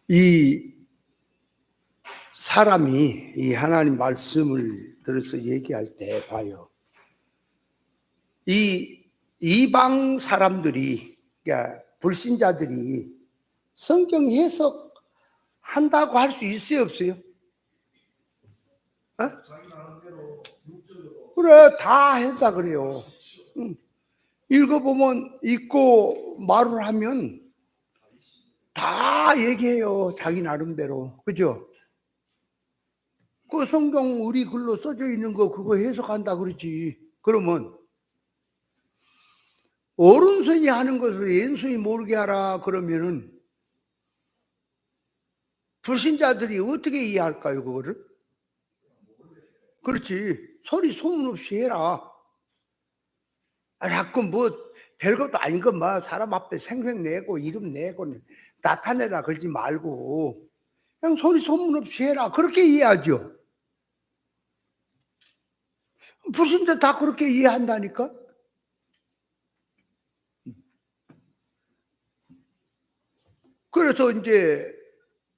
이 사람이 이 하나님 말씀을 들어서 얘기할 때 봐요. 이 이방 사람들이, 그러니까 불신자들이 성경 해석 한다고 할 수 있어요, 없어요? 어? 그래, 다 한다 그래요. 읽어보면, 읽고 말을 하면 다 얘기해요, 자기 나름대로. 그죠? 그 성경 우리 글로 써져 있는 거 그거 해석한다 그러지. 그러면 어른손이 하는 것을 왼손이 모르게 하라 그러면은 불신자들이 어떻게 이해할까요, 그거를? 그렇지. 소리 소문 없이 해라. 자꾸 뭐 별것도 아닌 것 막 사람 앞에 생색 내고 이름 내고 나타내라 그러지 말고 그냥 소리 소문 없이 해라. 그렇게 이해하죠. 불신자 다 그렇게 이해한다니까. 그래서 이제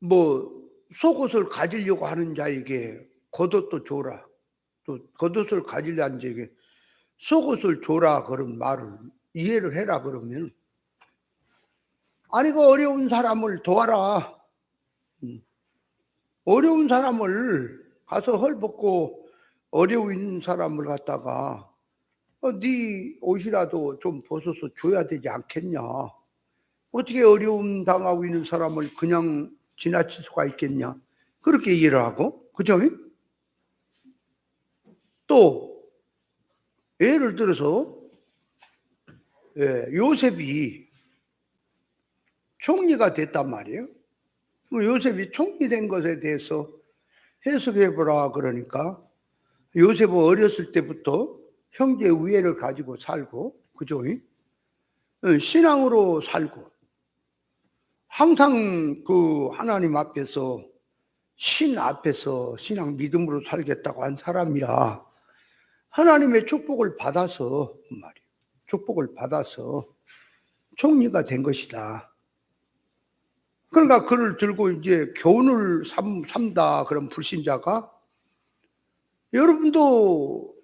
뭐 속옷을 가지려고 하는 자에게 겉옷도 줘라. 또 겉옷을 가지려는 자에게 속옷을 줘라 그런 말을 이해를 해라 그러면, 아니 그 어려운 사람을 도와라. 어려운 사람을 가서 헐벗고 어려운 사람을 갖다가 네 옷이라도 좀 벗어서 줘야 되지 않겠냐. 어떻게 어려움 당하고 있는 사람을 그냥 지나칠 수가 있겠냐. 그렇게 이해를 하고, 그죠? 또 예를 들어서 요셉이 총리가 됐단 말이에요. 요셉이 총리 된 것에 대해서 해석해보라 그러니까, 요셉은 어렸을 때부터 형제 우애를 가지고 살고, 그죠? 신앙으로 살고, 항상 그 하나님 앞에서 신 앞에서 신앙 믿음으로 살겠다고 한 사람이라 하나님의 축복을 받아서 말이에요. 축복을 받아서 총리가 된 것이다. 그러니까 그를 들고 이제 교훈을 삼다 그런 불신자가, 여러분도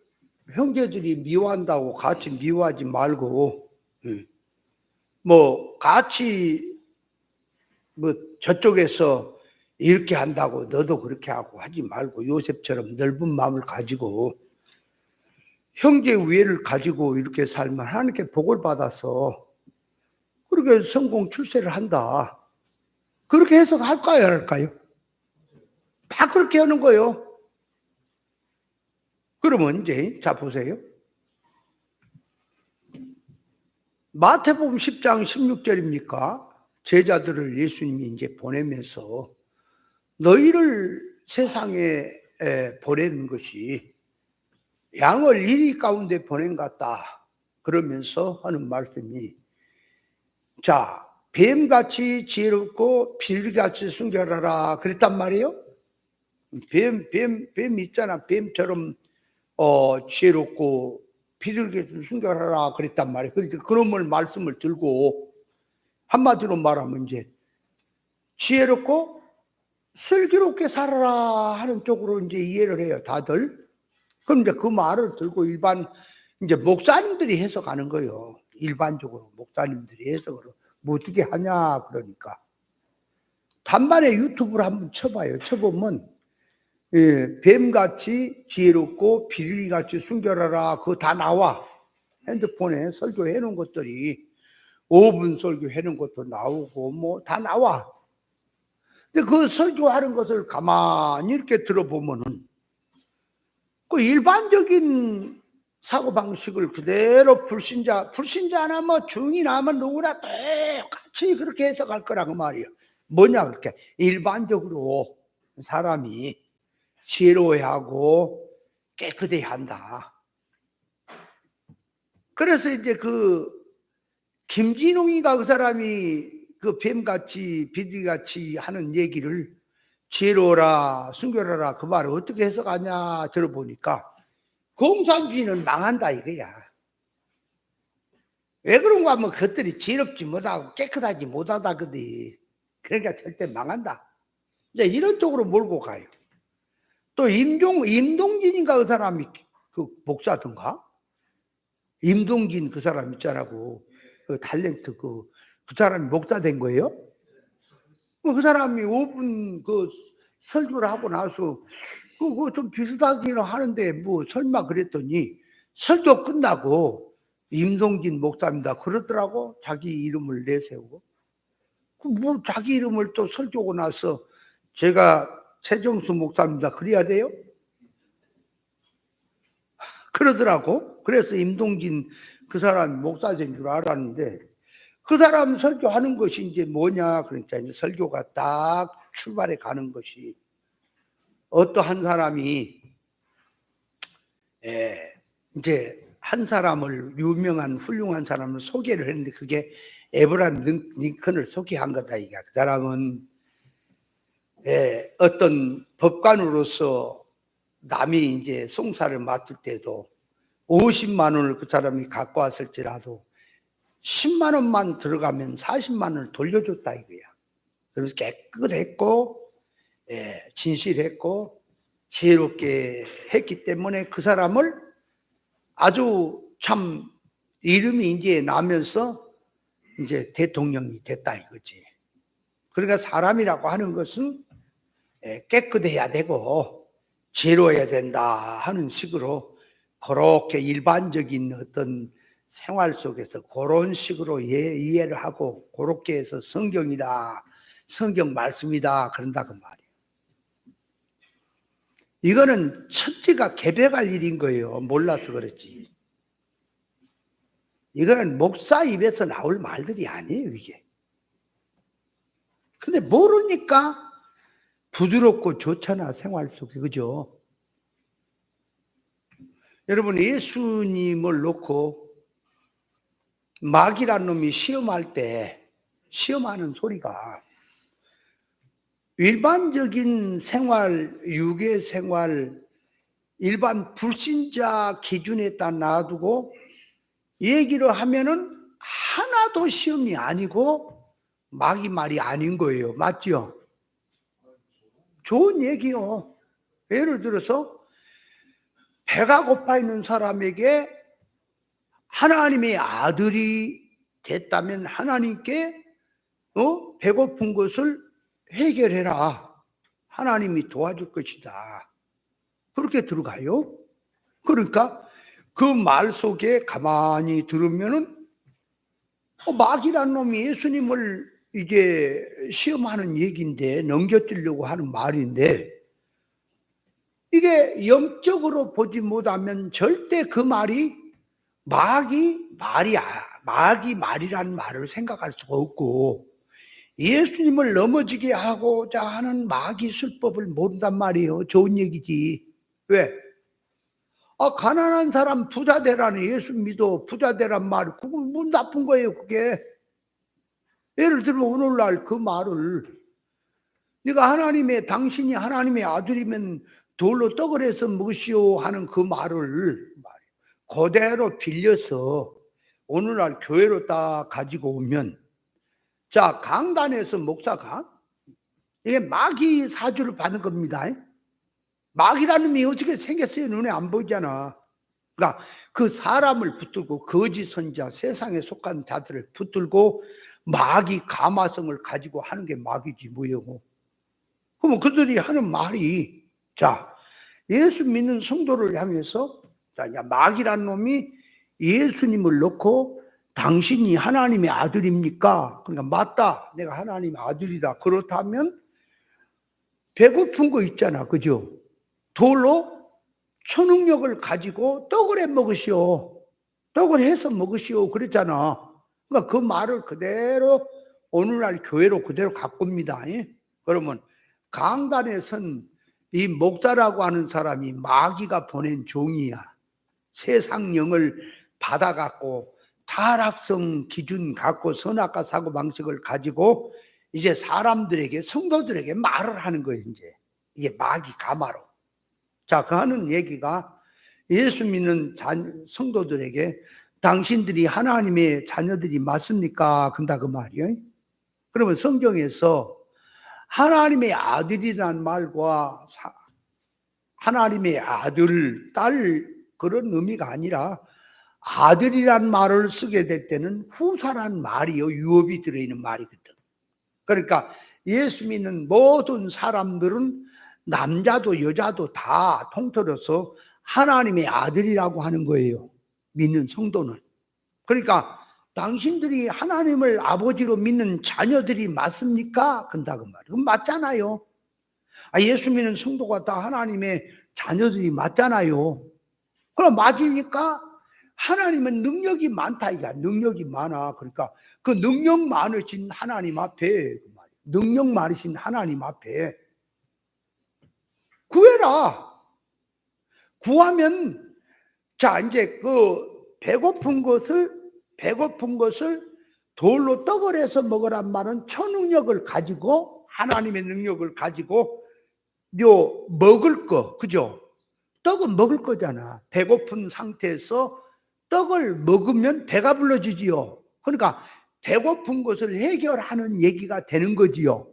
형제들이 미워한다고 같이 미워하지 말고, 뭐 같이 뭐 저쪽에서 이렇게 한다고 너도 그렇게 하고 하지 말고, 요셉처럼 넓은 마음을 가지고 형제 우애를 가지고 이렇게 살면 하나님께 복을 받아서 그렇게 성공 출세를 한다. 그렇게 해석할까요, 안 할까요? 다 그렇게 하는 거예요. 그러면 이제 자 보세요. 마태복음 10장 16절입니까? 제자들을 예수님이 이제 보내면서 너희를 세상에 보내는 것이 양을 이리 가운데 보낸 것 같다. 그러면서 하는 말씀이, 자, 뱀같이 지혜롭고 비둘기같이 순결하라 그랬단 말이에요. 뱀 있잖아. 뱀처럼 지혜롭고 비둘기같이 순결하라 그랬단 말이에요. 그러니까 그런 말씀을 들고 한마디로 말하면 이제 지혜롭고 슬기롭게 살아라 하는 쪽으로 이제 이해를 해요, 다들. 그럼 이제 그 말을 들고 일반 이제 목사님들이 해석하는 거예요. 일반적으로 목사님들이 해석을 뭐 어떻게 하냐 그러니까. 단반에 유튜브를 한번 쳐봐요. 쳐보면 뱀같이 지혜롭고 비둘기같이 순결하라 그거 다 나와. 핸드폰에 설교해 놓은 것들이 5분 설교해 놓은 것도 나오고 뭐 다 나와. 근데 그 설교하는 것을 가만히 이렇게 들어보면은 그 일반적인 사고방식을 그대로 불신자나 뭐 중이나 뭐 누구나 똑같이 그렇게 해석할 거라고 말이에요. 뭐냐, 그렇게 일반적으로 사람이 지혜로워야 하고 깨끗해야 한다. 그래서 이제 그 김진웅이가 그 사람이 그 뱀같이 비둘기같이 하는 얘기를 지혜로워라 순결하라 그 말을 어떻게 해석하냐 들어보니까 공산주의는 망한다 이거야. 왜 그런가 하면 그것들이 지혜롭지 못하고 깨끗하지 못하다거든. 그러니까 절대 망한다. 이제 이런 쪽으로 몰고 가요. 또 임동진인가 그 사람이 그 목사든가? 임동진 그 사람 있잖아고. 그 탤런트 그 사람이 목사 된 거예요? 그 사람이 5분 그 설교를 하고 나서 그거 좀 비슷하기는 하는데 뭐 설마 그랬더니 설교 끝나고 임동진 목사입니다 그러더라고. 자기 이름을 내세우고. 그 뭐 자기 이름을 또 설교하고 나서 제가 최정수 목사입니다 그래야 돼요? 그러더라고. 그래서 임동진 그 사람이 목사인 줄 알았는데 그 사람 설교하는 것이 이제 뭐냐 그러니까 이제 설교가 딱 출발해 가는 것이 어떠한 사람이 이제 한 사람을 유명한 훌륭한 사람을 소개를 했는데 그게 에브라임 링컨을 소개한 거다 이게. 그 사람은 어떤 법관으로서 남이 이제 송사를 맡을 때도 50만 원을 그 사람이 갖고 왔을지라도 10만 원만 들어가면 40만 원을 돌려줬다 이거야. 그래서 깨끗했고 진실했고 지혜롭게 했기 때문에 그 사람을 아주 참 이름이 이제 나면서 이제 대통령이 됐다 이거지. 그러니까 사람이라고 하는 것은 깨끗해야 되고 지혜로워야 된다 하는 식으로 그렇게 일반적인 어떤 생활 속에서 그런 식으로 이해를 하고 그렇게 해서 성경이다, 성경 말씀이다 그런다 그 말이에요. 이거는 첫째가 개백할 일인 거예요. 몰라서 그렇지. 이거는 목사 입에서 나올 말들이 아니에요 이게. 근데 모르니까 부드럽고 좋잖아 생활 속에. 그죠? 여러분 예수님을 놓고 마귀란 놈이 시험할 때 시험하는 소리가 일반적인 생활, 유괴 생활, 일반 불신자 기준에다 놔두고 얘기를 하면은 하나도 시험이 아니고 마귀 말이 아닌 거예요. 맞죠? 좋은 얘기요. 예를 들어서 배가 고파 있는 사람에게 하나님의 아들이 됐다면 하나님께 배고픈 것을 해결해라. 하나님이 도와줄 것이다. 그렇게 들어가요. 그러니까 그 말 속에 가만히 들으면은 마귀란 놈이 예수님을 이제 시험하는 얘기인데 넘겨뜨리려고 하는 말인데 이게 영적으로 보지 못하면 절대 그 말이 마귀 말이야. 마귀 말이라는 말을 생각할 수가 없고 예수님을 넘어지게 하고자 하는 마귀 술법을 모른단 말이에요. 좋은 얘기지. 왜? 가난한 사람 부자 되라는 예수 믿어. 부자 되란 말, 그건 뭐 나쁜 거예요, 그게. 예를 들면 오늘날 그 말을 네가 당신이 하나님의 아들이면 돌로 떡을 해서 먹으시오 하는 그 말을 그대로 빌려서 오늘날 교회로 딱 가지고 오면 자, 강단에서 목사가 이게 마귀 사주를 받은 겁니다. 마귀라는 놈이 어떻게 생겼어요? 눈에 안 보이잖아. 그러니까 그 사람을 붙들고 거짓 선자, 세상에 속한 자들을 붙들고 마귀 가마성을 가지고 하는 게 마귀지 뭐예요. 그러면 그들이 하는 말이 자, 예수 믿는 성도를 향해서 자, 마귀라는 놈이 예수님을 놓고 당신이 하나님의 아들입니까? 그러니까 맞다. 내가 하나님의 아들이다. 그렇다면 배고픈 거 있잖아. 그죠? 돌로 초능력을 가지고 떡을 해 먹으시오. 떡을 해서 먹으시오. 그랬잖아. 그러니까 그 말을 그대로 오늘날 교회로 그대로 갖고 옵니다. 그러면 강단에 선 이 목사라고 하는 사람이 마귀가 보낸 종이야. 세상 영을 받아갖고 타락성 기준 갖고 선악과 사고 방식을 가지고 이제 사람들에게 성도들에게 말을 하는 거예요. 이제 이게 마귀 가마로. 자, 그 하는 얘기가 예수 믿는 성도들에게 당신들이 하나님의 자녀들이 맞습니까? 근다 그 말이에요. 그러면 성경에서 하나님의 아들이란 말과 하나님의 아들, 딸 그런 의미가 아니라 아들이란 말을 쓰게 될 때는 후사란 말이요, 유업이 들어있는 말이거든. 그러니까 예수 믿는 모든 사람들은 남자도 여자도 다 통틀어서 하나님의 아들이라고 하는 거예요, 믿는 성도는. 그러니까 당신들이 하나님을 아버지로 믿는 자녀들이 맞습니까? 근다고 말이에요. 그럼 맞잖아요. 예수 믿는 성도가 다 하나님의 자녀들이 맞잖아요. 그럼 맞으니까 하나님은 능력이 많다 이거야. 능력이 많아. 그러니까 그 능력 많으신 하나님 앞에, 능력 많으신 하나님 앞에 구해라. 구하면, 자, 이제 그 배고픈 것을 돌로 떡을 해서 먹으란 말은 초능력을 가지고, 하나님의 능력을 가지고 요 먹을 거, 그죠? 떡은 먹을 거잖아. 배고픈 상태에서 떡을 먹으면 배가 불러지지요. 그러니까 배고픈 것을 해결하는 얘기가 되는 거지요.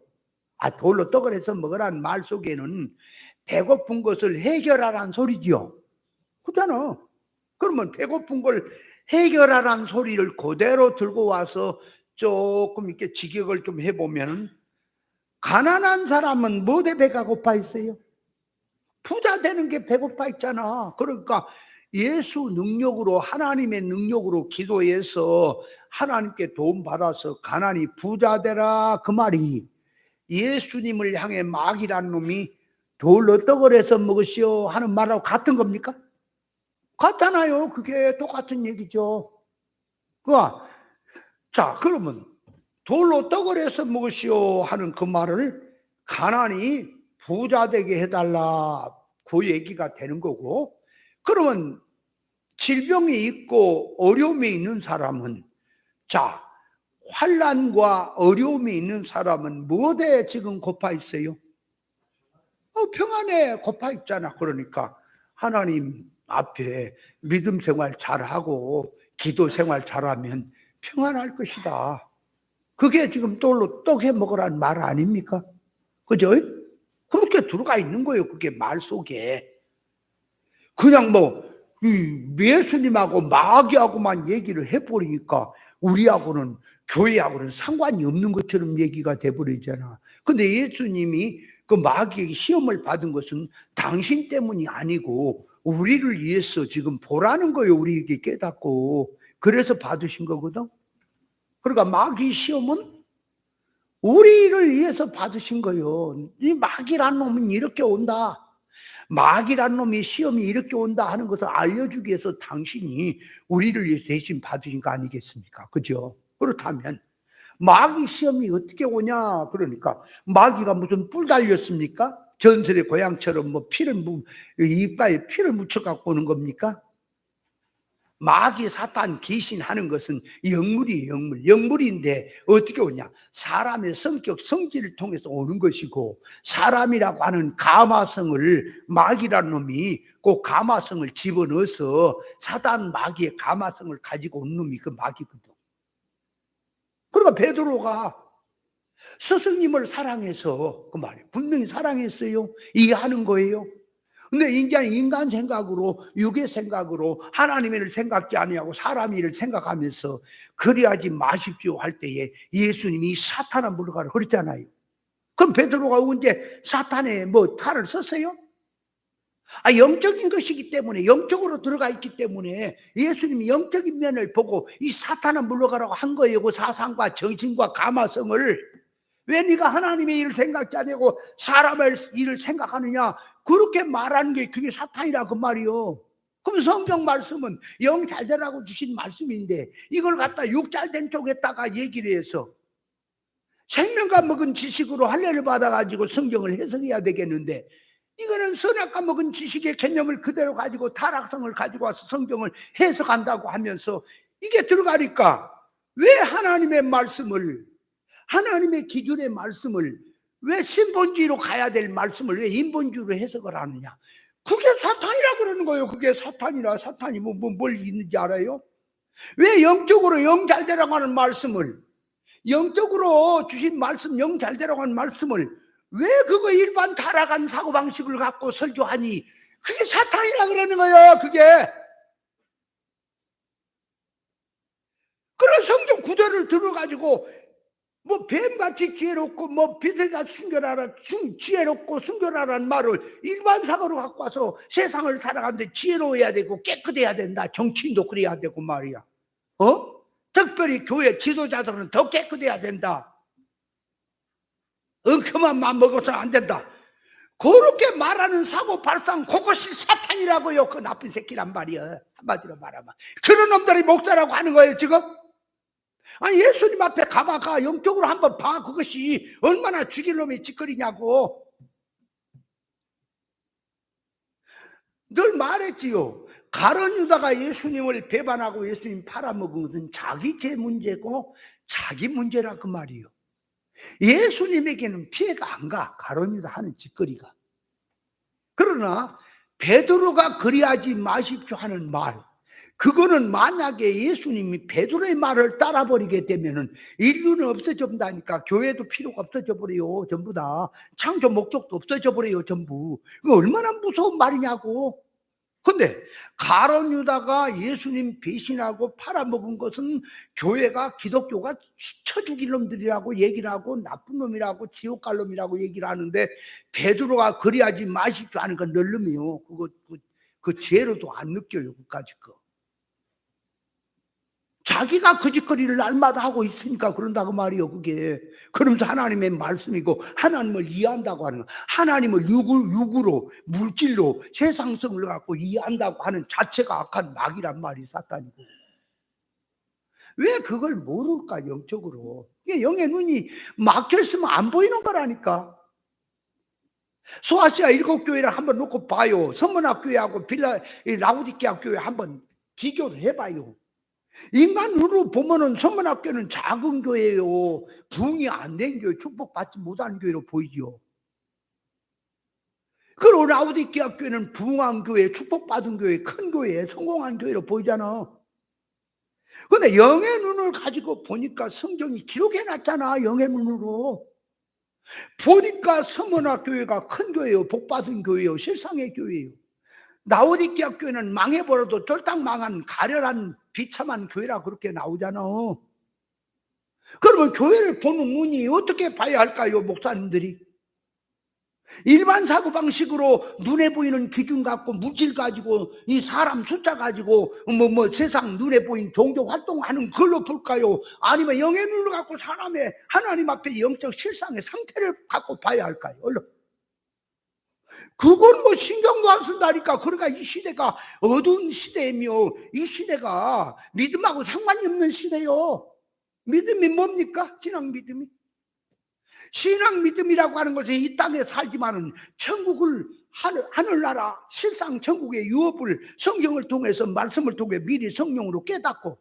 돌로 떡을 해서 먹으라는 말 속에는 배고픈 것을 해결하라는 소리지요. 그렇잖아. 그러면 배고픈 걸 해결하라는 소리를 그대로 들고 와서 조금 이렇게 직역을 좀 해보면, 가난한 사람은 뭐에 배가 고파 있어요? 부자 되는 게 배고파 있잖아. 그러니까 예수 능력으로, 하나님의 능력으로 기도해서 하나님께 도움 받아서 가난이 부자 되라 그 말이, 예수님을 향해 마귀란 놈이 돌로 떡을 해서 먹으시오 하는 말하고 같은 겁니까? 같잖아요. 그게 똑같은 얘기죠. 자, 그러면 돌로 떡을 해서 먹으시오 하는 그 말을 가난이 부자 되게 해달라 그 얘기가 되는 거고, 그러면 질병이 있고 어려움이 있는 사람은, 자, 환난과 어려움이 있는 사람은 무엇에 지금 고파 있어요? 평안에 고파 있잖아. 그러니까 하나님 앞에 믿음 생활 잘하고 기도 생활 잘하면 평안할 것이다. 그게 지금 돌로 떡 해 먹으라는 말 아닙니까? 그죠? 그렇게 들어가 있는 거예요. 그게 말 속에. 그냥 예수님하고 마귀하고만 얘기를 해버리니까 우리하고는, 교회하고는 상관이 없는 것처럼 얘기가 돼버리잖아. 근데 예수님이 그 마귀에게 시험을 받은 것은 당신 때문이 아니고 우리를 위해서 지금 보라는 거예요. 우리에게 깨닫고. 그래서 받으신 거거든. 그러니까 마귀 시험은 우리를 위해서 받으신 거예요. 이 마귀란 놈은 이렇게 온다, 마귀란 놈이 시험이 이렇게 온다 하는 것을 알려주기 위해서 당신이 우리를 위해서 대신 받으신 거 아니겠습니까? 그죠? 그렇다면 마귀 시험이 어떻게 오냐? 그러니까 마귀가 무슨 뿔 달렸습니까? 전설의 고양처럼 이빨에 피를 묻혀 갖고 오는 겁니까? 마귀, 사탄, 귀신 하는 것은 영물이에요. 영물인데 어떻게 오냐? 사람의 성격, 성질을 통해서 오는 것이고, 사람이라고 하는 가마성을 마귀라는 놈이 그 가마성을 집어넣어서 사단 마귀의 가마성을 가지고 온 놈이 그 마귀거든. 그러니까 베드로가 스승님을 사랑해서 그 말이에요. 분명히 사랑했어요. 이해하는 거예요. 근데 인간이 인간 생각으로, 육의 생각으로 하나님 일을 생각지 아니하고 사람 일을 생각하면서 그리하지 마십시오 할 때에 예수님이 사탄아 물러가라 그랬잖아요. 그럼 베드로가 언제 사탄의 탈을 썼어요? 영적인 것이기 때문에, 영적으로 들어가 있기 때문에 예수님이 영적인 면을 보고 이 사탄아 물러가라고 한 거예요. 그 사상과 정신과 가마성을. 왜 네가 하나님의 일을 생각지 않고 사람의 일을 생각하느냐, 그렇게 말하는 게 그게 사탄이라 그 말이요. 그럼 성경 말씀은 영 잘 되라고 주신 말씀인데 이걸 갖다 육 잘 된 쪽에다가 얘기를 해서 생명과 먹은 지식으로 할례를 받아가지고 성경을 해석해야 되겠는데, 이거는 선악과 먹은 지식의 개념을 그대로 가지고 타락성을 가지고 와서 성경을 해석한다고 하면서 이게 들어가니까 왜 하나님의 말씀을, 하나님의 기준의 말씀을, 왜 신본주의로 가야 될 말씀을 왜 인본주의로 해석을 하느냐? 그게 사탄이라 그러는 거예요. 그게 사탄이라. 사탄이 뭘 있는지 알아요? 왜 영적으로 영 잘 되라고 하는 말씀을, 영적으로 주신 말씀, 영 잘 되라고 하는 말씀을 왜 그거 일반 타락한 사고방식을 갖고 설교하니? 그게 사탄이라 그러는 거예요, 그게. 그런 성경 구절을 들어가지고 뭐 뱀같이 지혜롭고 뭐 비틀같이 순결하라, 지혜롭고 순결하라는 말을 일반 사고로 갖고 와서 세상을 살아가는데 지혜로워야 되고 깨끗해야 된다. 정치인도 그래야 되고 말이야. 특별히 교회 지도자들은 더 깨끗해야 된다. 엉큼한 맘 먹어서는 안 된다. 그렇게 말하는 사고 발상, 그것이 사탄이라고요. 그 나쁜 새끼란 말이야. 한마디로 말하면 그런 놈들이 목사라고 하는 거예요 지금. 아니, 예수님 앞에 가봐가 영적으로 한번 봐. 그것이 얼마나 죽일 놈의 짓거리냐고. 늘 말했지요. 가룟 유다가 예수님을 배반하고 예수님 팔아먹은 것은 자기 죄 문제고 자기 문제라 그 말이요. 예수님에게는 피해가 안 가. 가룟 유다 하는 짓거리가. 그러나 베드로가 그리하지 마십시오 하는 말, 그거는 만약에 예수님이 베드로의 말을 따라버리게 되면은 인류는 없어져 본다니까. 교회도 필요가 없어져 버려요. 전부 다 창조 목적도 없어져 버려요. 전부. 이거 얼마나 무서운 말이냐고. 근데 가룟 유다가 예수님 배신하고 팔아먹은 것은 교회가, 기독교가 쳐 죽일 놈들이라고 얘기를 하고 나쁜 놈이라고 지옥 갈 놈이라고 얘기를 하는데, 베드로가 그리하지 마십시오 하는 건 널름이요. 그 죄로도 안 느껴요. 그까짓 거. 자기가 그 짓거리를 날마다 하고 있으니까 그런다고 말이요. 그게 그러면서 하나님의 말씀이고 하나님을 이해한다고 하는 거, 하나님을 육으로 물질로 세상성을 갖고 이해한다고 하는 자체가 악한 낙이란 말이 사탄이고. 왜 그걸 모를까? 영적으로 이게 영의 눈이 막혀있으면 안 보이는 거라니까. 소아시아 7교회를 한번 놓고 봐요. 서문학 교회하고 라우디게아 교회 한번 비교를 해봐요. 인간 눈으로 보면은 서문학교는 작은 교회예요. 부흥이 안 된 교회, 축복받지 못한 교회로 보이죠. 그리고 라우디게아 교회는 부흥한 교회, 축복받은 교회, 큰 교회, 성공한 교회로 보이잖아. 근데 영의 눈을 가지고 보니까 성경이 기록해놨잖아. 영의 눈으로 보니까 서문학 교회가 큰 교회요, 복받은 교회요, 세상의 교회요. 라우디게아 교회는 망해버려도 쫄딱 망한 가련한 비참한 교회라 그렇게 나오잖아. 그러면 교회를 보는 눈이 어떻게 봐야 할까요? 목사님들이 일반 사고방식으로 눈에 보이는 기준 갖고 물질 가지고 이 사람 숫자 가지고 세상 눈에 보이는 종교 활동하는 걸로 볼까요? 아니면 영의 눈을 갖고 사람의 하나님 앞에 영적 실상의 상태를 갖고 봐야 할까요? 얼른. 그건 뭐 신경도 안 쓴다니까. 그러니까 이 시대가 어두운 시대이며 이 시대가 믿음하고 상관이 없는 시대요. 믿음이 뭡니까? 신앙 믿음이. 신앙 믿음이라고 하는 것은 이 땅에 살지만은 천국을, 하늘나라 실상 천국의 유업을 성경을 통해서, 말씀을 통해 미리 성령으로 깨닫고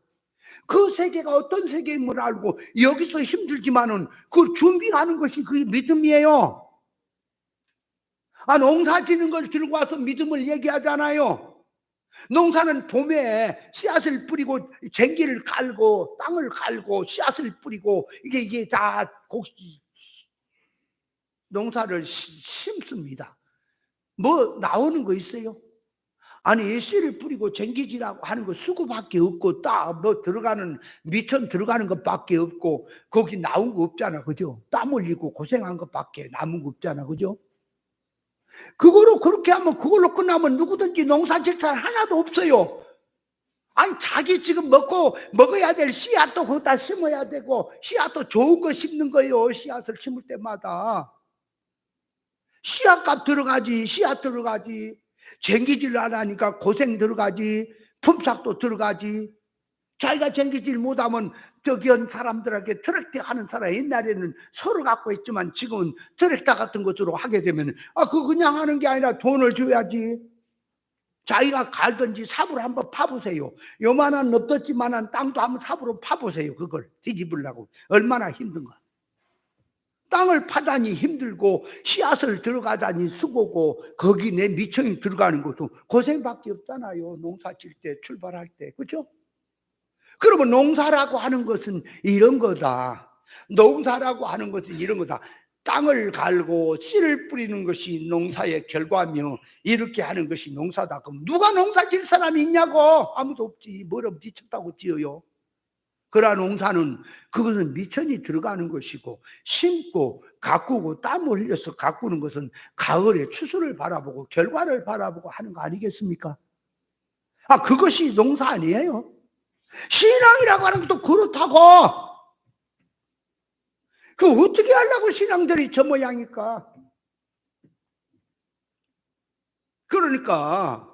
그 세계가 어떤 세계임을 알고 여기서 힘들지만은 그 준비하는 것이 그 믿음이에요. 농사 지는 걸 들고 와서 믿음을 얘기하잖아요. 농사는 봄에 씨앗을 뿌리고 쟁기를 갈고 땅을 갈고 씨앗을 뿌리고 이게 다 농사를 심습니다. 뭐 나오는 거 있어요? 아니, 씨를 뿌리고 쟁기질하고 하는 거 수고밖에 없고 뭐 들어가는 미천 들어가는 것밖에 없고 거기 나온 거 없잖아, 그죠? 땀 흘리고 고생한 것밖에 남은 거 없잖아, 그죠? 그거로 그렇게 하면, 그걸로 끝나면 누구든지 농사 질 사람 하나도 없어요. 아니, 자기 지금 먹어야 될 씨앗도 거기다 심어야 되고, 씨앗도 좋은 거 심는 거예요. 씨앗을 심을 때마다 씨앗값 들어가지, 씨앗 들어가지, 쟁기질 안 하니까 고생 들어가지, 품삯도 들어가지. 자기가 쟁기질 못하면 저기 한 사람들에게 트랙터 하는 사람, 옛날에는 서로 갖고 있지만 지금은 트랙터 같은 것으로 하게 되면 그거 그냥 하는 게 아니라 돈을 줘야지. 자기가 갈든지 삽으로 한번 파보세요. 요만한 넙떴지만한 땅도 한번 삽으로 파보세요. 그걸 뒤집으려고 얼마나 힘든가. 땅을 파다니 힘들고 씨앗을 들어가다니 수고고 거기 내 미천이 들어가는 것도 고생밖에 없잖아요. 농사 질 때, 출발할 때, 그렇죠? 그러면 농사라고 하는 것은 이런 거다. 농사라고 하는 것은 이런 거다. 땅을 갈고 씨를 뿌리는 것이 농사의 결과며 이렇게 하는 것이 농사다. 그럼 누가 농사 질 사람이 있냐고? 아무도 없지. 뭐라고 지쳤다고 지어요. 그러한 농사는 그것은 미천이 들어가는 것이고, 심고 가꾸고 땀을 흘려서 가꾸는 것은 가을에 추수를 바라보고 결과를 바라보고 하는 거 아니겠습니까? 그것이 농사 아니에요. 신앙이라고 하는 것도 그렇다고. 그 어떻게 하려고 신앙들이 저 모양일까? 그러니까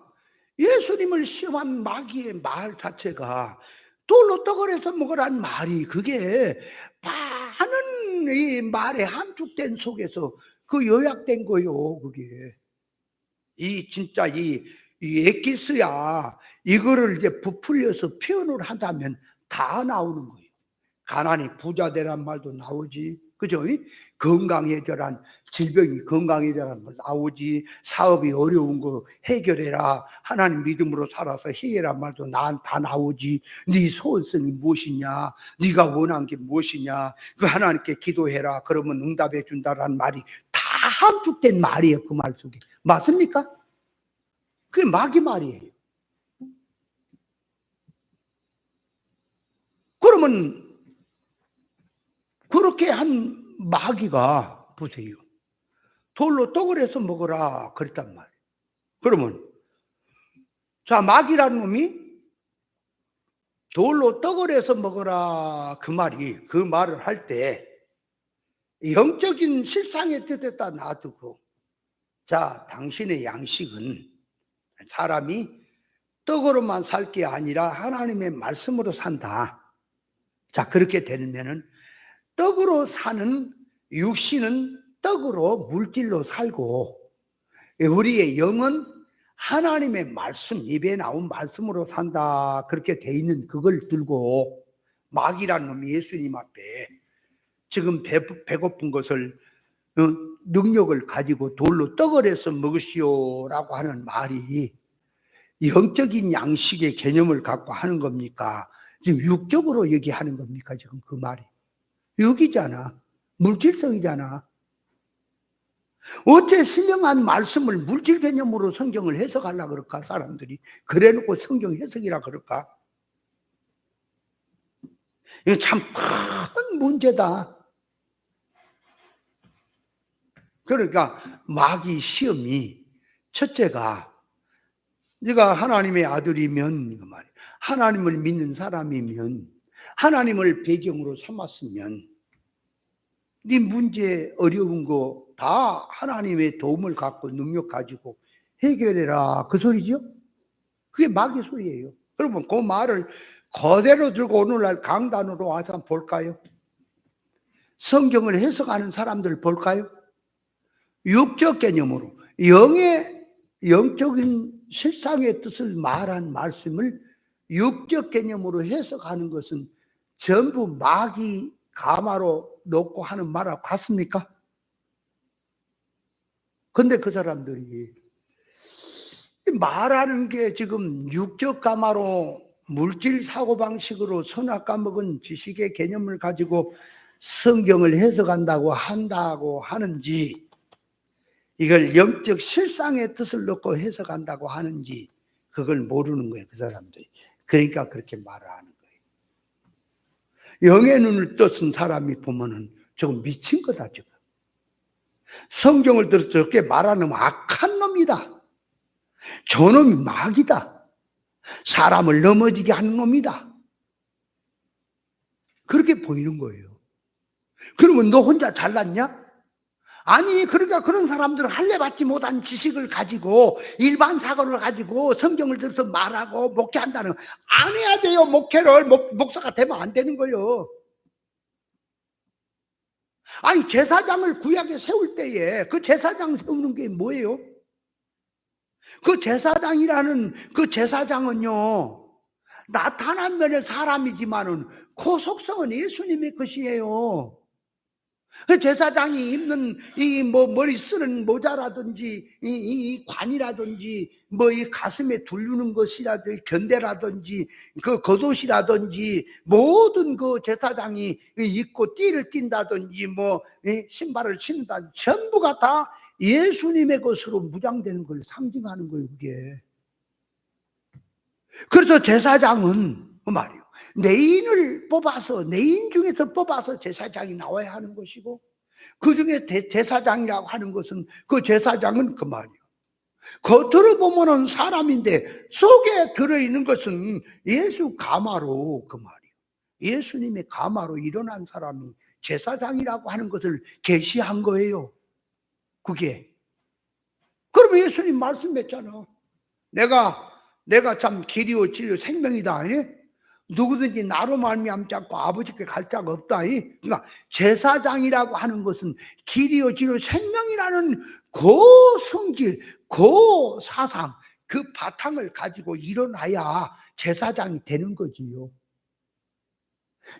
예수님을 시험한 마귀의 말 자체가 돌로 떡을 해서 먹으라는 말이, 그게 많은 이 말에 함축된 속에서 그 요약된 거요. 그게 진짜 이 엑기스야, 이거를 이제 부풀려서 표현을 한다면 다 나오는 거예요. 가난이 부자 되란 말도 나오지, 그죠? 건강해져란, 질병이 건강해져란 말 나오지, 사업이 어려운 거 해결해라, 하나님 믿음으로 살아서 해결한 말도 다 나오지. 네 소원성이 무엇이냐, 네가 원한 게 무엇이냐, 그 하나님께 기도해라, 그러면 응답해 준다라는 말이 다 함축된 말이에요. 그 말 속에. 맞습니까? 그게 마귀 말이에요. 그러면 그렇게 한 마귀가 보세요. 돌로 떡을 해서 먹어라 그랬단 말이에요. 그러면 자, 마귀라는 놈이 돌로 떡을 해서 먹어라 그 말을 할 때 영적인 실상의 뜻에다 놔두고, 자, 당신의 양식은 사람이 떡으로만 살 게 아니라 하나님의 말씀으로 산다. 자, 그렇게 되면은 떡으로 사는 육신은 떡으로 물질로 살고, 우리의 영은 하나님의 말씀, 입에 나온 말씀으로 산다. 그렇게 돼 있는 그걸 들고 마귀라는 놈이 예수님 앞에 지금 배고픈 것을 능력을 가지고 돌로 떡을 해서 먹으시오라고 하는 말이 영적인 양식의 개념을 갖고 하는 겁니까? 지금 육적으로 얘기하는 겁니까? 지금 그 말이 육이잖아. 물질성이잖아. 어째 신령한 말씀을 물질 개념으로 성경을 해석하려고 그럴까? 사람들이 그래놓고 성경 해석이라 그럴까? 이거 참 큰 문제다. 그러니까 마귀 시험이 첫째가, 네가 하나님의 아들이면, 그 말이야, 하나님을 믿는 사람이면, 하나님을 배경으로 삼았으면 네 문제 어려운 거 다 하나님의 도움을 갖고 능력 가지고 해결해라 그 소리죠. 그게 마귀 소리예요. 그러면 그 말을 그대로 들고 오늘날 강단으로 와서 한번 볼까요? 성경을 해석하는 사람들 볼까요? 육적 개념으로 영적인 실상의 뜻을 말한 말씀을 육적 개념으로 해석하는 것은 전부 마귀 가마로 놓고 하는 말하고 같습니까? 근데 그 사람들이 말하는 게 지금 육적 가마로 물질 사고방식으로 선악 까먹은 지식의 개념을 가지고 성경을 해석한다고 한다고 하는지, 이걸 영적 실상의 뜻을 넣고 해석한다고 하는지 그걸 모르는 거예요, 그 사람들이. 그러니까 그렇게 말을 하는 거예요. 영의 눈을 떴은 사람이 보면은 조금 미친 거다 지금. 성경을 들어서 저렇게 말하는 악한 놈이다. 저놈이 마귀다. 사람을 넘어지게 하는 놈이다. 그렇게 보이는 거예요. 그러면 너 혼자 잘났냐? 아니, 그러니까 그런 사람들은 할례받지 못한 지식을 가지고 일반 사고를 가지고 성경을 들어서 말하고 목회한다는, 안 해야 돼요. 목회를 목사가 되면 안 되는 거예요. 아니, 제사장을 구약에 세울 때에 그 제사장 세우는 게 뭐예요? 그 제사장이라는 그 제사장은요, 나타난 면의 사람이지만은 그 속성은 예수님의 것이에요. 그 제사장이 입는 이 뭐 머리 쓰는 모자라든지 이 관이라든지 뭐 이 가슴에 두르는 것이라든지 견대라든지 그 겉옷이라든지 모든 그 제사장이 입고 띠를 띈다든지 뭐 신발을 신는다 전부가 다 예수님의 것으로 무장되는 걸 상징하는 거예요, 그게. 그래서 제사장은 그 말이에요. 내인을 뽑아서 내인 중에서 뽑아서 제사장이 나와야 하는 것이고 그 중에 제사장이라고 하는 것은 그 제사장은 그 말이에요. 겉으로 보면은 사람인데 속에 들어있는 것은 예수 가마로 그 말이에요. 예수님의 가마로 일어난 사람이 제사장이라고 하는 것을 계시한 거예요. 그게. 그러면 예수님 말씀했잖아. 내가 참 길이요 진리요 생명이다. 누구든지 나로 말미암지 않고 아버지께 갈 자가 없다. 그러니까 제사장이라고 하는 것은 길이요 진리요 생명이라는 그 성질, 그 사상, 그 바탕을 가지고 일어나야 제사장이 되는 거지요.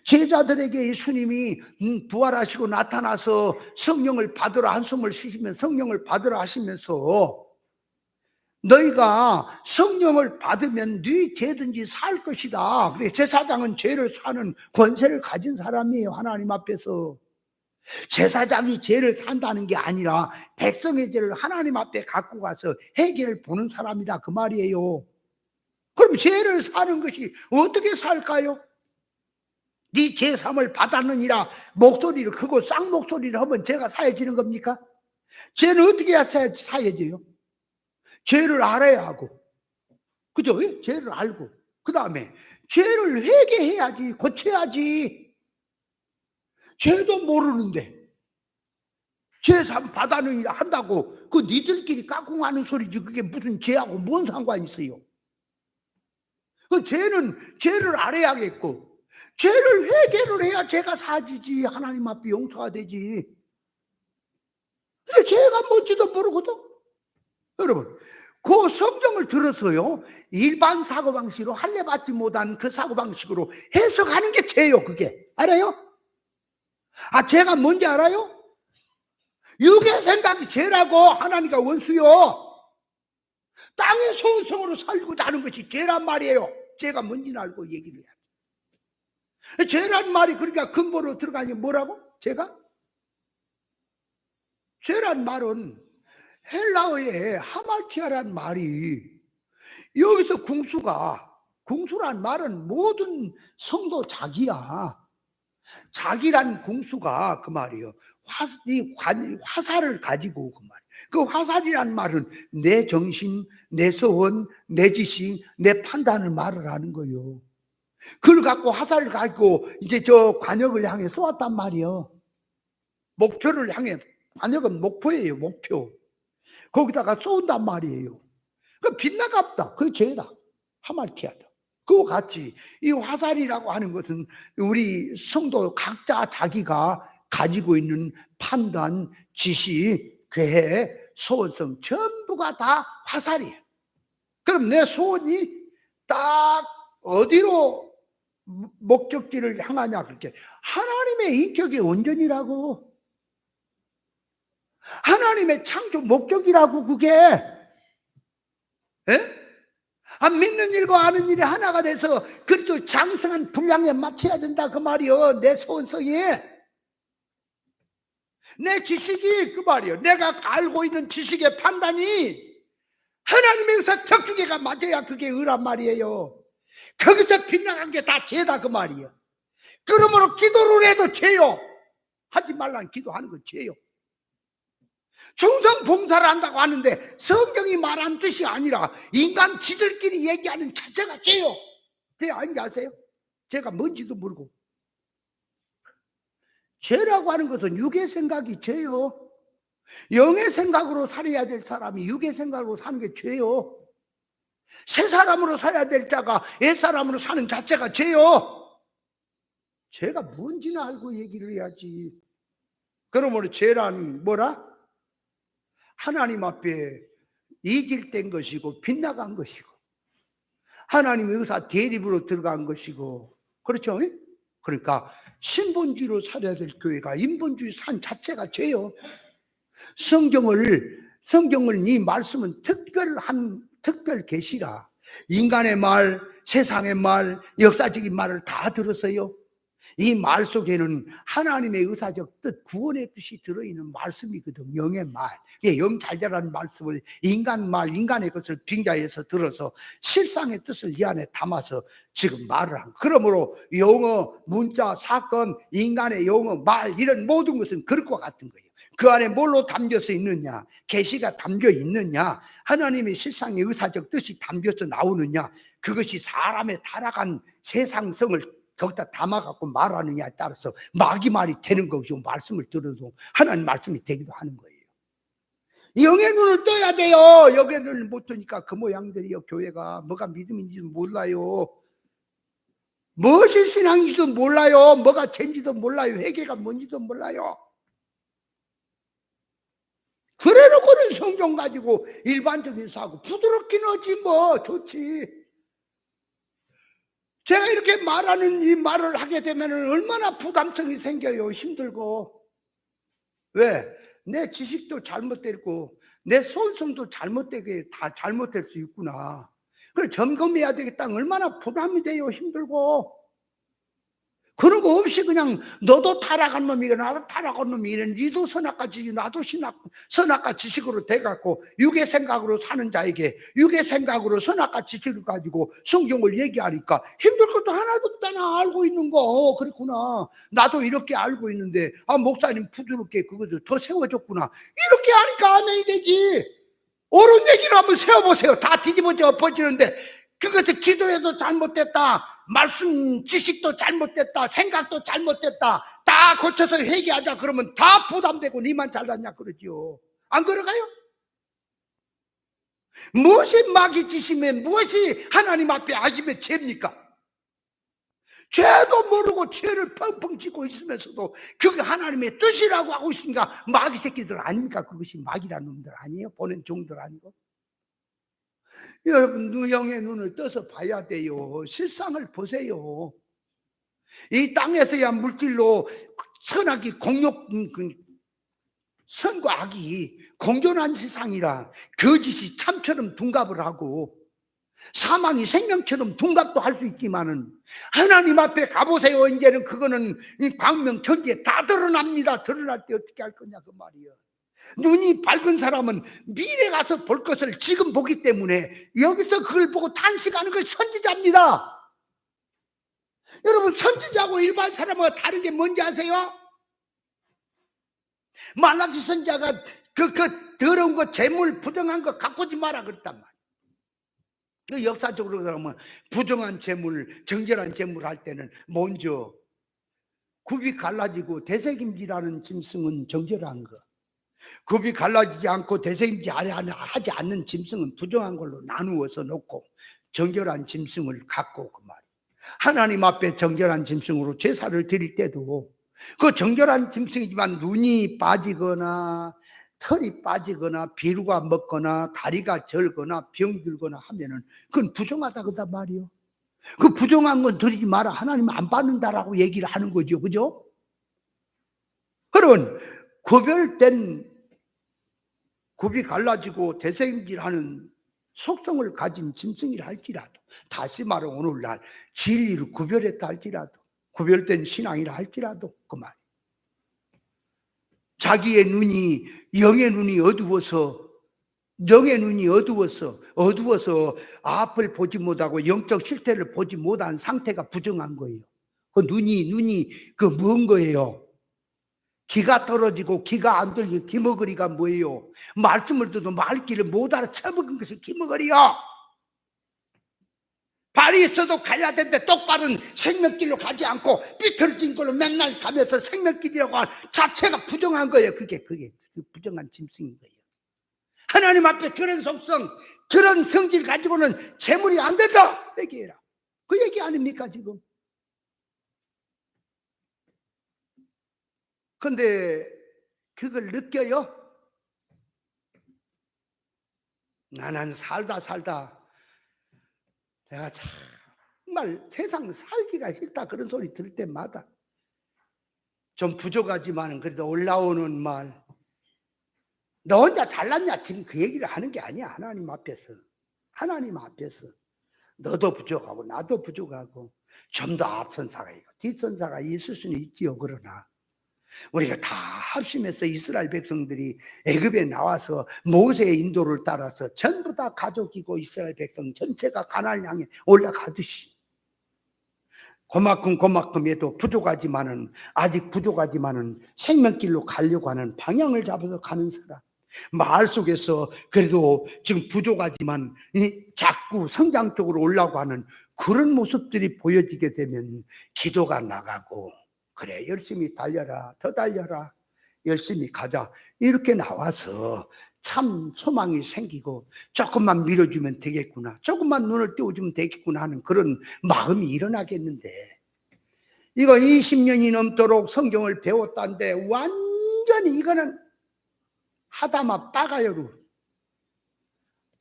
제자들에게 예수님이 부활하시고 나타나서 성령을 받으라 한숨을 쉬시면 성령을 받으라 하시면서 너희가 성령을 받으면 네 죄든지 살 것이다. 그래 제사장은 죄를 사는 권세를 가진 사람이에요. 하나님 앞에서. 제사장이 죄를 산다는 게 아니라 백성의 죄를 하나님 앞에 갖고 가서 해결을 보는 사람이다 그 말이에요. 그럼 죄를 사는 것이 어떻게 살까요? 네 죄삼을 받았느니라 목소리를 크고 쌍목소리를 하면 죄가 사해지는 겁니까? 죄는 어떻게 해야 사해져요? 죄를 알아야 하고, 그죠? 죄를 알고, 그 다음에 죄를 회개해야지, 고쳐야지. 죄도 모르는데 죄삼 받아느니라 한다고 그 니들끼리 깍꿍하는 소리지 그게 무슨 죄하고 뭔 상관이 있어요? 그 죄를 알아야겠고 죄를 회개를 해야 죄가 사지지. 하나님 앞에 용서가 되지. 근데 죄가 뭔지도 모르거든. 여러분 그 성경을 들어서요 일반 사고방식으로 할례받지 못한 그 사고방식으로 해석하는 게 죄요. 그게 알아요? 죄가 뭔지 알아요? 육의 생각이 죄라고. 하나님과 원수요. 땅의 소원성으로 살고자 하는 것이 죄란 말이에요. 죄가 뭔지는 알고 얘기를 해야 돼. 죄란 말이 그러니까 근본으로 들어가니 뭐라고? 죄란 말은 헬라어의 하말티아란 말이 여기서 궁수란 말은 모든 성도 자기야. 자기란 궁수가 그 말이에요. 화살을 가지고 그 말. 그 화살이란 말은 내 정신, 내 소원, 내 지식, 내 판단을 말을 하는 거예요. 그걸 갖고 화살을 가지고 이제 저 관역을 향해 쏘았단 말이에요. 목표를 향해. 관역은 목표예요. 목표. 거기다가 쏜단 말이에요. 그 빗나갑다. 그게 죄다. 하말티아다. 그거 같이 이 화살이라고 하는 것은 우리 성도 각자 자기가 가지고 있는 판단, 지식, 계획, 소원성 전부가 다 화살이에요. 그럼 내 소원이 딱 어디로 목적지를 향하냐 그렇게 하나님의 인격의 온전이라고. 하나님의 창조 목적이라고 그게. 안 믿는 일과 아는 일이 하나가 돼서 그래도 장성한 분량에 맞춰야 된다 그 말이요. 내 소원성이 내 지식이 그 말이요. 내가 알고 있는 지식의 판단이 하나님의 의사 적중해가 맞아야 그게 의란 말이에요. 거기서 빗나간 게 다 죄다 그 말이에요. 그러므로 기도를 해도 죄요. 하지 말라는 기도하는 건 죄요. 충성 봉사를 한다고 하는데 성경이 말한 뜻이 아니라 인간 지들끼리 얘기하는 자체가 죄요. 죄 아닌지 아세요? 죄가 뭔지도 모르고. 죄라고 하는 것은 육의 생각이 죄요. 영의 생각으로 살아야 될 사람이 육의 생각으로 사는 게 죄요. 새 사람으로 살아야 될 자가 옛 사람으로 사는 자체가 죄요. 죄가 뭔지는 알고 얘기를 해야지. 그러므로 죄란 뭐라? 하나님 앞에 이길된 것이고 빗나간 것이고 하나님의 의사 대립으로 들어간 것이고 그렇죠? 그러니까 신본주의로 살아야 될 교회가 인본주의 산 자체가 죄요. 성경을 이 말씀은 특별 계시라. 인간의 말, 세상의 말, 역사적인 말을 다 들었어요. 이 말 속에는 하나님의 의사적 뜻, 구원의 뜻이 들어있는 말씀이거든. 영의 말, 영 잘 되라는 말씀을 인간의 것을 빙자해서 들어서 실상의 뜻을 이 안에 담아서 지금 말을 한. 그러므로 영어, 문자, 사건, 인간의 영어, 말 이런 모든 것은 그럴 것 같은 거예요. 그 안에 뭘로 담겨서 있느냐, 계시가 담겨 있느냐, 하나님의 실상의 의사적 뜻이 담겨서 나오느냐, 그것이 사람의 타락한 세상성을 거기다 담아갖고 말하느냐에 따라서 마귀 말이 되는 것이고, 말씀을 들어도 하나님 말씀이 되기도 하는 거예요. 영의 눈을 떠야 돼요. 영의 눈을 못 뜨니까 그 모양들이요. 교회가 뭐가 믿음인지도 몰라요. 무엇이 신앙인지도 몰라요. 뭐가 죄인지도 몰라요. 회개가 뭔지도 몰라요. 그래놓고는 성경 가지고 일반적인 사고 부드럽긴 하지 뭐. 좋지. 제가 이렇게 말하는 이 말을 하게 되면 얼마나 부담성이 생겨요. 힘들고. 왜? 내 지식도 잘못됐고 내 손성도 잘못되게 다 잘못될 수 있구나. 그래 점검해야 되겠다. 얼마나 부담이 돼요. 힘들고. 그런 거 없이 그냥 너도 타락한 놈이고 나도 타락한 놈이고 니도 선악과 지식 나도 선악과 지식으로 돼갖고 육의 생각으로 사는 자에게 육의 생각으로 선악과 지식을 가지고 성경을 얘기하니까 힘들 것도 하나도 없다. 나 알고 있는 거. 그렇구나. 나도 이렇게 알고 있는데 목사님 부드럽게 그것도 더 세워줬구나. 이렇게 하니까 아멘이 되지. 옳은 얘기를 한번 세워보세요. 다 뒤집어져 엎어지는데 그것을 기도해도 잘못됐다, 말씀 지식도 잘못됐다, 생각도 잘못됐다, 다 고쳐서 회개하자 그러면 다 부담되고 니만 잘났냐 그러지요. 안 그러가요? 무엇이 마귀 짓이면 무엇이 하나님 앞에 악이면 죄입니까? 죄도 모르고 죄를 펑펑 짓고 있으면서도 그게 하나님의 뜻이라고 하고 있으니까 마귀 새끼들 아닙니까? 그것이 마귀라는 놈들 아니에요? 보낸 종들 아니고. 여러분 영의 눈을 떠서 봐야 돼요. 실상을 보세요. 이 땅에서야 물질로 선악이 선과 악이 공존한 세상이라 거짓이 참처럼 둔갑을 하고 사망이 생명처럼 둔갑도 할 수 있지만은 하나님 앞에 가보세요. 이제는 그거는 광명천지에 다 드러납니다. 드러날 때 어떻게 할 거냐 그 말이에요. 눈이 밝은 사람은 미래 가서 볼 것을 지금 보기 때문에 여기서 그걸 보고 탄식하는 것이 선지자입니다. 여러분 선지자하고 일반 사람과 다른 게 뭔지 아세요? 말라기 선지자가 그 더러운 거 재물 부정한 거 갖고 오지 마라 그랬단 말이에요. 그 역사적으로 그러면 부정한 재물 정결한 재물 할 때는 먼저 굽이 갈라지고 대색임지라는 짐승은 정결한 거, 굽이 갈라지지 않고 대세임지 하지 않는 짐승은 부정한 걸로 나누어서 놓고 정결한 짐승을 갖고 그 말이에요. 하나님 앞에 정결한 짐승으로 제사를 드릴 때도 그 정결한 짐승이지만 눈이 빠지거나 털이 빠지거나 비루가 먹거나 다리가 절거나 병들거나 하면은 그건 부정하다 그단 말이에요. 그 부정한 건 드리지 마라. 하나님 안 받는다라고 얘기를 하는 거죠. 그죠? 그러면 구별된 굽이 갈라지고 대생질하는 속성을 가진 짐승이라 할지라도, 다시 말해 오늘날 진리를 구별했다 할지라도, 구별된 신앙이라 할지라도 그 말. 자기의 눈이 영의 눈이 어두워서 앞을 보지 못하고 영적 실태를 보지 못한 상태가 부정한 거예요. 그 눈이 그 뭔 거예요? 기가 떨어지고 기가 안 들리고 기머거리가 뭐예요? 말씀을 듣도 말귀를 못 알아쳐먹은 것이 기머거리요. 발이 있어도 가야 되는데 똑바른 생명길로 가지 않고 삐뚤어진 걸로 맨날 가면서 생명길이라고 하는 자체가 부정한 거예요. 그게 부정한 짐승인 거예요. 하나님 앞에 그런 속성, 그런 성질 가지고는 재물이 안 된다 얘기해라. 그 얘기 아닙니까 지금? 근데 그걸 느껴요? 나는 살다 내가 참 정말 세상 살기가 싫다 그런 소리 들을 때마다 좀 부족하지만 그래도 올라오는 말, 너 혼자 잘났냐 지금 그 얘기를 하는 게 아니야. 하나님 앞에서, 하나님 앞에서 너도 부족하고 나도 부족하고 좀 더 앞선 사가 있고 뒷선 사가 있을 수는 있지요. 그러나 우리가 다 합심해서 이스라엘 백성들이 애굽에 나와서 모세의 인도를 따라서 전부 다 가족이고 이스라엘 백성 전체가 가나안을 향해 올라가듯이 그만큼 해도 부족하지만은 아직 부족하지만은 생명길로 가려고 하는 방향을 잡아서 가는 사람, 마을 속에서 그래도 지금 부족하지만 자꾸 성장 쪽으로 올라가고 하는 그런 모습들이 보여지게 되면 기도가 나가고, 그래 열심히 달려라, 더 달려라, 열심히 가자, 이렇게 나와서 참 소망이 생기고 조금만 밀어주면 되겠구나, 조금만 눈을 띄워주면 되겠구나 하는 그런 마음이 일어나겠는데, 이거 20년이 넘도록 성경을 배웠다는데 완전히 이거는 하다마 빠가요로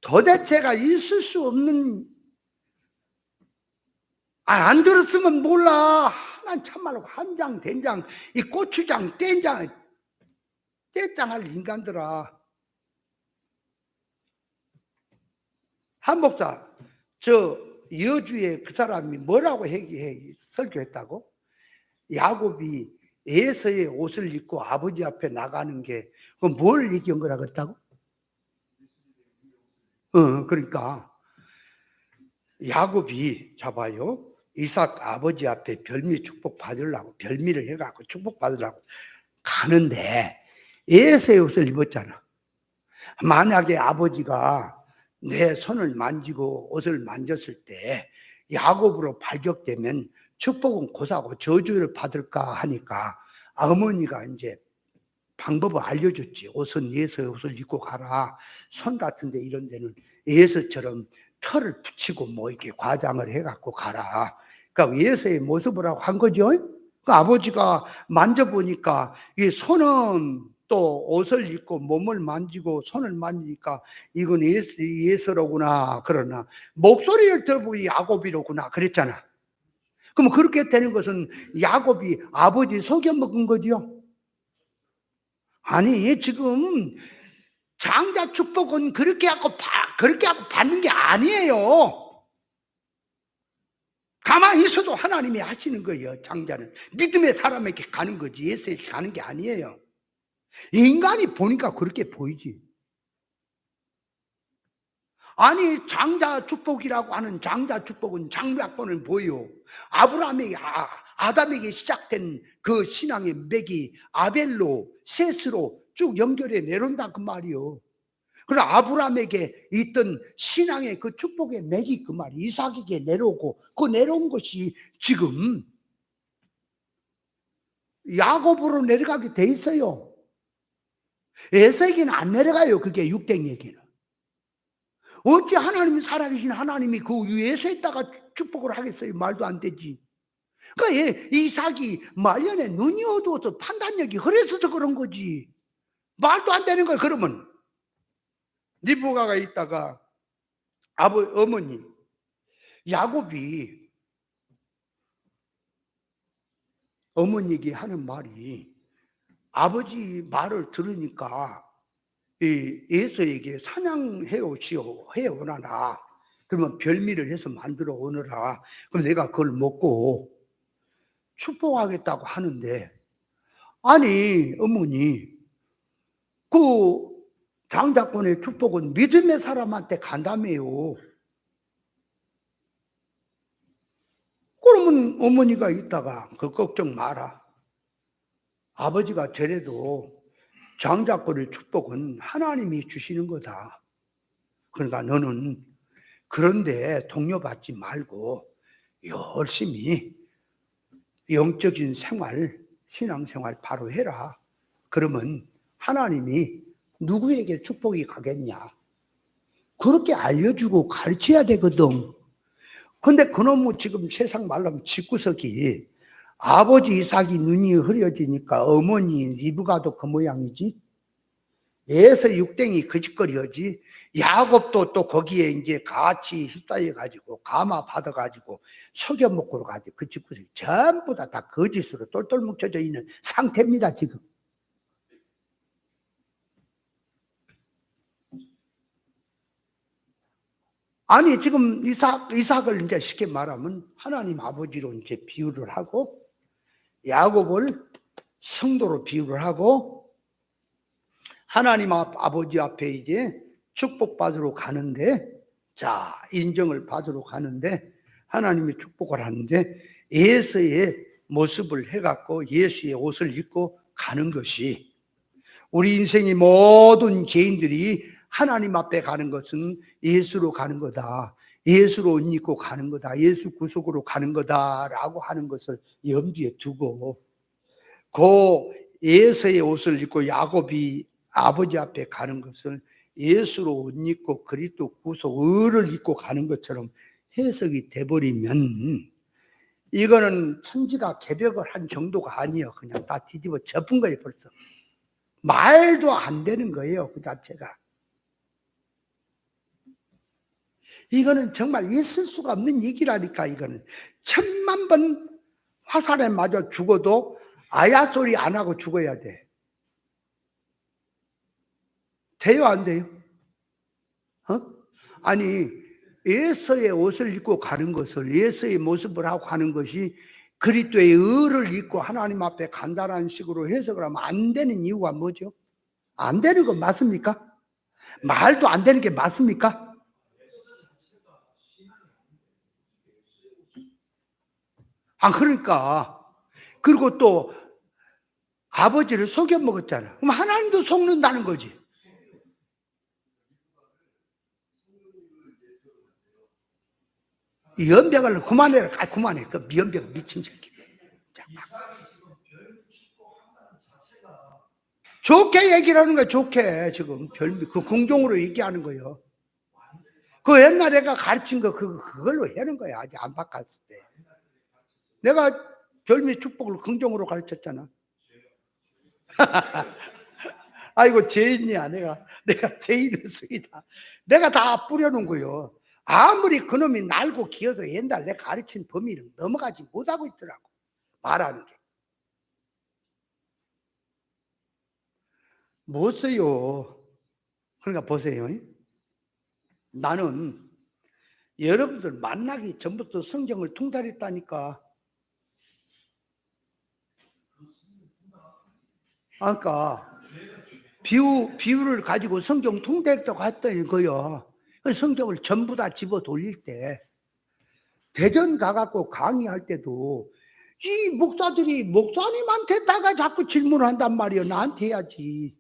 도대체가 있을 수 없는, 안 들었으면 몰라. 난 참말로 한장 된장 이 고추장 뗀장 떼장할 인간들아. 한 목사 저 여주에 그 사람이 뭐라고 설교했다고? 야곱이 에서의 옷을 입고 아버지 앞에 나가는 게 뭘 얘기한 거라 그랬다고? 그러니까 야곱이 잡아요, 이삭 아버지 앞에 별미 축복 받으려고 별미를 해갖고 축복 받으려고 가는데 에서의 옷을 입었잖아. 만약에 아버지가 내 손을 만지고 옷을 만졌을 때 야곱으로 발격되면 축복은 고사고 저주를 받을까 하니까 어머니가 이제 방법을 알려줬지. 옷은 예서의 옷을 입고 가라. 손 같은 데 이런 데는 예서처럼 털을 붙이고 뭐 이렇게 과장을 해갖고 가라. 그러니까 예서의 모습을 하고 한 거죠. 그 아버지가 만져보니까 이 손은 또 옷을 입고 몸을 만지고 손을 만지니까 이건 예서로구나. 그러나 목소리를 들어보니 야곱이로구나 그랬잖아. 그럼 그렇게 되는 것은 야곱이 아버지 속여먹은 거죠. 아니 지금 장자 축복은 그렇게 하고 받는 게 아니에요. 가만히 있어도 하나님이 하시는 거예요. 장자는 믿음의 사람에게 가는 거지 예수에게 가는 게 아니에요. 인간이 보니까 그렇게 보이지. 아니 장자 축복이라고 하는 장자 축복은 장자권은 뭐예요? 아브라함에게 아담에게 시작된 그 신앙의 맥이 아벨로 셋으로 쭉 연결해 내려온다 그 말이요. 그러나 아브라함에게 있던 신앙의 그 축복의 맥이 그 말이 이삭에게 내려오고 그 내려온 것이 지금 야곱으로 내려가게 돼 있어요. 에서에게는 안 내려가요. 그게 육댕이에게는. 어찌 하나님이 살아계신 하나님이 그 위에서 있다가 축복을 하겠어요? 말도 안 되지. 그러니까 이삭이 말년에 눈이 어두워서 판단력이 흐려서도 그런 거지. 말도 안 되는 거야. 그러면 리브가가 있다가 어머니 야곱이 어머니에게 하는 말이 아버지 말을 들으니까 에서에게 사냥해 오나라. 그러면 별미를 해서 만들어 오너라. 그럼 내가 그걸 먹고 축복하겠다고 하는데, 아니 어머니 그 장자권의 축복은 믿음의 사람한테 간다며요. 그러면 어머니가 있다가 그 걱정 마라. 아버지가 되래도 장자권의 축복은 하나님이 주시는 거다. 그러니까 너는 그런데 동요받지 말고 열심히 영적인 생활, 신앙생활 바로 해라. 그러면 하나님이 누구에게 축복이 가겠냐? 그렇게 알려주고 가르쳐야 되거든. 근데 그놈의 지금 세상 말로 하면 집구석이 아버지 이삭이 눈이 흐려지니까 어머니 리브가도 그 모양이지. 에서 육댕이 거짓거리하지. 야곱도 또 거기에 이제 같이 휩싸여 가지고 감화 받아 가지고 속여 먹고 가지고 그 집구석이 전부 다 거짓으로 똘똘 뭉쳐져 있는 상태입니다 지금. 아니 지금 이삭을 이제 쉽게 말하면 하나님 아버지로 이제 비유를 하고 야곱을 성도로 비유를 하고 하나님 아버지 앞에 이제 축복받으러 가는데, 자, 인정을 받으러 가는데 하나님이 축복을 하는데 예수의 모습을 해갖고 예수의 옷을 입고 가는 것이, 우리 인생의 모든 죄인들이 하나님 앞에 가는 것은 예수로 가는 거다, 예수로 옷 입고 가는 거다, 예수 구속으로 가는 거다라고 하는 것을 염두에 두고, 그 예수의 옷을 입고 야곱이 아버지 앞에 가는 것을 예수로 옷 입고 그리스도 구속 의를 입고 가는 것처럼 해석이 돼버리면 이거는 천지가 개벽을 한 정도가 아니에요. 그냥 다 뒤집어 접은 거예요. 벌써 말도 안 되는 거예요, 그 자체가. 이거는 정말 있을 수가 없는 얘기라니까. 이거는 10,000번 화살에 맞아 죽어도 아야 소리 안 하고 죽어야 돼. 돼요, 안 돼요? 아니, 예수의 옷을 입고 가는 것을, 예수의 모습을 하고 가는 것이 그리스도의 의를 입고 하나님 앞에 간다는 식으로 해석을 하면 안 되는 이유가 뭐죠? 안 되는 거 맞습니까? 말도 안 되는 게 맞습니까? 그러니까. 그리고 또 아버지를 속여 먹었잖아. 그럼 하나님도 속는다는 거지. 연병을 그만해라. 그만해. 그 연병 미친 새끼. 좋게 얘기를 하는 거야. 좋게. 지금 그 궁정으로 얘기하는 거예요. 그 옛날에 내가 가르친 거 그걸로 하는 거야. 아직 안 바꿨을 때. 내가 별미 축복을 긍정으로 가르쳤잖아. 아이고 죄인이야. 내가 죄인의 수이다. 내가 다 뿌려놓은 거요. 아무리 그놈이 날고 기어도 옛날 내가 가르친 범위를 넘어가지 못하고 있더라고, 말하는 게. 못 써요. 그러니까 보세요. 나는 여러분들 만나기 전부터 성경을 통달했다니까. 그러니까 비유를 가지고 성경 통달했다고 했더니 거요. 성경을 전부 다 집어 돌릴 때 대전 가갖고 강의할 때도 이 목사들이 목사님한테다가 자꾸 질문을 한단 말이에요. 나한테 해야지.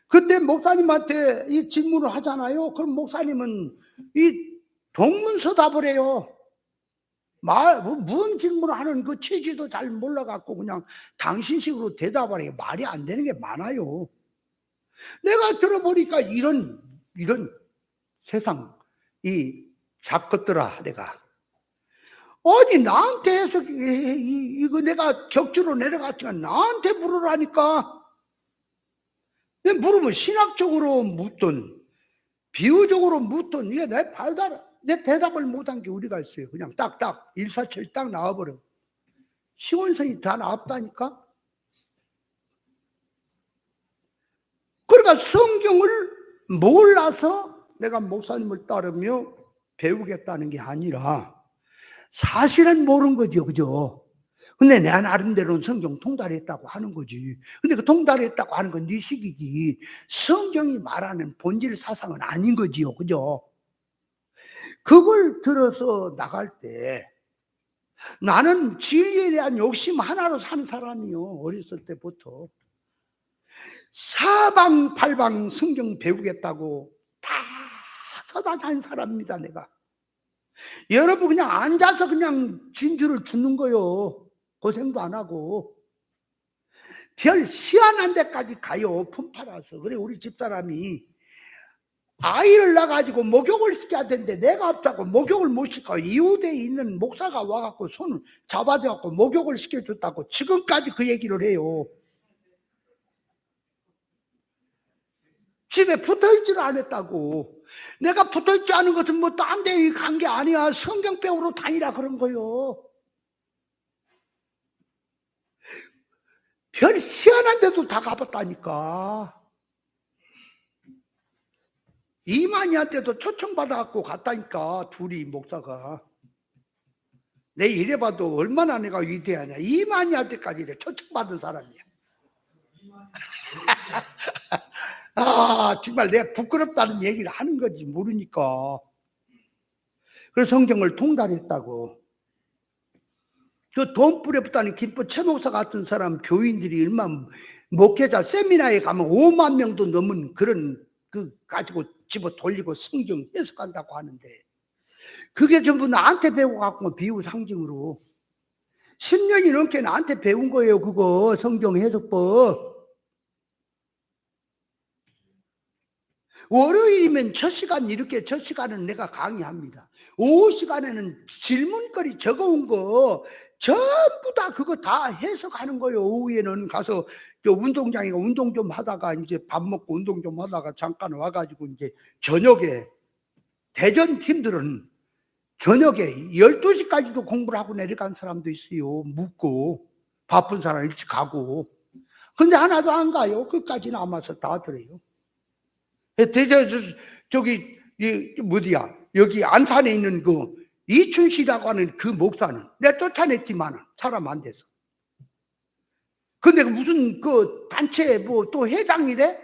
그때 목사님한테 이 질문을 하잖아요. 그럼 목사님은 이 동문서답을 해요. 무슨 질문을 하는 그 취지도 잘 몰라갖고 그냥 당신식으로 대답을 해요. 말이 안 되는 게 많아요. 내가 들어보니까 이런 세상 이 잡것들아, 내가 어디 나한테 해서 이거 내가 격주로 내려갔지만 나한테 물으라니까. 내가 물으면 신학적으로 묻든 비유적으로 묻든 이게 내 대답을 못한 게 어디가 있어요. 그냥 딱딱 일사천리 딱 나와버려. 시원성이 다 나왔다니까. 그러니까 성경을 몰라서 내가 목사님을 따르며 배우겠다는 게 아니라 사실은 모르는 거죠. 그죠? 근데 내 나름대로는 성경 통달했다고 하는 거지. 근데 그 통달했다고 하는 건 네 식이지. 성경이 말하는 본질 사상은 아닌 거지요. 그죠? 그걸 들어서 나갈 때 나는 진리에 대한 욕심 하나로 산 사람이요. 어렸을 때부터. 사방팔방 성경 배우겠다고 다 서다한 사람입니다. 내가. 여러분 그냥 앉아서 그냥 진주를 주는 거요. 고생도 안 하고. 별 희한한 데까지 가요. 품팔아서. 그래 우리 집사람이 아이를 낳아가지고 목욕을 시켜야 되는데 내가 없다고 목욕을 못 시켜. 이웃에 있는 목사가 와갖고 손을 잡아줘갖고 목욕을 시켜줬다고 지금까지 그 얘기를 해요. 집에 붙어있지를 않았다고. 내가 붙어있지 않은 것은 뭐 딴 데 간 게 아니야. 성경 배우러 다니라 그런 거요. 별 희한한 데도 다 가봤다니까. 이만희한테도 초청받아갖고 갔다니까. 둘이 목사가. 내 이래봐도 얼마나 내가 위대하냐. 이만희한테까지 초청받은 사람이야. 아, 정말 내가 부끄럽다는 얘기를 하는 거지 모르니까. 그래서 성경을 통달했다고. 그 돈 뿌려붓다는 김포 최 목사 같은 사람 교인들이 얼마나 목회자 세미나에 가면 5만 명도 넘은 그런 그 가지고 집어 돌리고 성경 해석한다고 하는데, 그게 전부 나한테 배우고 갖고 비유 상징으로 10년이 넘게 나한테 배운 거예요. 그거 성경 해석법. 월요일이면 첫 시간 이렇게 첫 시간은 내가 강의합니다. 오후 시간에는 질문거리 적어온 거 전부 다 그거 다 해석하는 거예요. 오후에는 가서 운동장에 운동 좀 하다가 이제 밥 먹고 운동 좀 하다가 잠깐 와가지고 이제 저녁에 대전 팀들은 저녁에 12시까지도 공부를 하고 내려간 사람도 있어요. 묻고 바쁜 사람 일찍 가고. 근데 하나도 안 가요. 끝까지 남아서 다 들어요. 저기 어디야? 여기 안산에 있는 그 이춘씨라고 하는 그 목사는 내가 쫓아냈지만 사람 안 돼서. 근데 무슨 그 단체 뭐 또 회장이래?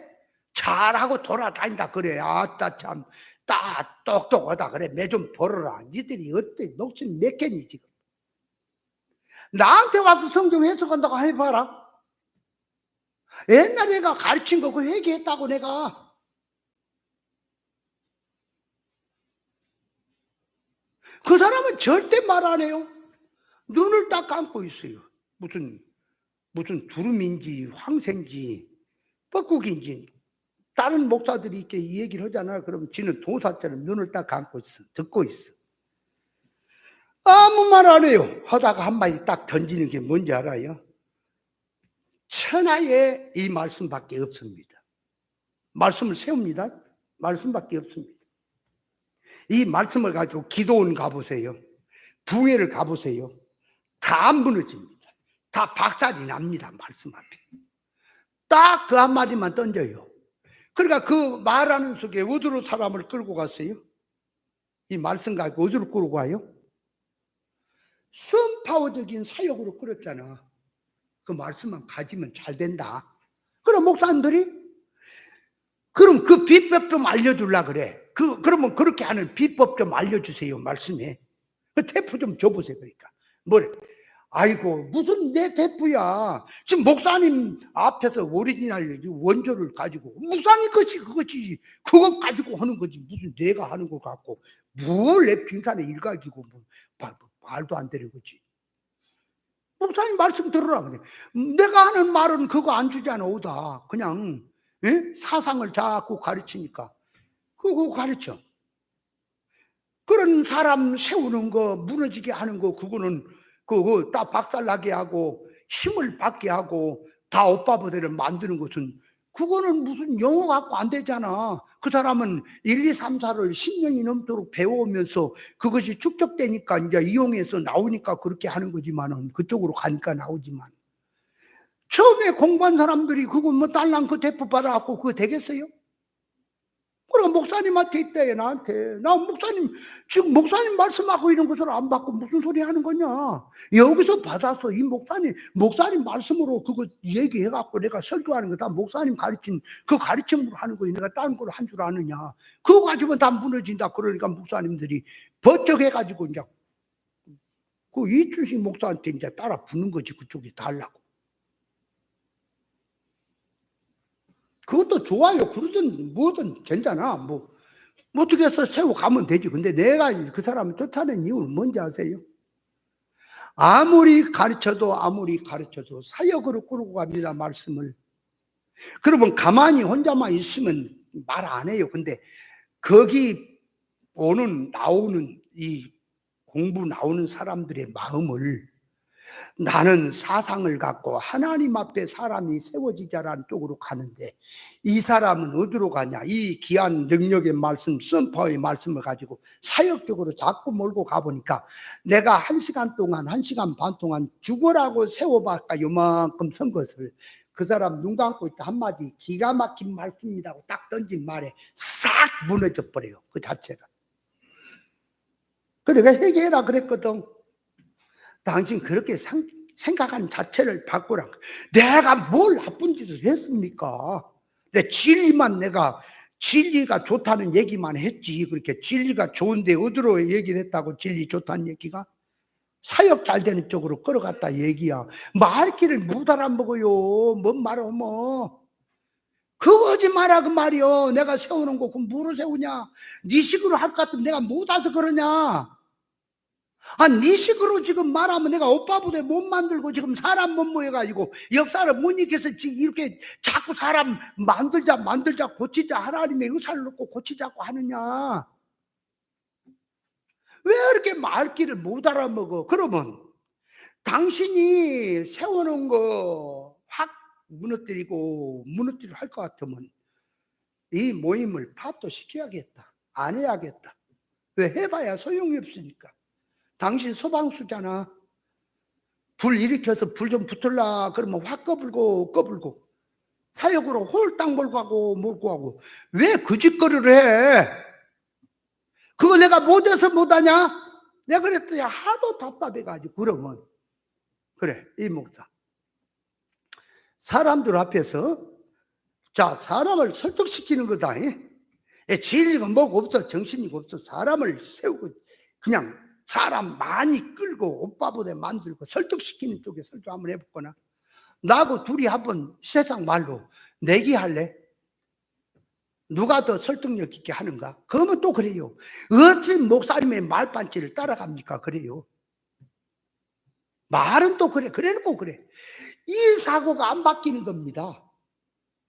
잘하고 돌아다닌다 그래. 아따 참 딱 똑똑하다 그래. 매 좀 벌어라. 니들이 어때? 목숨 몇 개니 지금? 나한테 와서 성경 해석한다고 해봐라. 옛날에 내가 가르친 거 그 회개했다고 내가. 그 사람은 절대 말 안 해요. 눈을 딱 감고 있어요. 무슨 두루미인지 황새인지 뻐꾸기인지. 다른 목사들이 이렇게 이 얘기를 하잖아요. 그러면 지는 도사처럼 눈을 딱 감고 있어. 듣고 있어. 아무 말 안 해요. 하다가 한마디 딱 던지는 게 뭔지 알아요? 천하에 이 말씀밖에 없습니다. 말씀을 세웁니다. 말씀밖에 없습니다. 이 말씀을 가지고 기도원 가보세요. 붕해를 가보세요. 다 안 무너집니다. 다 박살이 납니다. 말씀 앞에. 딱 그 한마디만 던져요. 그러니까 그 말하는 속에 어디로 사람을 끌고 갔어요? 이 말씀 가지고 어디로 끌고 가요? 순파워적인 사역으로 끌었잖아. 그 말씀만 가지면 잘 된다. 그럼 목사님들이 그럼 그 비법 좀 알려주려 그래. 그러면 그렇게 하는 비법 좀 알려주세요. 말씀에. 그 테프 좀 줘보세요. 그러니까 뭐래? 아이고 무슨 내 테프야. 지금 목사님 앞에서 오리지널 원조를 가지고 목사님 그것이 그거 가지고 하는 거지. 무슨 내가 하는 거 같고 뭘 내 빙산에 일가지고 뭐 말도 안 되는 거지. 목사님 말씀 들으라 그래. 내가 하는 말은 그거 안 주잖아. 오다 그냥 사상을 자꾸 가르치니까 그거 가르쳐. 그런 사람 세우는 거 무너지게 하는 거 그거는 그거 다 박살나게 하고 힘을 받게 하고 다 오빠부대를 만드는 것은 그거는 무슨 영어 갖고 안 되잖아. 그 사람은 1, 2, 3, 4를 10년이 넘도록 배워오면서 그것이 축적되니까 이제 이용해서 나오니까 그렇게 하는 거지만은 그쪽으로 가니까 나오지만 처음에 공부한 사람들이 그거 뭐 딸랑 그 대포 받아갖고 그거 되겠어요? 그럼 목사님한테 있대 나한테. 나 목사님 지금 목사님 말씀하고 이런 것을 안 받고 무슨 소리 하는 거냐. 여기서 받아서 이 목사님 말씀으로 그거 얘기해갖고 내가 설교하는 거 다 목사님 가르친 그 가르침으로 하는 거지. 내가 다른 걸 한 줄 아느냐. 그거 가지고 다 무너진다. 그러니까 목사님들이 버쩍해가지고 이제 그 이춘식 목사한테 이제 따라 붙는 거지. 그쪽이 달라고. 그것도 좋아요. 그러든 뭐든 괜찮아. 뭐 어떻게 해서 세워 가면 되지. 근데 내가 그 사람을 쫓아낸 이유는 뭔지 아세요? 아무리 가르쳐도 사역으로 끌고 갑니다. 말씀을. 그러면 가만히 혼자만 있으면 말 안 해요. 근데 거기 나오는 이 공부 나오는 사람들의 마음을 나는 사상을 갖고 하나님 앞에 사람이 세워지자라는 쪽으로 가는데 이 사람은 어디로 가냐? 이 귀한 능력의 말씀, 선포의 말씀을 가지고 사역적으로 자꾸 몰고 가보니까 내가 1시간 동안, 1시간 반 동안 죽으라고 세워봤까 요만큼 선 것을 그 사람 눈 감고 있다 한마디 기가 막힌 말씀이라고 딱 던진 말에 싹 무너져 버려요. 그 자체가. 그래, 내가 회개해라 그랬거든. 당신 그렇게 생각한 자체를 바꾸라. 내가 뭘 나쁜 짓을 했습니까? 내 진리만 내가 진리가 좋다는 얘기만 했지. 그렇게 진리가 좋은데 어디로 얘기를 했다고 진리 좋다는 얘기가? 사역 잘 되는 쪽으로 끌어갔다 얘기야. 말귀를 못 알아먹어요. 뭔 말을 뭐. 그거 하지 마라 그 말이요. 내가 세우는 거 그럼 뭐로 세우냐? 네 식으로 할 것 같으면 내가 못 와서 그러냐? 네 식으로 지금 말하면 내가 오빠 부대 못 만들고 지금 사람 못 모여가지고 역사를 못 익혀서 지금 이렇게 자꾸 사람 만들자 고치자 하나님의 의사를 놓고 고치자고 하느냐? 왜 이렇게 말귀를 못 알아먹어? 그러면 당신이 세워놓은 거 확 무너뜨리고 무너뜨리려 할 것 같으면 이 모임을 파토시켜야겠다. 안 해야겠다. 왜? 해봐야 소용이 없으니까. 당신 소방수잖아. 불 일으켜서 불 좀 붙을라 그러면 확 꺼불고 사역으로 홀딱 몰고 하고 왜 그 짓거리를 해? 그거 내가 못해서 못하냐? 내가 그랬더니 하도 답답해가지고. 그러면 그래, 이 목사 사람들 앞에서 자 사람을 설득시키는 거다. 진리가 뭐가 없어, 정신이 없어. 사람을 세우고 그냥 사람 많이 끌고 오빠 부대 만들고 설득시키는 쪽에 설득 한번 해볼거나. 나하고 둘이 한번 세상 말로 내기할래? 누가 더 설득력 있게 하는가? 그러면 또 그래요. 어찌 목사님의 말반지를 따라갑니까? 그래요. 말은 또 그래. 그래놓고 그래. 이 사고가 안 바뀌는 겁니다.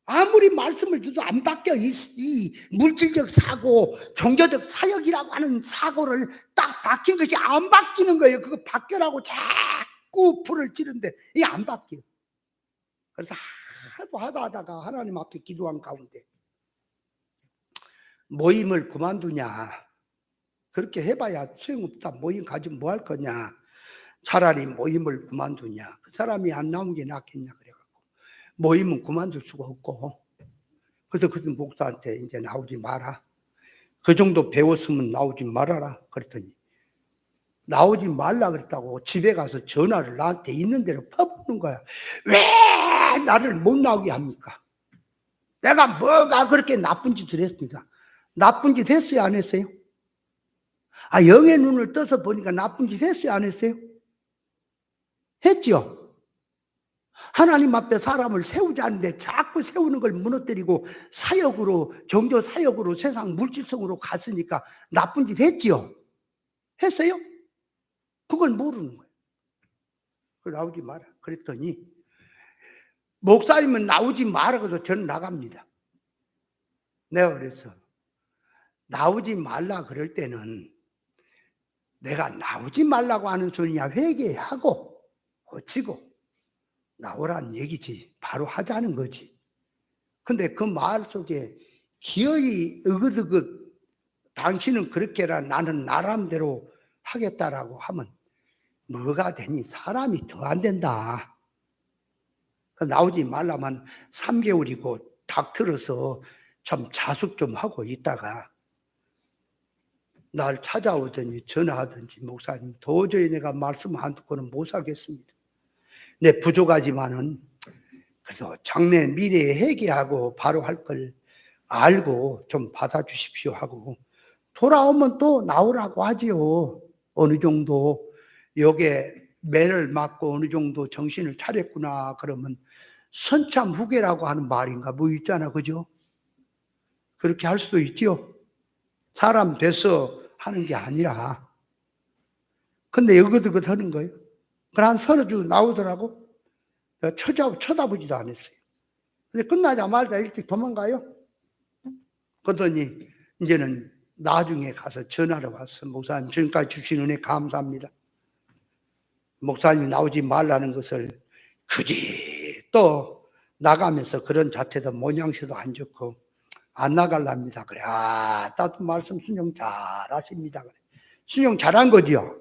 아무리 말씀을 드려도 안 바뀌어. 이 물질적 사고, 종교적 사역이라고 하는 사고를 딱 바뀐 것이 안 바뀌는 거예요. 그거 바뀌라고 자꾸 불을 찌른데 이게 안 바뀌어. 그래서 하다가 하나님 앞에 기도한 가운데 모임을 그만두냐? 그렇게 해봐야 소용없다. 모임 가지면 뭐 할 거냐? 차라리 모임을 그만두냐? 그 사람이 안 나온 게 낫겠냐? 그래갖고 모임은 그만둘 수가 없고, 그래서 그 목사한테 이제 나오지 마라. 그 정도 배웠으면 나오지 말아라. 그랬더니 나오지 말라 그랬다고 집에 가서 전화를 나한테 있는 대로 퍼붓는 거야. 왜 나를 못 나오게 합니까? 내가 뭐가 그렇게 나쁜 짓을 했습니다. 나쁜 짓 했어요, 안 했어요? 영의 눈을 떠서 보니까 나쁜 짓 했어요, 안 했어요? 했죠? 하나님 앞에 사람을 세우지 않는데 자꾸 세우는 걸 무너뜨리고 사역으로, 종교 사역으로 세상 물질성으로 갔으니까 나쁜 짓 했지요? 했어요? 그걸 모르는 거예요. 나오지 마라. 그랬더니 목사님은 나오지 마라 그래서 저는 나갑니다. 내가 그래서 나오지 말라 그럴 때는 내가 나오지 말라고 하는 소리냐, 회개하고 고치고 나오라는 얘기지. 바로 하자는 거지. 근데 그 말 속에 기어이 으긋으긋 당신은 그렇게 해라, 나는 나름대로 하겠다라고 하면 뭐가 되니? 사람이 더 안 된다. 나오지 말라면 3개월이고 닥 틀어서 참 자숙 좀 하고 있다가 날 찾아오더니 전화하든지, 목사님 도저히 내가 말씀 안 듣고는 못 살겠습니다. 내 부족하지만은 그래서 장래 미래에 회개하고 바로 할 걸 알고 좀 받아주십시오 하고 돌아오면 또 나오라고 하지요. 어느 정도 여기에 매를 맞고 어느 정도 정신을 차렸구나 그러면 선참 후계라고 하는 말인가 뭐 있잖아, 그죠? 그렇게 할 수도 있지요. 사람 돼서 하는 게 아니라. 근데 여기저기 하는 거예요. 그래 한 서너 주 나오더라고. 쳐다보지도 않았어요. 근데 끝나자마자 일찍 도망가요. 그러더니 이제는 나중에 가서 전화를 왔어. 목사님 지금까지 주신 은혜 감사합니다. 목사님이 나오지 말라는 것을 굳이 또 나가면서 그런 자체도 모양새도 안 좋고 안 나갈랍니다. 그래. 나도 말씀 순종 잘 하십니다. 그래. 순종 잘한 거지요.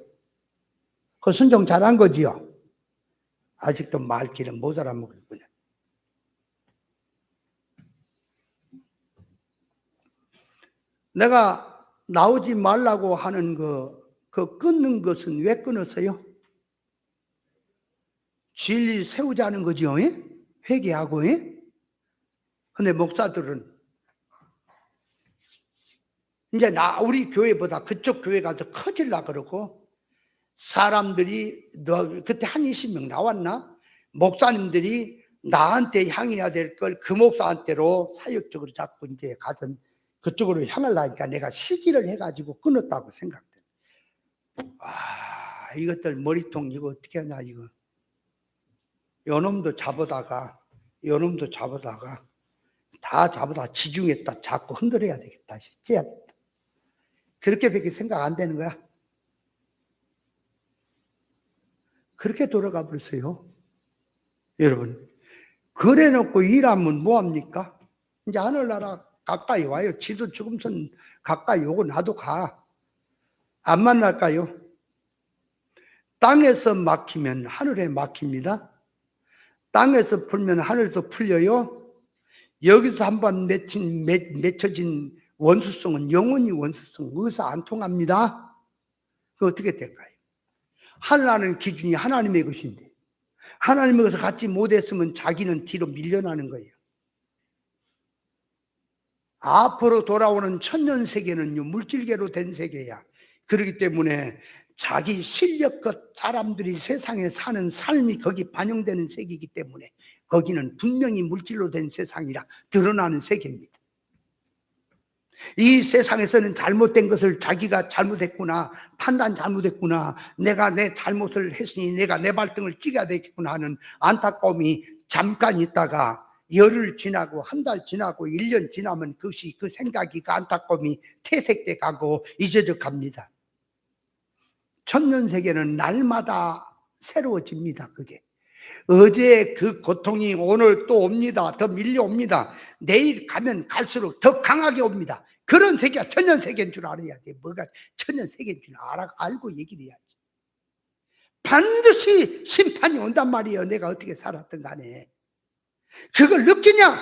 그 순종 잘한 거지요. 아직도 말귀는 못 알아먹었군요. 내가 나오지 말라고 하는 그 끊는 것은 왜 끊었어요? 진리 세우자는 거지요. 회개하고. 근데 목사들은 이제 우리 교회보다 그쪽 교회가 더 커질라 그러고, 사람들이 그때 한 20명 나왔나? 목사님들이 나한테 향해야 될 걸 그 목사한테로 사역적으로 자꾸 이제 가던 그쪽으로 향하려니까 내가 시기를 해가지고 끊었다고 생각돼. 이것들 머리통 이거 어떻게 하냐 이거. 요놈도 잡아다가 다 잡아다 지중했다 자꾸 흔들어야 되겠다. 찢어야겠다. 그렇게밖에 생각 안 되는 거야. 그렇게 돌아가 버렸어요. 여러분, 그래 놓고 일하면 뭐합니까? 이제 하늘나라 가까이 와요. 지도 죽음선 가까이 오고 나도 가. 안 만날까요? 땅에서 막히면 하늘에 막힙니다. 땅에서 풀면 하늘도 풀려요. 여기서 한번 맺혀진 원수성은 영원히 원수성, 의사 안 통합니다. 그 어떻게 될까요? 하늘하는 기준이 하나님의 것인데 하나님의 것을 갖지 못했으면 자기는 뒤로 밀려나는 거예요. 앞으로 돌아오는 천년세계는요 물질계로 된 세계야. 그렇기 때문에 자기 실력껏 사람들이 세상에 사는 삶이 거기 반영되는 세계이기 때문에 거기는 분명히 물질로 된 세상이라 드러나는 세계입니다. 이 세상에서는 잘못된 것을 자기가 잘못했구나, 판단 잘못했구나, 내가 내 잘못을 했으니 내가 내 발등을 찍어야 되겠구나 하는 안타까움이 잠깐 있다가 열흘 지나고 한 달 지나고 1년 지나면 그것이 그 생각이 그 안타까움이 퇴색돼 가고 잊어져 갑니다. 천년세계는 날마다 새로워집니다. 그게 어제 그 고통이 오늘 또 옵니다. 더 밀려옵니다. 내일 가면 갈수록 더 강하게 옵니다. 그런 세계가 천년세계인 줄 알아야 돼. 뭐가 천년세계인 줄 알고 얘기를 해야지. 반드시 심판이 온단 말이에요. 내가 어떻게 살았든 간에. 그걸 느끼냐?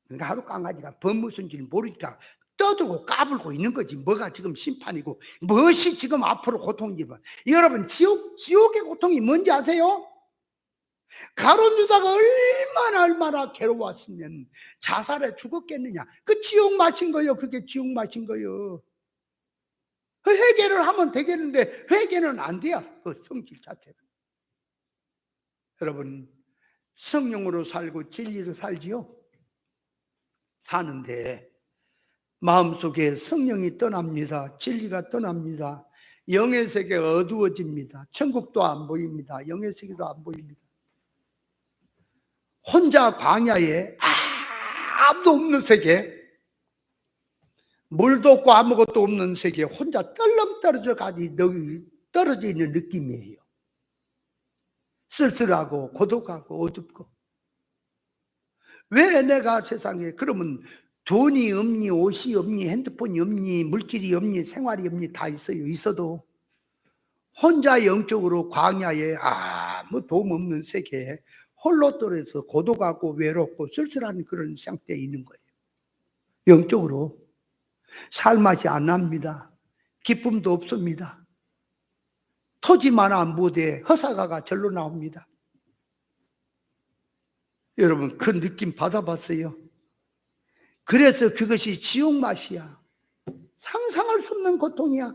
그러니까 하루 강아지가 무슨 줄 모르니까 떠들고 까불고 있는 거지. 뭐가 지금 심판이고 무엇이 지금 앞으로 고통인지. 여러분 지옥의 고통이 뭔지 아세요? 가론 유다가 얼마나 괴로웠으면 자살해 죽었겠느냐. 그 지옥 마신 거요. 그게 지옥 마신 거요. 회개를 하면 되겠는데 회개는 안 돼요. 그 성질 자체는. 여러분 성령으로 살고 진리로 살지요. 사는데 마음속에 성령이 떠납니다. 진리가 떠납니다. 영의 세계가 어두워집니다. 천국도 안 보입니다. 영의 세계도 안 보입니다. 혼자 광야에 아무도 없는 세계, 물도 없고 아무것도 없는 세계, 혼자 떨렁 떨어져 있는 느낌이에요. 쓸쓸하고 고독하고 어둡고. 왜 내가 세상에, 그러면 돈이 없니, 옷이 없니, 핸드폰이 없니, 물질이 없니, 생활이 없니, 다 있어요. 있어도 혼자 영적으로 광야에 아무 도움 없는 세계에 홀로 떨어져서 고독하고 외롭고 쓸쓸한 그런 상태에 있는 거예요. 영적으로 살맛이 안 납니다. 기쁨도 없습니다. 토지마나 무대 허사가가 절로 나옵니다. 여러분 그 느낌 받아봤어요? 그래서 그것이 지옥 맛이야. 상상할 수 없는 고통이야.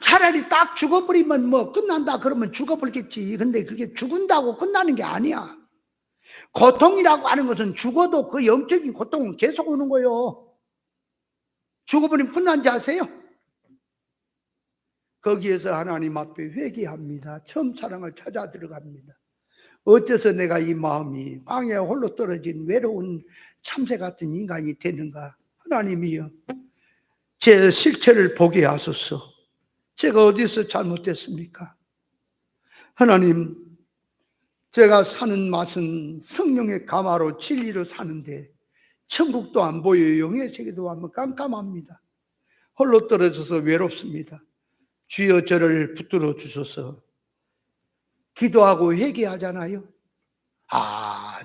차라리 딱 죽어버리면 뭐 끝난다 그러면 죽어버리겠지. 근데 그게 죽은다고 끝나는 게 아니야. 고통이라고 하는 것은 죽어도 그 영적인 고통은 계속 오는 거예요. 죽어버리면 끝난지 아세요? 거기에서 하나님 앞에 회개합니다. 처음 사랑을 찾아 들어갑니다. 어째서 내가 이 마음이 광야에 홀로 떨어진 외로운 참새 같은 인간이 되는가. 하나님이여 제 실체를 보게 하소서. 제가 어디서 잘못됐습니까? 하나님, 제가 사는 맛은 성령의 감화로 진리로 사는데 천국도 안 보여요. 영의 세계도 한번 깜깜합니다. 홀로 떨어져서 외롭습니다. 주여 저를 붙들어 주소서. 기도하고 회개하잖아요.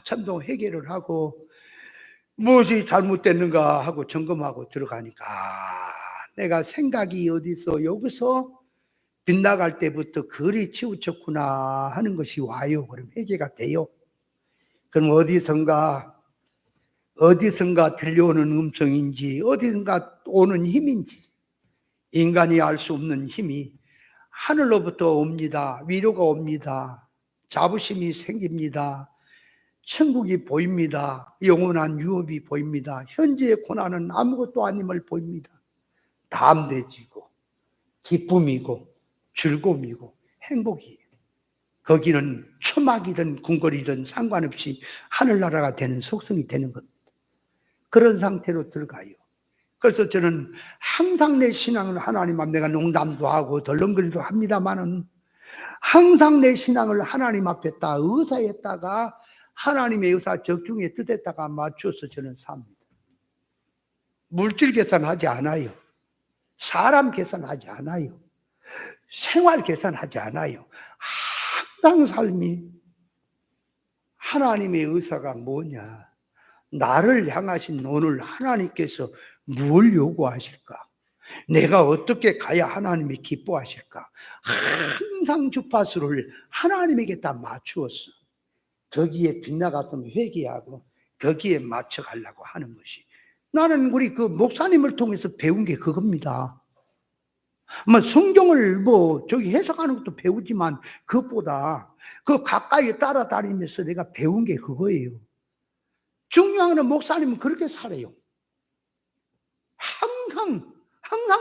참동 회개를 하고 무엇이 잘못됐는가 하고 점검하고 들어가니까 내가 생각이 어디서 여기서 빗나갈 때부터 그리 치우쳤구나 하는 것이 와요. 그럼 회개가 돼요. 그럼 어디선가 들려오는 음성인지 어디선가 오는 힘인지 인간이 알 수 없는 힘이 하늘로부터 옵니다. 위로가 옵니다. 자부심이 생깁니다. 천국이 보입니다. 영원한 유업이 보입니다. 현재의 고난은 아무것도 아님을 보입니다. 담대해지고 기쁨이고 즐거움이고 행복이에요. 거기는 초막이든 궁궐이든 상관없이 하늘나라가 되는 속성이 되는 겁니다. 그런 상태로 들어가요. 그래서 저는 항상 내 신앙을 하나님 앞에 내가 농담도 하고 덜렁거리도 합니다만은 항상 내 신앙을 하나님 앞에 딱 의사했다가 하나님의 의사 적중의 뜻에다가 맞춰서 저는 삽니다. 물질 계산하지 않아요. 사람 계산하지 않아요. 생활 계산하지 않아요. 항상 삶이 하나님의 의사가 뭐냐. 나를 향하신 오늘 하나님께서 뭘 요구하실까? 내가 어떻게 가야 하나님이 기뻐하실까? 항상 주파수를 하나님에게 다 맞추었어. 거기에 빗나갔으면 회개하고 거기에 맞춰가려고 하는 것이. 나는 우리 그 목사님을 통해서 배운 게 그겁니다. 성경을 해석하는 것도 배우지만 그것보다 그 가까이 따라다니면서 내가 배운 게 그거예요. 중요한 건 목사님은 그렇게 살아요. 항상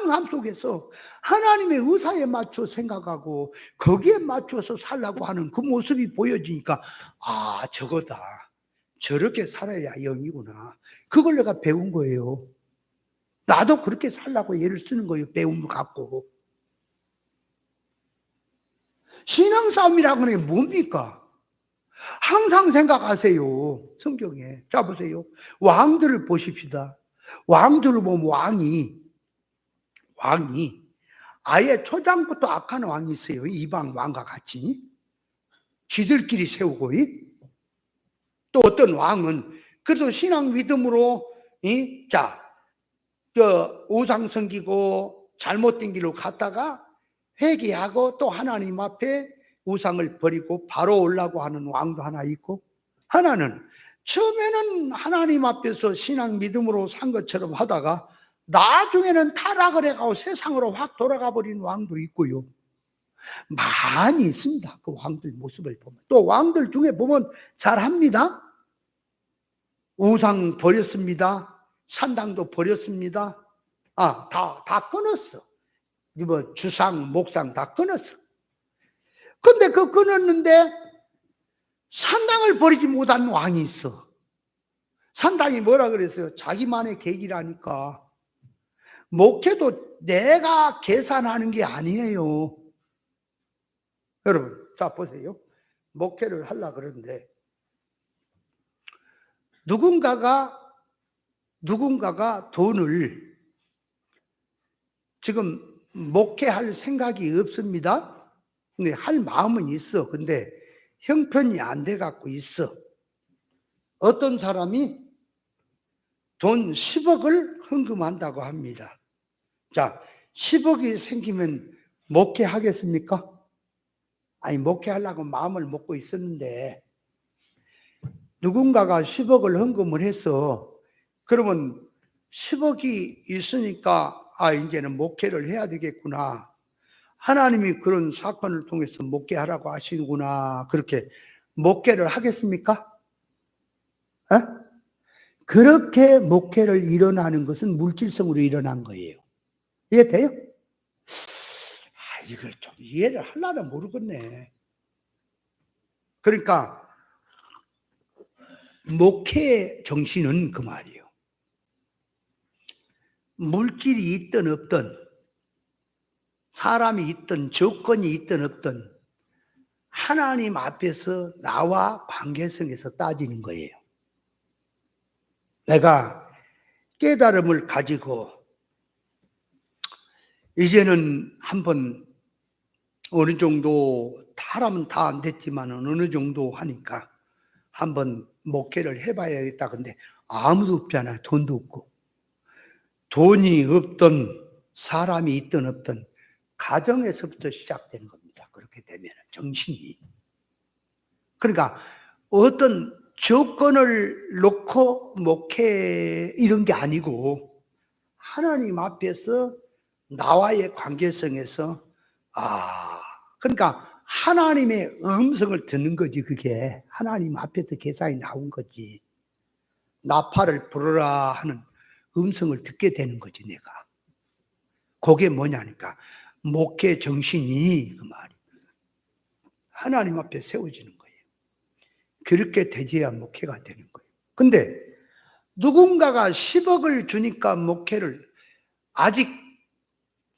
삶 속에서 하나님의 의사에 맞춰 생각하고 거기에 맞춰서 살라고 하는 그 모습이 보여지니까 저거다. 저렇게 살아야 영이구나. 그걸 내가 배운 거예요. 나도 그렇게 살라고 예를 쓰는 거예요. 배움을 갖고. 신앙 싸움이라고 하는 게 뭡니까? 항상 생각하세요. 성경에. 자 보세요. 왕들을 보십시다. 왕들을 보면 왕이 아예 초장부터 악한 왕이 있어요. 이방 왕과 같이. 지들끼리 세우고. 또 어떤 왕은 그래도 신앙 믿음으로 우상 섬기고 잘못된 길로 갔다가 회개하고 또 하나님 앞에 우상을 버리고 바로 오려고 하는 왕도 하나 있고, 하나는 처음에는 하나님 앞에서 신앙 믿음으로 산 것처럼 하다가 나중에는 타락을 해가고 세상으로 확 돌아가 버린 왕도 있고요. 많이 있습니다. 그 왕들 모습을 보면. 또 왕들 중에 보면 잘합니다. 우상 버렸습니다. 산당도 버렸습니다. 다 끊었어. 주상, 목상 다 끊었어. 근데 그 끊었는데 산당을 버리지 못한 왕이 있어. 산당이 뭐라 그랬어요? 자기만의 계기라니까. 목회도 내가 계산하는 게 아니에요. 여러분, 자 보세요. 목회를 하려고 그러는데 누군가가 돈을 지금 목회할 생각이 없습니다. 근데 할 마음은 있어. 근데 형편이 안 돼 갖고 있어. 어떤 사람이 돈 10억을 헌금한다고 합니다. 자, 10억이 생기면 목회하겠습니까? 목회하려고 마음을 먹고 있었는데 누군가가 10억을 헌금을 해서 그러면 10억이 있으니까 이제는 목회를 해야 되겠구나. 하나님이 그런 사건을 통해서 목회하라고 하시는구나. 그렇게 목회를 하겠습니까? 그렇게 목회를 일어나는 것은 물질성으로 일어난 거예요. 이해돼요? 이걸 좀 이해를 하려나 모르겠네. 그러니까 목회 정신은 그 말이에요. 물질이 있든 없든 사람이 있든 조건이 있든 없든 하나님 앞에서 나와 관계성에서 따지는 거예요. 내가 깨달음을 가지고 이제는 한번 어느 정도 다라면 다 안 됐지만 어느 정도 하니까 한번 목회를 해봐야겠다. 근데 아무도 없잖아요. 돈도 없고. 돈이 없든 사람이 있든 없든 가정에서부터 시작되는 겁니다. 그렇게 되면 정신이. 그러니까 어떤 조건을 놓고 목회 이런 게 아니고 하나님 앞에서 나와의 관계성에서 그러니까 하나님의 음성을 듣는 거지. 그게 하나님 앞에서 계산이 나온 거지. 나팔을 불어라 하는 음성을 듣게 되는 거지. 내가 그게 뭐냐니까 목회 정신이 그 말이 하나님 앞에 세워지는 거예요. 그렇게 되져야 목회가 되는 거예요. 근데 누군가가 10억을 주니까 목회를 아직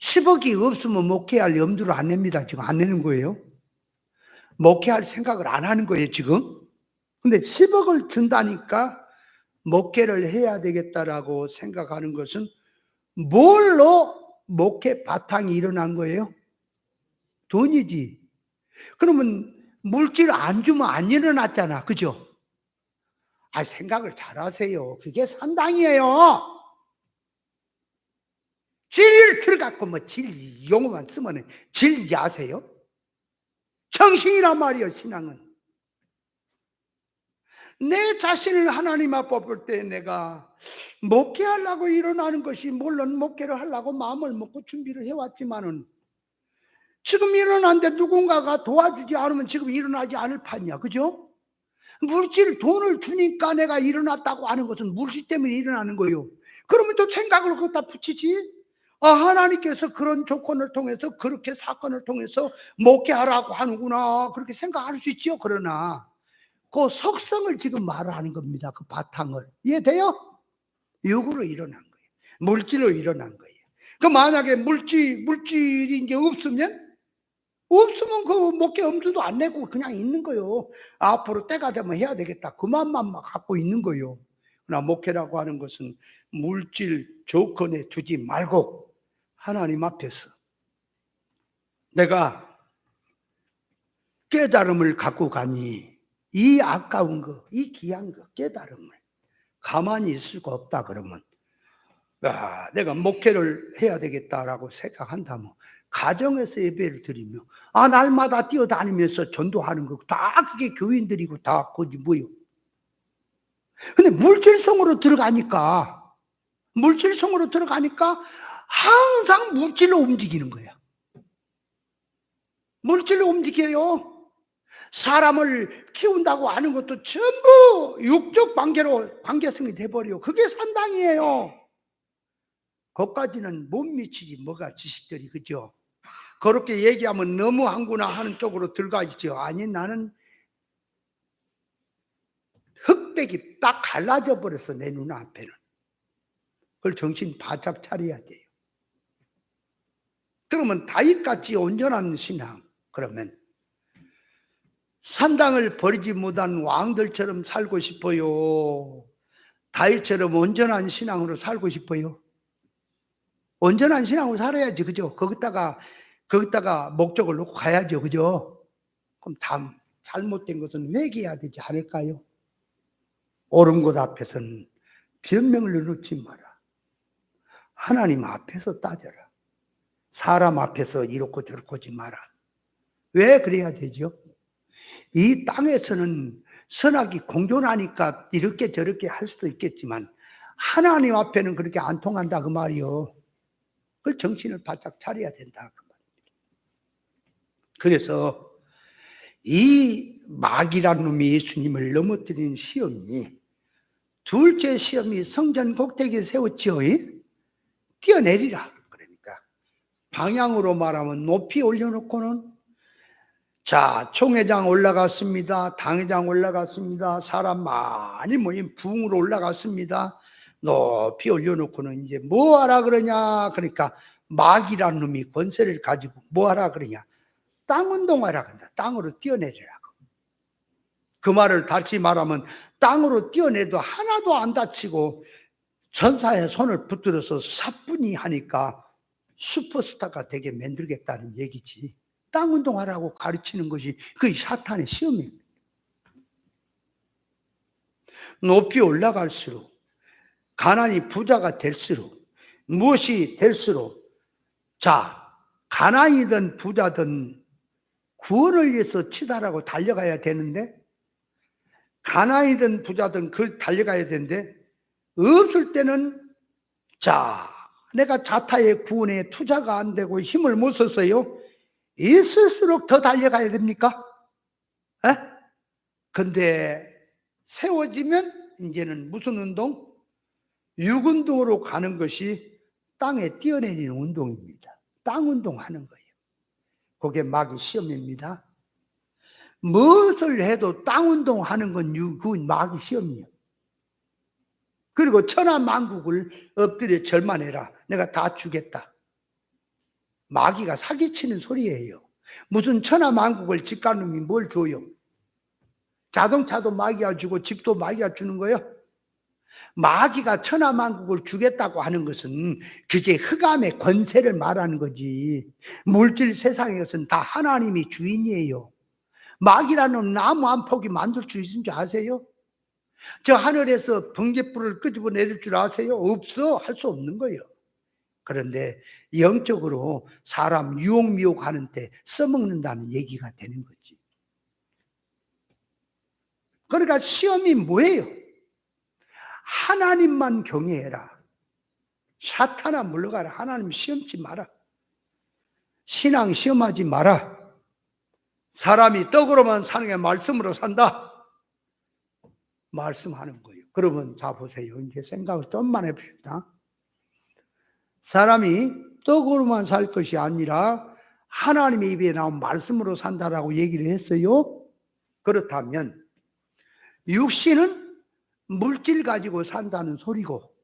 10억이 없으면 목회할 염두를 안 냅니다. 지금 안 내는 거예요. 목회할 생각을 안 하는 거예요, 지금. 근데 10억을 준다니까 목회를 해야 되겠다라고 생각하는 것은 뭘로 목회 바탕이 일어난 거예요? 돈이지. 그러면 물질 안 주면 안 일어났잖아. 그죠? 생각을 잘 하세요. 그게 산당이에요. 질 들어갖고 질 용어만 쓰면 질지 아세요? 정신이란 말이에요, 신앙은. 내 자신을 하나님 앞에 볼 때 내가 목회하려고 일어나는 것이 물론 목회를 하려고 마음을 먹고 준비를 해왔지만은 지금 일어났는데 누군가가 도와주지 않으면 지금 일어나지 않을 판이야. 그죠? 물질 돈을 주니까 내가 일어났다고 하는 것은 물질 때문에 일어나는 거예요. 그러면 또 생각을 거기다 붙이지. 하나님께서 그런 조건을 통해서 그렇게 사건을 통해서 목회하라고 하는구나. 그렇게 생각할 수 있죠. 그러나 그 속성을 지금 말하는 겁니다. 그 바탕을. 이해돼요? 육으로 일어난 거예요. 물질로 일어난 거예요. 그 만약에 물질이 이제 없으면 그 목회 엄두도 안 내고 그냥 있는 거예요. 앞으로 때가 되면 해야 되겠다. 그 마음만 막 갖고 있는 거예요. 그러나 목회라고 하는 것은 물질 조건에 두지 말고 하나님 앞에서 내가 깨달음을 갖고 가니 이 아까운 거, 이 귀한 거, 깨달음을 가만히 있을 수가 없다 그러면 내가 목회를 해야 되겠다라고 생각한다면 가정에서 예배를 드리며 날마다 뛰어다니면서 전도하는 거 다 그게 교인들이고 다 거기 뭐요. 근데 물질성으로 들어가니까 항상 물질로 움직이는 거야. 물질로 움직여요. 사람을 키운다고 하는 것도 전부 육적 관계성이 돼버려. 그게 산당이에요. 거기까지는 못 미치지 뭐가 지식들이. 그죠? 그렇게 얘기하면 너무한구나 하는 쪽으로 들어가 있죠. 아니 나는 흑백이 딱 갈라져 버렸어. 내 눈앞에는. 그걸 정신 바짝 차려야 돼요. 그러면 다윗같이 온전한 신앙, 그러면 산당을 버리지 못한 왕들처럼 살고 싶어요? 다윗처럼 온전한 신앙으로 살고 싶어요? 온전한 신앙으로 살아야지. 그죠? 거기다가 목적을 놓고 가야죠. 그죠? 그럼 잘못된 것은 회개해야 되지 않을까요? 옳은 것 앞에서는 변명을 넣지 마라. 하나님 앞에서 따져라. 사람 앞에서 이렇고 저렇고 하지 마라. 왜 그래야 되죠? 이 땅에서는 선악이 공존하니까 이렇게 저렇게 할 수도 있겠지만 하나님 앞에는 그렇게 안 통한다 그 말이요. 그걸 정신을 바짝 차려야 된다 그 말입니다. 그래서 이 마귀란 놈이 예수님을 넘어뜨리는 시험이 둘째 시험이 성전 꼭대기에 세웠지요. 뛰어내리라. 그러니까 방향으로 말하면 높이 올려놓고는 자, 총회장 올라갔습니다. 당회장 올라갔습니다. 사람 많이 모인 부흥으로 올라갔습니다. 높이 올려놓고는 이제 뭐 하라 그러냐. 그러니까 마귀라는 놈이 권세를 가지고 뭐 하라 그러냐? 땅 운동하라 그런다. 땅으로 뛰어내리라고. 그 말을 다시 말하면 땅으로 뛰어내도 하나도 안 다치고 전사의 손을 붙들어서 사뿐히 하니까 슈퍼스타가 되게 만들겠다는 얘기지. 땅 운동하라고 가르치는 것이 그게 사탄의 시험입니다. 높이 올라갈수록, 가난이 부자가 될수록, 무엇이 될수록, 자, 가난이든 부자든 구원을 위해서 치달하고 달려가야 되는데, 가난이든 부자든 그걸 달려가야 되는데, 없을 때는, 자, 내가 자타의 구원에 투자가 안 되고 힘을 못 썼어요. 있을수록 더 달려가야 됩니까? 에? 근데 세워지면 이제는 무슨 운동? 육운동으로 가는 것이 땅에 뛰어내리는 운동입니다. 땅 운동하는 거예요. 그게 마귀 시험입니다. 무엇을 해도 땅 운동하는 건 그건 마귀 시험이에요. 그리고 천하만국을 엎드려 절만해라. 내가 다 주겠다. 마귀가 사기치는 소리예요. 무슨 천하만국을 집가놈이 뭘 줘요? 자동차도 마귀가 주고 집도 마귀가 주는 거예요? 마귀가 천하만국을 주겠다고 하는 것은 그게 흑암의 권세를 말하는 거지. 물질 세상의 것은 다 하나님이 주인이에요. 마귀라는 나무 한 폭이 만들 수 있는 줄 아세요? 저 하늘에서 번갯불을 끄집어 내릴 줄 아세요? 없어. 할 수 없는 거예요. 그런데 영적으로 사람 유혹미혹하는 때 써먹는다는 얘기가 되는 거지. 그러니까 시험이 뭐예요? 하나님만 경외해라. 사탄아 물러가라. 하나님 시험치 마라. 신앙 시험하지 마라. 사람이 떡으로만 사는 게 말씀으로 산다. 말씀하는 거예요. 그러면 자 보세요. 이제 생각을 좀만 해봅시다. 사람이 떡으로만 살 것이 아니라 하나님의 입에 나온 말씀으로 산다라고 얘기를 했어요. 그렇다면 육신은 물질 가지고 산다는 소리고,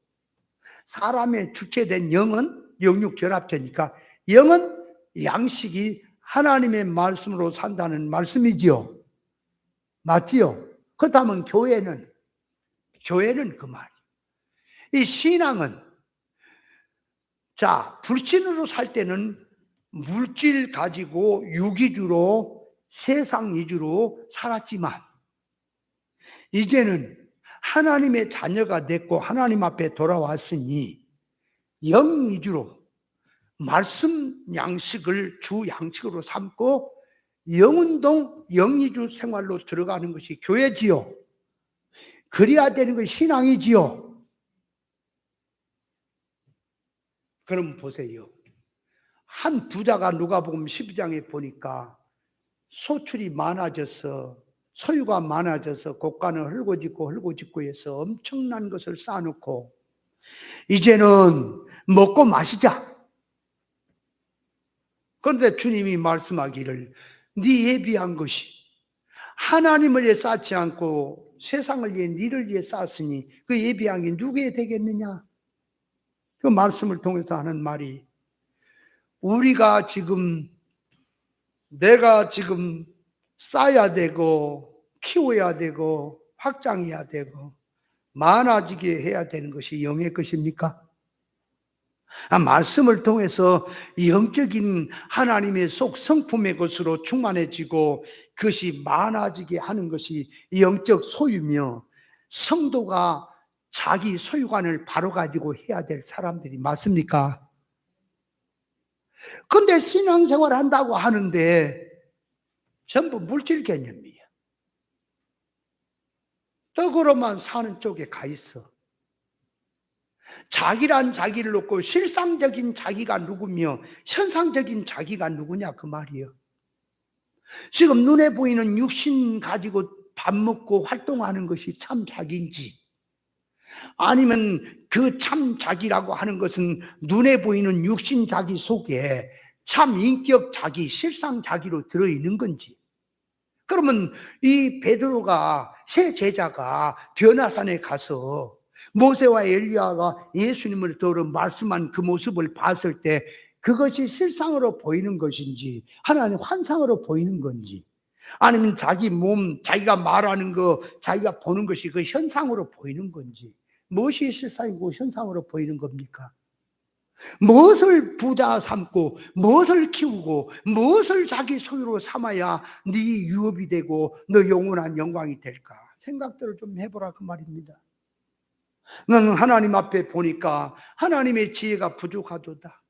사람의 주체된 영은 영육 결합체니까 영은 양식이 하나님의 말씀으로 산다는 말씀이지요. 맞지요? 그렇다면 교회는 그 말이에요. 이 신앙은, 자, 불신으로 살 때는 물질 가지고 유기주로 세상 위주로 살았지만 이제는 하나님의 자녀가 됐고 하나님 앞에 돌아왔으니 영 위주로 말씀 양식을 주 양식으로 삼고 영운동 영위주 생활로 들어가는 것이 교회지요. 그래야 되는 것이 신앙이지요. 그럼 보세요. 한 부자가 누가복음 12장에 보니까 소출이 많아져서 소유가 많아져서 곳간을 헐고짓고 해서 엄청난 것을 쌓아놓고 이제는 먹고 마시자. 그런데 주님이 말씀하기를 네 예비한 것이 하나님을 위해 쌓지 않고 세상을 위해 니를 위해 쌓았으니 그 예비한 게 누구에 되겠느냐? 그 말씀을 통해서 하는 말이, 내가 지금 쌓아야 되고 키워야 되고 확장해야 되고 많아지게 해야 되는 것이 영의 것입니까? 말씀을 통해서 영적인 하나님의 속 성품의 것으로 충만해지고 그것이 많아지게 하는 것이 영적 소유며, 성도가 자기 소유관을 바로 가지고 해야 될 사람들이 맞습니까? 근데 신앙생활 한다고 하는데 전부 물질 개념이에요. 떡으로만 사는 쪽에 가 있어. 자기란 자기를 놓고 실상적인 자기가 누구며 현상적인 자기가 누구냐 그 말이에요. 지금 눈에 보이는 육신 가지고 밥 먹고 활동하는 것이 참 자기인지, 아니면 그 참 자기라고 하는 것은 눈에 보이는 육신 자기 속에 참 인격 자기, 실상 자기로 들어있는 건지. 그러면 이 베드로가, 새 제자가 변화산에 가서 모세와 엘리야가 예수님을 들어 말씀한 그 모습을 봤을 때 그것이 실상으로 보이는 것인지, 하나님 환상으로 보이는 건지, 아니면 자기 몸, 자기가 말하는 거, 자기가 보는 것이 그 현상으로 보이는 건지, 무엇이 실상이고 현상으로 보이는 겁니까? 무엇을 부자 삼고, 무엇을 키우고, 무엇을 자기 소유로 삼아야 네 유업이 되고 너 영원한 영광이 될까? 생각들을 좀 해보라 그 말입니다. 너는 하나님 앞에 보니까 하나님의 지혜가 부족하도다.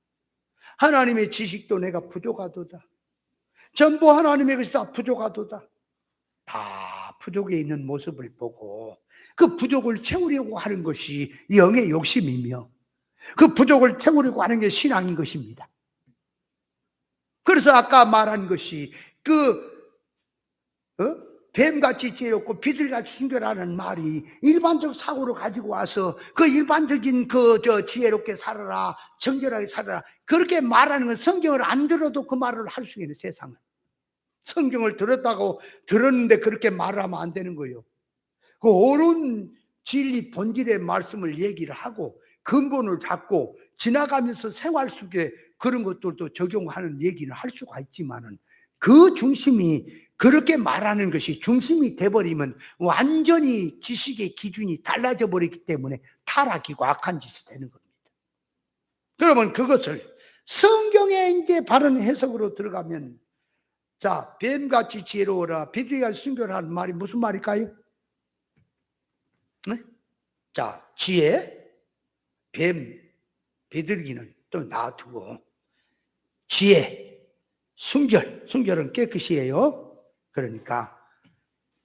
하나님의 지식도 내가 부족하도다. 전부 하나님의 것이 다 부족하도다. 다 부족해 있는 모습을 보고 그 부족을 채우려고 하는 것이 영의 욕심이며, 그 부족을 채우려고 하는 게 신앙인 것입니다. 그래서 아까 말한 것이 뱀같이 지혜롭고 비둘기같이 순결하는 말이 일반적 사고를 가지고 와서 그 일반적인 지혜롭게 살아라, 정결하게 살아라, 그렇게 말하는 건 성경을 안 들어도 그 말을 할 수 있는 세상은. 성경을 들었는데 그렇게 말하면 안 되는 거예요. 그 옳은 진리 본질의 말씀을 얘기를 하고 근본을 잡고 지나가면서 생활 속에 그런 것들도 적용하는 얘기는 할 수가 있지만은, 그 중심이 그렇게 말하는 것이 중심이 돼버리면 완전히 지식의 기준이 달라져 버리기 때문에 타락이고 악한 짓이 되는 겁니다. 그러면 그것을 성경에 이제 바른 해석으로 들어가면, 자, 뱀같이 지혜로워라, 비둘기같이 순결하는 말이 무슨 말일까요? 네? 자, 지혜, 뱀, 비둘기는 또 놔두고, 지혜, 순결은 깨끗이 해요. 그러니까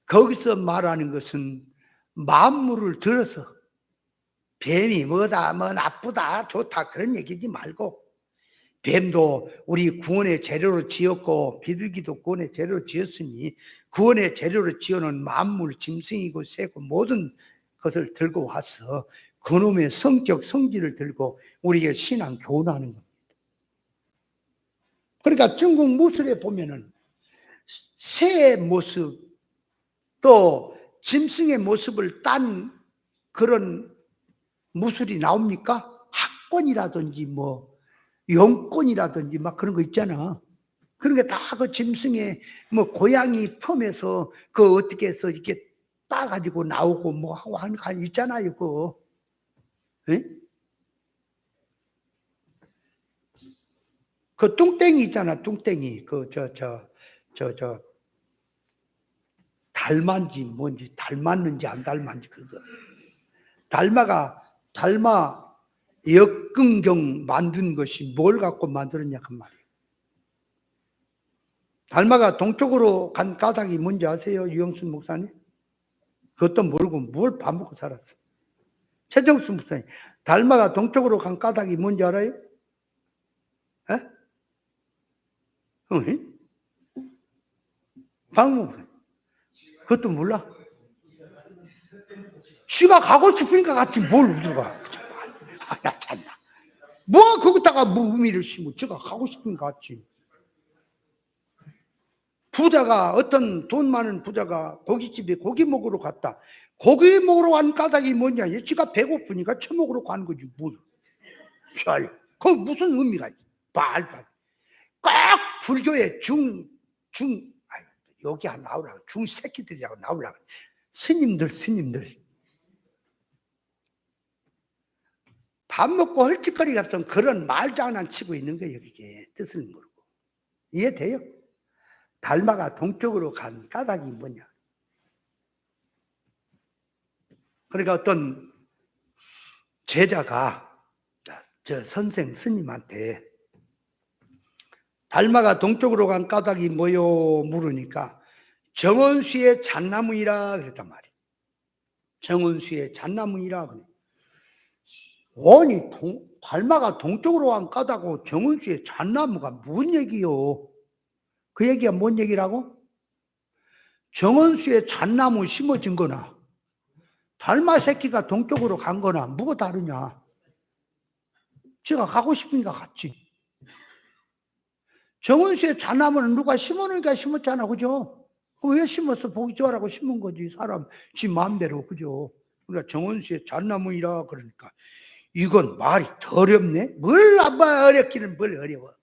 거기서 말하는 것은 만물을 들어서 뱀이 뭐다, 뭐 나쁘다, 좋다 그런 얘기지 말고, 뱀도 우리 구원의 재료로 지었고 비둘기도 구원의 재료로 지었으니 구원의 재료로 지어놓은 만물, 짐승이고 새고 모든 것을 들고 와서 그놈의 성격, 성질을 들고 우리가 신앙 교훈하는 겁니다. 그러니까 중국 무술에 보면은 새의 모습, 또 짐승의 모습을 딴 그런 무술이 나옵니까? 학권이라든지 뭐 용권이라든지 막 그런 거 있잖아. 그런 게 다 그 짐승의 뭐 고양이 펌에서 그 어떻게 해서 이렇게 따가지고 나오고 뭐 하고 하는 거 있잖아요. 그거. 에? 그 뚱땡이 있잖아. 뚱땡이. 닮았는지 뭔지, 닮았는지 안 닮았는지 그거. 닮아 역근경 만든 것이 뭘 갖고 만들었냐 그 말이에요. 닮아가 동쪽으로 간 까닭이 뭔지 아세요? 유영순 목사님? 그것도 모르고 뭘 밥 먹고 살았어. 최정수 목사님, 닮아가 동쪽으로 간 까닭이 뭔지 알아요? 에? 박목 목사님, 그것도 몰라? 지가 가고 싶으니까 같이 뭘 들어가. 야, 참나. 뭐, 거기다가 뭐 의미를 심고, 지가 가고 싶으니까 같이. 부자가, 어떤 돈 많은 부자가 고깃집에 고기 먹으러 갔다. 고기 먹으러 간 까닭이 뭐냐? 지가 배고프니까 처먹으러 가는 거지, 뭘. 그 무슨 의미가 있어? 꼭 불교의 여기 안 나오라고, 중새끼들이라고 나오려고. 스님들. 밥 먹고 헐짓거리 같은 그런 말장난 치고 있는 거예요, 이게. 뜻을 모르고. 이해돼요? 닮아가 동쪽으로 간 까닭이 뭐냐? 그러니까 어떤 제자가 저 선생 스님한테 닮아가 동쪽으로 간 까닭이 뭐요? 물으니까 정원수의 잣나무이라 그랬단 말이에요. 정원수의 잣나무이라 그래. 아니, 닮아가 동쪽으로 간 까닭고 정원수의 잣나무가 뭔 얘기요? 그 얘기가 뭔 얘기라고? 정원수의 잣나무 심어진 거나 닮아 새끼가 동쪽으로 간 거나 뭐가 다르냐? 제가 가고 싶으니까 갔지. 정원수의 잣나무는 누가 심어놓으니까 심었잖아, 그죠? 왜 심었어? 보기 좋아라고 심은 거지. 사람 지 마음대로, 그죠? 그러니까 정원수의 잣나무이라 그러니까 이건 말이 더 어렵네. 뭘 아빠 어렵기는 뭘 어려워.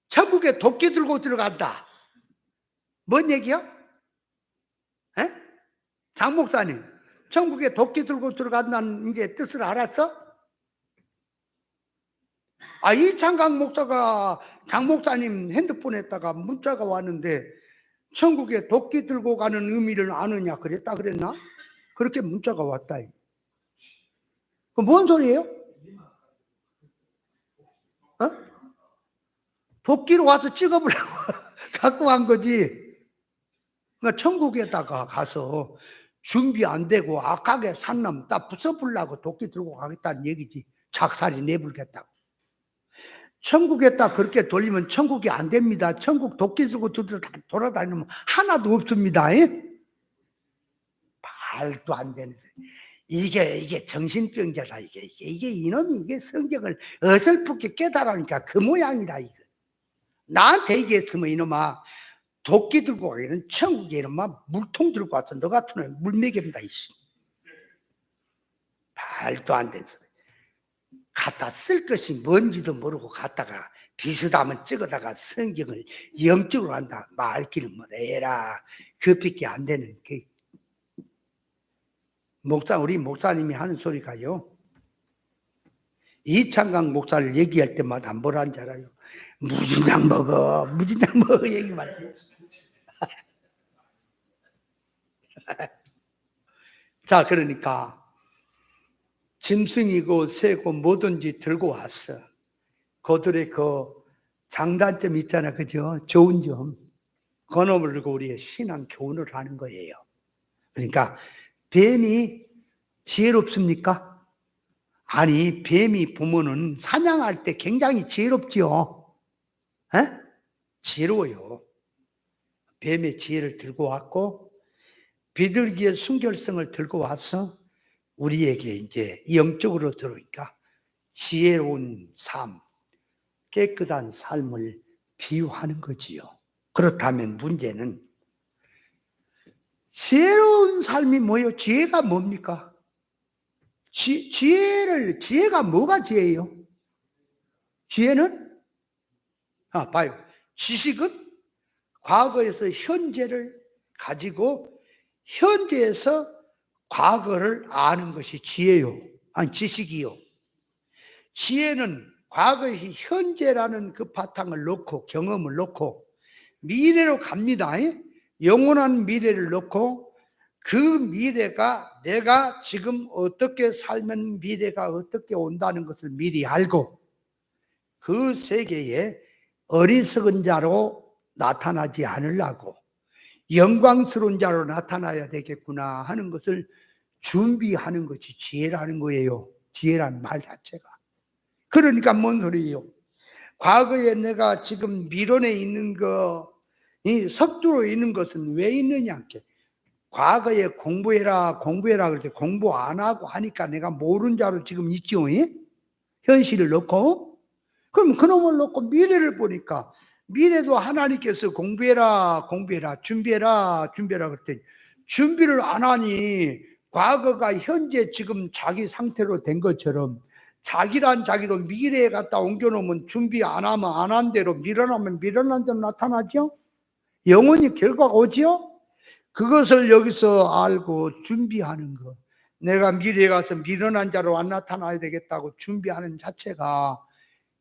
천국에 도끼 들고 들어간다. 뭔 얘기야? 에? 장 목사님, 천국에 도끼 들고 들어간다는 이제 뜻을 알았어? 이창강 목사가 장 목사님 핸드폰에다가 문자가 왔는데 천국에 도끼 들고 가는 의미를 아느냐 그랬다 그랬나? 그렇게 문자가 왔다. 그 뭔 소리예요? 어? 도끼로 와서 찍어보려고 갖고 간 거지. 그러니까 천국에다가 가서 준비 안 되고 악하게 산 놈 딱 부숴보려고 도끼 들고 가겠다는 얘기지. 작살이 내불겠다고. 천국에다 그렇게 돌리면 천국이 안 됩니다. 천국 도끼 들고 돌아다니면 하나도 없습니다. 말도 안 되는 소리. 이게 정신병자다. 이게 이놈이 이게 성경을 어설프게 깨달으니까 그 모양이다. 이거. 나한테 얘기했으면 이놈아 도끼 들고 가기는 천국에 이놈아 물통 들고 와서 너 같은 놈 물 먹입니다. 말도 안 되는 소리. 갖다 쓸 것이 뭔지도 모르고 갖다가 비슷하면 찍어다가 성경을 영적으로 한다. 말귀를 못해라. 그밖에 안 되는 그 우리 목사님이 하는 소리가요. 이창강 목사를 얘기할 때마다 뭐라는 줄 알아요? 무진장 먹어 얘기만 해요. 자, 그러니까 짐승이고 새고 뭐든지 들고 왔어. 그들의 그 장단점 있잖아, 그죠? 좋은 점. 그 놈을 들고 우리의 신앙 교훈을 하는 거예요. 그러니까 뱀이 지혜롭습니까? 아니, 뱀이 보면은 사냥할 때 굉장히 지혜롭지요. 에? 지혜로워요. 뱀의 지혜를 들고 왔고 비둘기의 순결성을 들고 와서 우리에게 이제 영적으로 들어오니까 지혜로운 삶, 깨끗한 삶을 비유하는 거지요. 그렇다면 문제는 지혜로운 삶이 뭐예요? 지혜가 뭡니까? 지혜가 뭐가 지혜예요? 지혜는 봐요. 지식은 과거에서 현재를 가지고 현재에서 과거를 아는 것이 지혜요. 아니 지식이요. 지혜는 과거의 현재라는 그 바탕을 놓고 경험을 놓고 미래로 갑니다. 영원한 미래를 놓고 그 미래가 내가 지금 어떻게 살면 미래가 어떻게 온다는 것을 미리 알고 그 세계에 어리석은 자로 나타나지 않으려고 영광스러운 자로 나타나야 되겠구나 하는 것을 준비하는 것이 지혜라는 거예요. 지혜라는 말 자체가. 그러니까 뭔 소리예요? 과거에 내가 지금 미련에 있는 거, 이 석두로 있는 것은 왜 있느냐? 과거에 공부해라 그럴 때 공부 안 하고 하니까 내가 모르는 자로 지금 있죠. 현실을 놓고. 그럼 그놈을 놓고 미래를 보니까 미래도 하나님께서 공부해라 준비해라 그럴 때 준비를 안 하니 과거가 현재 지금 자기 상태로 된 것처럼 자기도 미래에 갖다 옮겨놓으면 준비 안 하면 안 한 대로 밀어나면 밀어난 대로 나타나죠. 영원히 결과가 오죠. 그것을 여기서 알고 준비하는 것. 내가 미래에 가서 밀어난 자로 안 나타나야 되겠다고 준비하는 자체가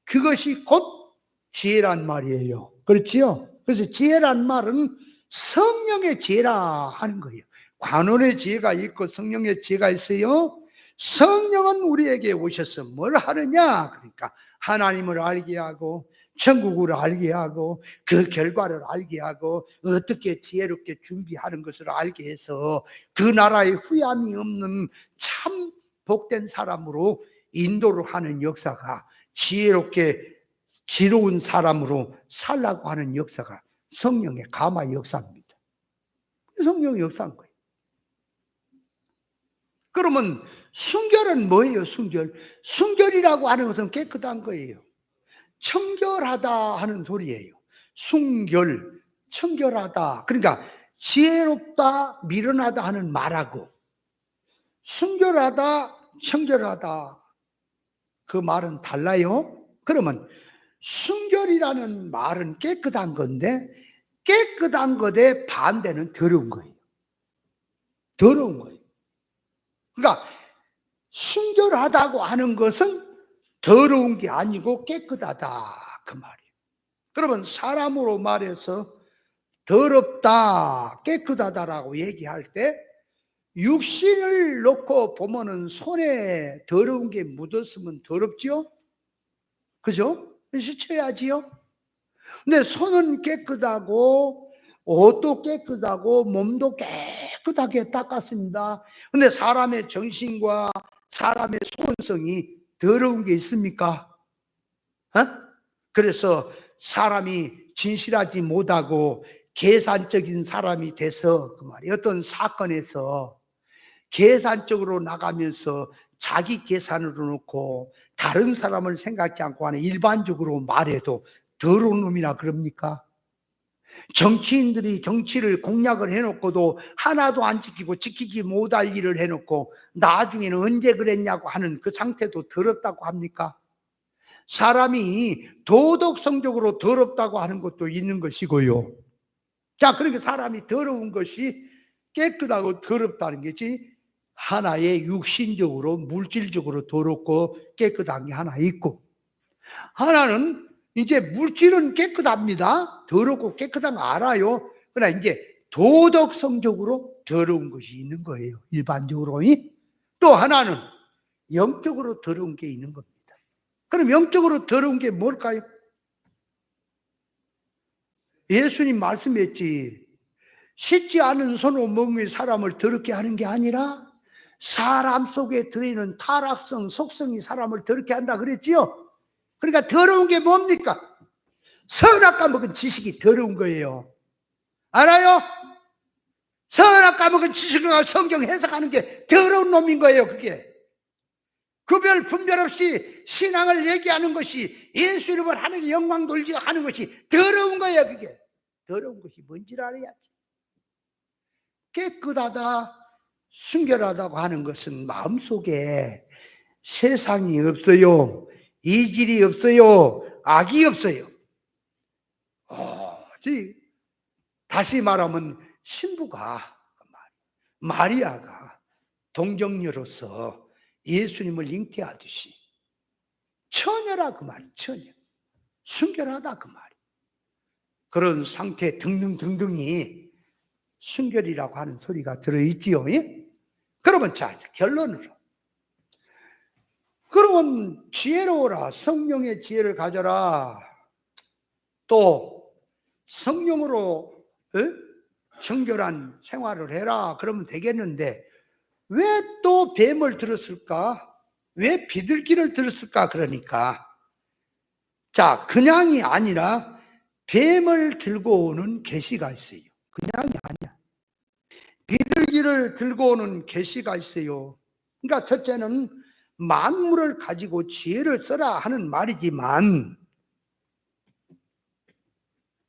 그것이 곧 지혜란 말이에요. 그렇지요? 그래서 지혜란 말은 성령의 지혜라 하는 거예요. 관원의 지혜가 있고 성령의 지혜가 있어요. 성령은 우리에게 오셔서 뭘 하느냐? 그러니까 하나님을 알게 하고 천국을 알게 하고 그 결과를 알게 하고 어떻게 지혜롭게 준비하는 것을 알게 해서 그 나라에 후회함이 없는 참 복된 사람으로 인도를 하는 역사가 지혜로운 사람으로 살라고 하는 역사가 성령의 감화 역사입니다. 성령의 역사인 거예요. 그러면 순결은 뭐예요? 순결이라고 하는 것은 깨끗한 거예요. 청결하다 하는 소리예요. 청결하다. 그러니까 지혜롭다, 미련하다 하는 말하고 순결하다, 청결하다 그 말은 달라요? 그러면 순결이라는 말은 깨끗한 건데 깨끗한 것의 반대는 더러운 거예요. 더러운 거예요. 그러니까 순결하다고 하는 것은 더러운 게 아니고 깨끗하다 그 말이에요. 그러면 사람으로 말해서 더럽다, 깨끗하다라고 얘기할 때 육신을 놓고 보면은 손에 더러운 게 묻었으면 더럽지요? 그죠? 씻어야지요? 근데 손은 깨끗하고 옷도 깨끗하고 몸도 깨끗하게 닦았습니다. 근데 사람의 정신과 사람의 소원성이 더러운 게 있습니까? 어? 그래서 사람이 진실하지 못하고 계산적인 사람이 돼서 그 말이에요. 어떤 사건에서 계산적으로 나가면서 자기 계산으로 놓고 다른 사람을 생각지 않고 하는 일반적으로 말해도 더러운 놈이라 그럽니까? 정치인들이 정치를 공약을 해놓고도 하나도 안 지키고 지키지 못할 일을 해놓고 나중에는 언제 그랬냐고 하는 그 상태도 더럽다고 합니까? 사람이 도덕성적으로 더럽다고 하는 것도 있는 것이고요. 자, 그러니까 사람이 더러운 것이 깨끗하고 더럽다는 것이 하나의 육신적으로 물질적으로 더럽고 깨끗한 게 하나 있고, 하나는 이제 물질은 깨끗합니다. 더럽고 깨끗한 거 알아요. 그러나 이제 도덕성적으로 더러운 것이 있는 거예요. 일반적으로. 또 하나는 영적으로 더러운 게 있는 겁니다. 그럼 영적으로 더러운 게 뭘까요? 예수님 말씀했지. 씻지 않은 손으로 먹는 사람을 더럽게 하는 게 아니라 사람 속에 들어있는 타락성, 속성이 사람을 더럽게 한다 그랬지요? 그러니까 더러운 게 뭡니까? 선악 까먹은 지식이 더러운 거예요. 알아요? 선악 까먹은 지식과 성경 해석하는 게 더러운 놈인 거예요. 그게 구별 분별 없이 신앙을 얘기하는 것이 예수 이름을 하는 영광 돌리고 하는 것이 더러운 거예요. 그게 더러운 것이 뭔지를 알아야지. 깨끗하다, 순결하다고 하는 것은 마음속에 세상이 없어요. 이질이 없어요. 악이 없어요. 다시 말하면 신부가, 마리아가 동정녀로서 예수님을 잉태하듯이 처녀라 그 말이, 처녀. 순결하다 그 말이. 그런 상태 등등등등이 순결이라고 하는 소리가 들어있지요. 예? 그러면 자, 결론으로. 그러면 지혜로워라. 성령의 지혜를 가져라. 또 성령으로 정결한 생활을 해라. 그러면 되겠는데 왜 또 뱀을 들었을까? 왜 비둘기를 들었을까? 그러니까 자, 그냥이 아니라 뱀을 들고 오는 계시가 있어요. 그냥이 아니야. 비둘기를 들고 오는 계시가 있어요. 그러니까 첫째는 만물을 가지고 지혜를 써라 하는 말이지만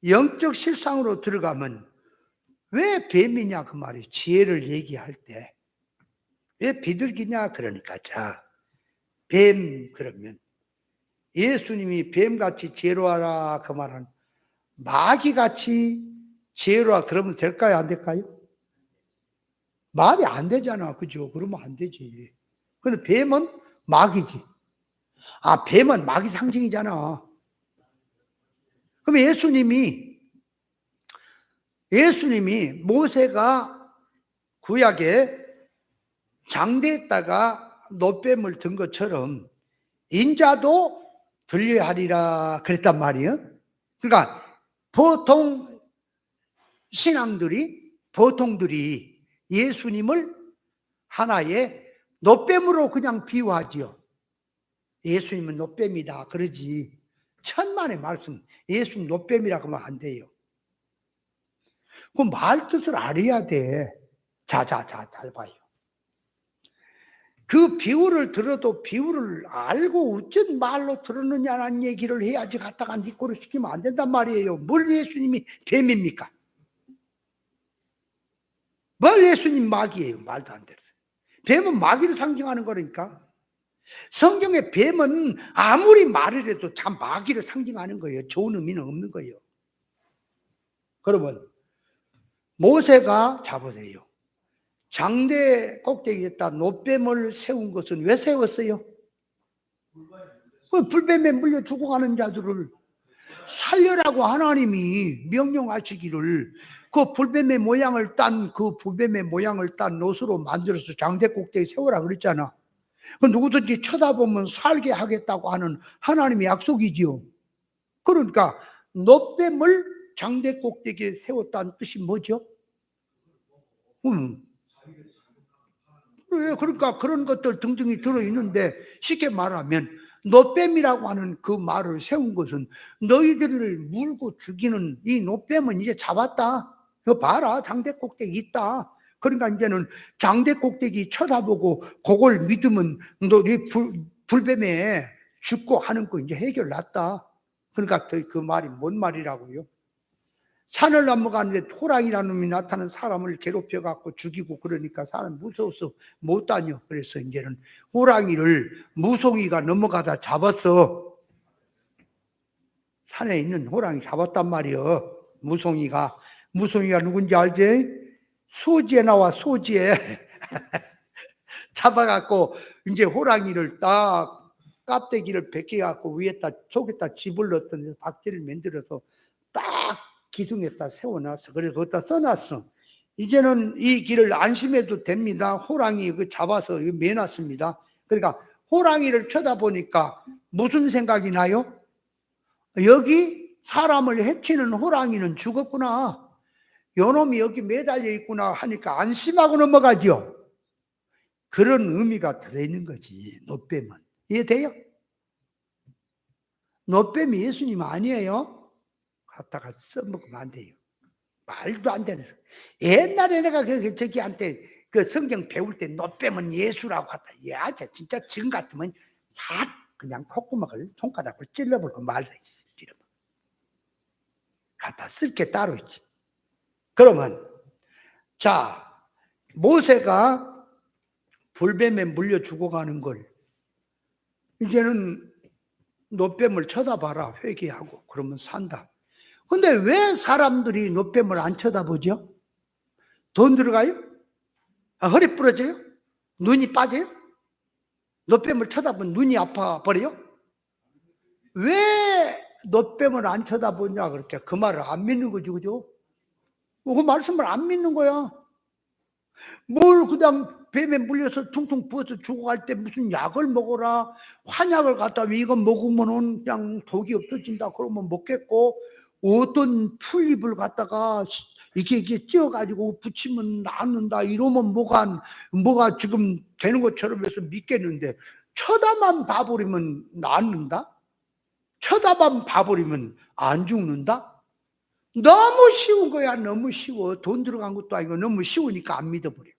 영적 실상으로 들어가면 왜 뱀이냐 그 말이에요. 지혜를 얘기할 때 왜 비둘기냐 그러니까 자, 뱀 그러면 예수님이 뱀같이 지혜로워라 그 말은 마귀같이 지혜로워 그러면 될까요? 안 될까요? 말이 안 되잖아. 그죠? 그러면 안 되지. 근데 뱀은 마귀지. 아, 뱀은 마귀 상징이잖아. 그럼 예수님이 모세가 구약에 장대에다가 노뱀을 든 것처럼 인자도 들려야 하리라 그랬단 말이에요. 그러니까 보통 보통들이 예수님을 하나의 노뱀으로 그냥 비유하지요. 예수님은 노뱀이다 그러지. 천만의 말씀, 예수님 노뱀이라 그러면 안 돼요. 그 말 뜻을 알아야 돼. 잘 봐요. 그 비유를 들어도 비유를 알고 어쩐 말로 들었느냐는 얘기를 해야지 갖다가 니꼬를 시키면 안 된단 말이에요. 뭘 예수님이 뱀입니까? 뭘 예수님 마귀예요? 말도 안 되는. 뱀은 마귀를 상징하는 거니까. 성경의 뱀은 아무리 말을 해도 참 마귀를 상징하는 거예요. 좋은 의미는 없는 거예요. 그러면 모세가 잡으세요. 장대 꼭대기에다 놋뱀을 세운 것은 왜 세웠어요? 그 불뱀에 물려 죽어가는 자들을 살려라고 하나님이 명령하시기를 그 불뱀의 모양을 딴 놋으로 만들어서 장대 꼭대기에 세우라 그랬잖아. 그 누구든지 쳐다보면 살게 하겠다고 하는 하나님의 약속이지요. 그러니까 놋뱀을 장대 꼭대기에 세웠다는 뜻이 뭐죠? 그러니까 그런 것들 등등이 들어있는데 쉽게 말하면 놋뱀이라고 하는 그 말을 세운 것은 너희들을 물고 죽이는 이 놋뱀은 이제 잡았다. 이거 봐라, 장대 꼭대기 있다. 그러니까 이제는 장대 꼭대기 쳐다보고 그걸 믿으면 너희 불뱀에 죽고 하는 거 이제 해결 났다. 그러니까 그 말이 뭔 말이라고요? 산을 넘어가는데 호랑이라는 놈이 나타난 사람을 괴롭혀 갖고 죽이고 그러니까 사람 무서워서 못 다녀. 그래서 이제는 호랑이를 무송이가 넘어가다 잡았어. 산에 있는 호랑이 잡았단 말이요. 무송이가 누군지 알지? 소지에 나와, 소지에. 잡아갖고 이제 호랑이를 딱 껍데기를 벗겨갖고 위에다 속에다 집을 넣었더니 박지를 만들어서 딱 기둥에다 세워놨어. 그래서 거기다 써놨어. 이제는 이 길을 안심해도 됩니다. 호랑이 그 잡아서 매놨습니다. 그러니까 호랑이를 쳐다보니까 무슨 생각이 나요? 여기 사람을 해치는 호랑이는 죽었구나. 요놈이 여기 매달려 있구나 하니까 안심하고 넘어가죠. 그런 의미가 들어있는 거지. 놋뱀은. 이해돼요? 놋뱀이 예수님 아니에요? 갖다가 써먹으면 안 돼요. 말도 안 되는 소리. 옛날에 내가 저기한테 그 성경 배울 때 놋뱀은 예수라고 하다. 야, 진짜 지금 같으면 다 그냥 콧구멍을 손가락으로 찔러버리고 말해. 갖다 쓸 게 따로 있지. 그러면 자, 모세가 불뱀에 물려 죽어가는 걸 이제는 놋뱀을 쳐다봐라 회개하고 그러면 산다. 근데 왜 사람들이 놋뱀을 안 쳐다보죠? 돈 들어가요? 허리 부러져요? 눈이 빠져요? 놋뱀을 쳐다보면 눈이 아파 버려요? 왜 놋뱀을 안 쳐다보냐 그렇게 그 말을 안 믿는 거죠, 그죠? 그 말씀을 안 믿는 거야. 뭘 그냥 뱀에 물려서 퉁퉁 부어서 죽어갈 때 무슨 약을 먹어라, 환약을 갖다 이거 먹으면은 그냥 독이 없어진다 그러면 먹겠고, 어떤 풀잎을 갖다가 이렇게 찧어가지고 붙이면 낫는다 이러면 뭐가 지금 되는 것처럼 해서 믿겠는데, 쳐다만 봐버리면 낫는다? 쳐다만 봐버리면 안 죽는다? 너무 쉬운 거야. 너무 쉬워. 돈 들어간 것도 아니고 너무 쉬우니까 안 믿어버려.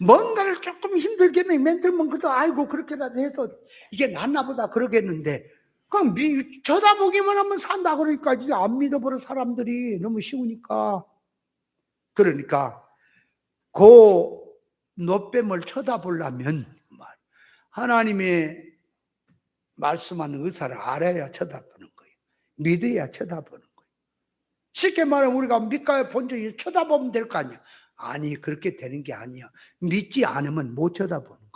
뭔가를 조금 힘들게 멘틀면 그래도 아이고 그렇게라도 해서 이게 낫나 보다 그러겠는데, 그럼 쳐다보기만 하면 산다 그러니까 이게 안 믿어버려. 사람들이 너무 쉬우니까. 그러니까 그 놋뱀을 쳐다보려면 하나님의 말씀하는 의사를 알아야 쳐다보는 거예요. 믿어야 쳐다보는 거예요. 쉽게 말하면 우리가 밑가에 본 적이 쳐다보면 될 거 아니야. 아니, 그렇게 되는 게 아니야. 믿지 않으면 못 쳐다보는 겁니다.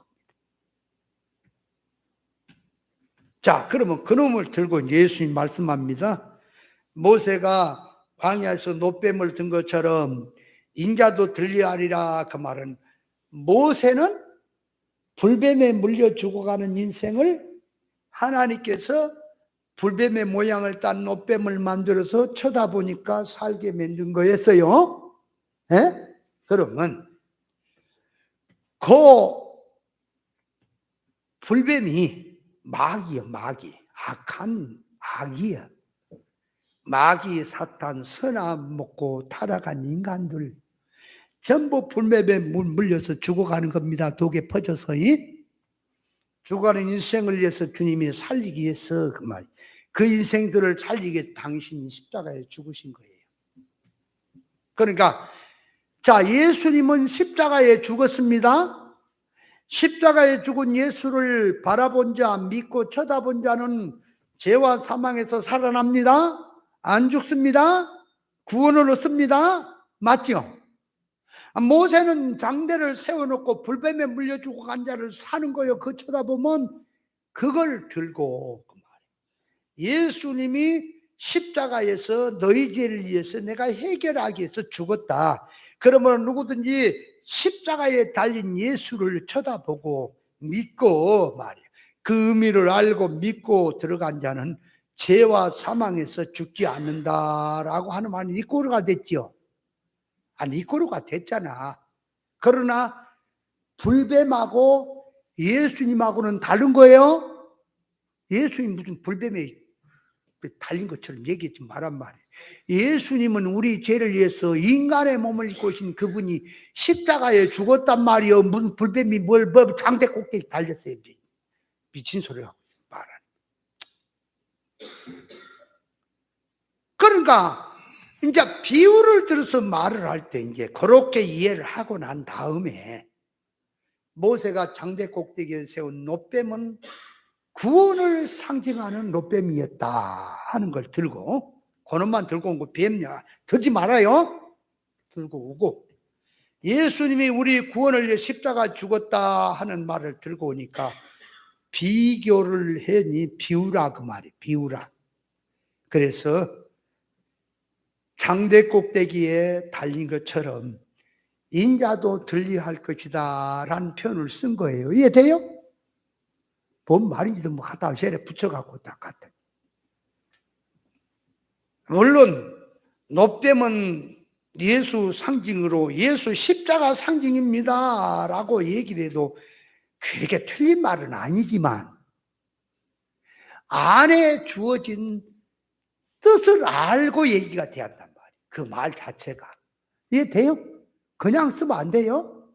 자, 그러면 그놈을 들고 예수님 말씀합니다. 모세가 광야에서 놋뱀을 든 것처럼 인자도 들려하리라. 그 말은 모세는 불뱀에 물려 죽어가는 인생을 하나님께서 불뱀의 모양을 딴 놋뱀을 만들어서 쳐다보니까 살게 만든 거였어요. 예? 그러면 그 불뱀이 마귀야, 마귀. 악한 악이야. 마귀, 사탄, 선악 먹고 타락한 인간들 전부 불뱀에 물려서 죽어가는 겁니다. 독에 퍼져서 죽어가는 인생을 위해서 주님이 살리기 위해서 그 말. 그 인생들을 살리기 위해 당신이 십자가에 죽으신 거예요. 그러니까 자, 예수님은 십자가에 죽었습니다. 십자가에 죽은 예수를 바라본 자, 믿고 쳐다본 자는 죄와 사망에서 살아납니다. 안 죽습니다. 구원을 얻습니다. 맞죠? 모세는 장대를 세워놓고 불뱀에 물려 죽어간 자를 사는 거요. 그 쳐다보면 그걸 들고 그 말이에요. 예수님이 십자가에서 너희 죄를 위해서 내가 해결하기 위해서 죽었다. 그러면 누구든지 십자가에 달린 예수를 쳐다보고 믿고 말이에요. 그 의미를 알고 믿고 들어간 자는 죄와 사망에서 죽지 않는다라고 하는 말은 이꼬르가 됐죠. 아니, 이꼬르가 됐잖아. 그러나 불뱀하고 예수님하고는 다른 거예요. 예수님 무슨 불뱀에 달린 것처럼 얘기하지 말란 말이에요. 예수님은 우리 죄를 위해서 인간의 몸을 입고 오신 그분이 십자가에 죽었단 말이에요. 무슨 불뱀이 뭘 장대 꼭대기 달렸어요. 미친 소리 하고 말하는. 그러니까 이제 비유를 들어서 말을 할 때 이제 그렇게 이해를 하고 난 다음에 모세가 장대 꼭대기에 세운 놋뱀은 구원을 상징하는 놋뱀이었다 하는 걸 들고, 그놈만 들고 온 거 뱀냐 들지 말아요. 들고 오고, 예수님이 우리 구원을 위해 십자가 죽었다 하는 말을 들고 오니까 비교를 해니 비우라 그 말이 비우라. 그래서 장대 꼭대기에 달린 것처럼 인자도 들리할 것이다 라는 표현을 쓴 거예요. 이해돼요? 뭔 말인지도 뭐 갖다 셀에 붙여갖고 딱 갔다. 물론 놋뱀은 예수 상징으로 예수 십자가 상징입니다 라고 얘기를 해도 그렇게 틀린 말은 아니지만 안에 주어진 뜻을 알고 얘기가 돼야 한단 말이에요. 그 말 자체가. 이해돼요? 그냥 쓰면 안 돼요.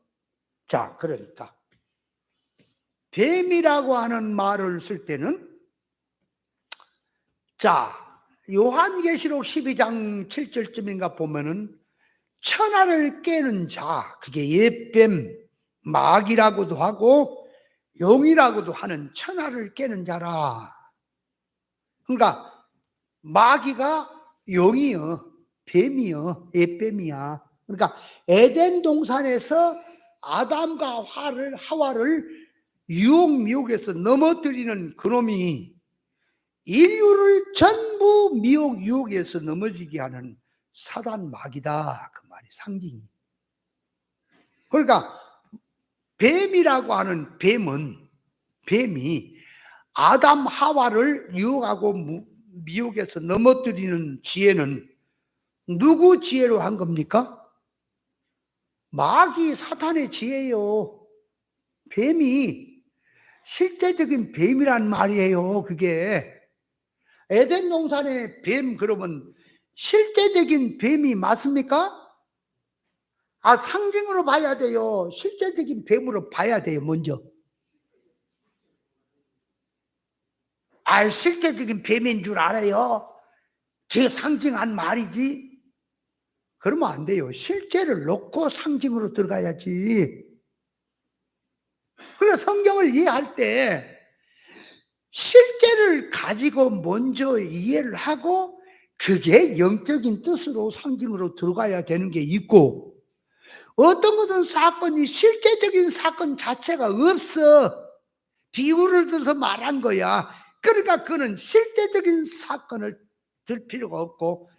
자, 그러니까 뱀이라고 하는 말을 쓸 때는, 자, 요한계시록 12장 7절쯤인가 보면은 천하를 깨는 자, 그게 옛뱀, 마귀라고도 하고 용이라고도 하는 천하를 깨는 자라. 그러니까 마귀가 용이요, 뱀이요, 옛뱀이야. 그러니까 에덴 동산에서 아담과 하와를 유혹에서 넘어뜨리는 그놈이 인류를 전부 유혹에서 넘어지게 하는 사단 마귀다 그 말이 상징이. 그러니까 뱀이라고 하는 뱀이 아담 하와를 유혹하고 미혹에서 넘어뜨리는 지혜는 누구 지혜로 한 겁니까? 마귀 사탄의 지혜요. 뱀이 실제적인 뱀이란 말이에요. 그게 에덴 동산의 뱀 그러면 실제적인 뱀이 맞습니까? 아, 상징으로 봐야 돼요. 실제적인 뱀으로 봐야 돼요. 먼저. 아, 실제적인 뱀인 줄 알아요. 제 상징한 말이지. 그러면 안 돼요. 실제를 놓고 상징으로 들어가야지. 그러니까 성경을 이해할 때 실제를 가지고 먼저 이해를 하고 그게 영적인 뜻으로 상징으로 들어가야 되는 게 있고, 어떤 것은 사건이 실제적인 사건 자체가 없어. 비유를 들어서 말한 거야. 그러니까 그는 실제적인 사건을 들 필요가 없고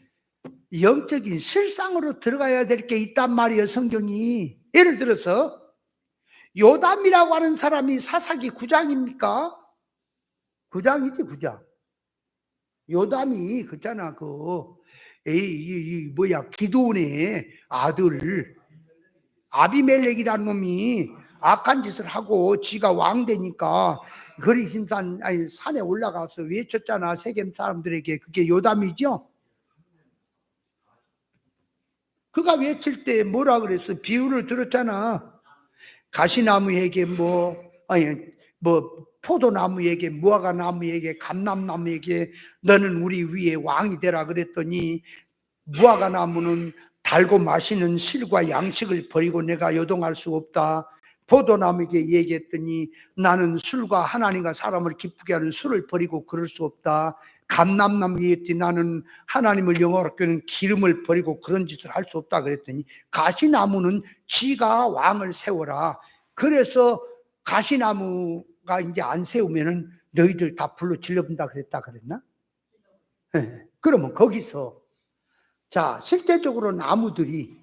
영적인 실상으로 들어가야 될 게 있단 말이에요. 성경이. 예를 들어서 요담이라고 하는 사람이 사사기 9장입니까? 9장이지 9장. 요담이 그잖아 기드온의 아들 아비멜렉이라는 놈이 악한 짓을 하고 지가 왕 되니까 거리심산 산에 올라가서 외쳤잖아. 세겜 사람들에게. 그게 요담이죠. 그가 외칠 때 뭐라 그랬어? 비유를 들었잖아. 가시나무에게 포도나무에게, 무화과나무에게, 감람나무에게 너는 우리 위에 왕이 되라 그랬더니 무화과나무는 달고 마시는 실과 양식을 버리고 내가 요동할 수 없다. 포도나무에게 얘기했더니 나는 술과 하나님과 사람을 기쁘게 하는 술을 버리고 그럴 수 없다. 감람나무에게 얘기했더니 나는 하나님을 영화롭게 하는 기름을 버리고 그런 짓을 할 수 없다 그랬더니 가시나무는 지가 왕을 세워라. 그래서 가시나무가 이제 안 세우면은 너희들 다 불로 질러본다 그랬다 그랬나? 네. 그러면 거기서 자 실제적으로 나무들이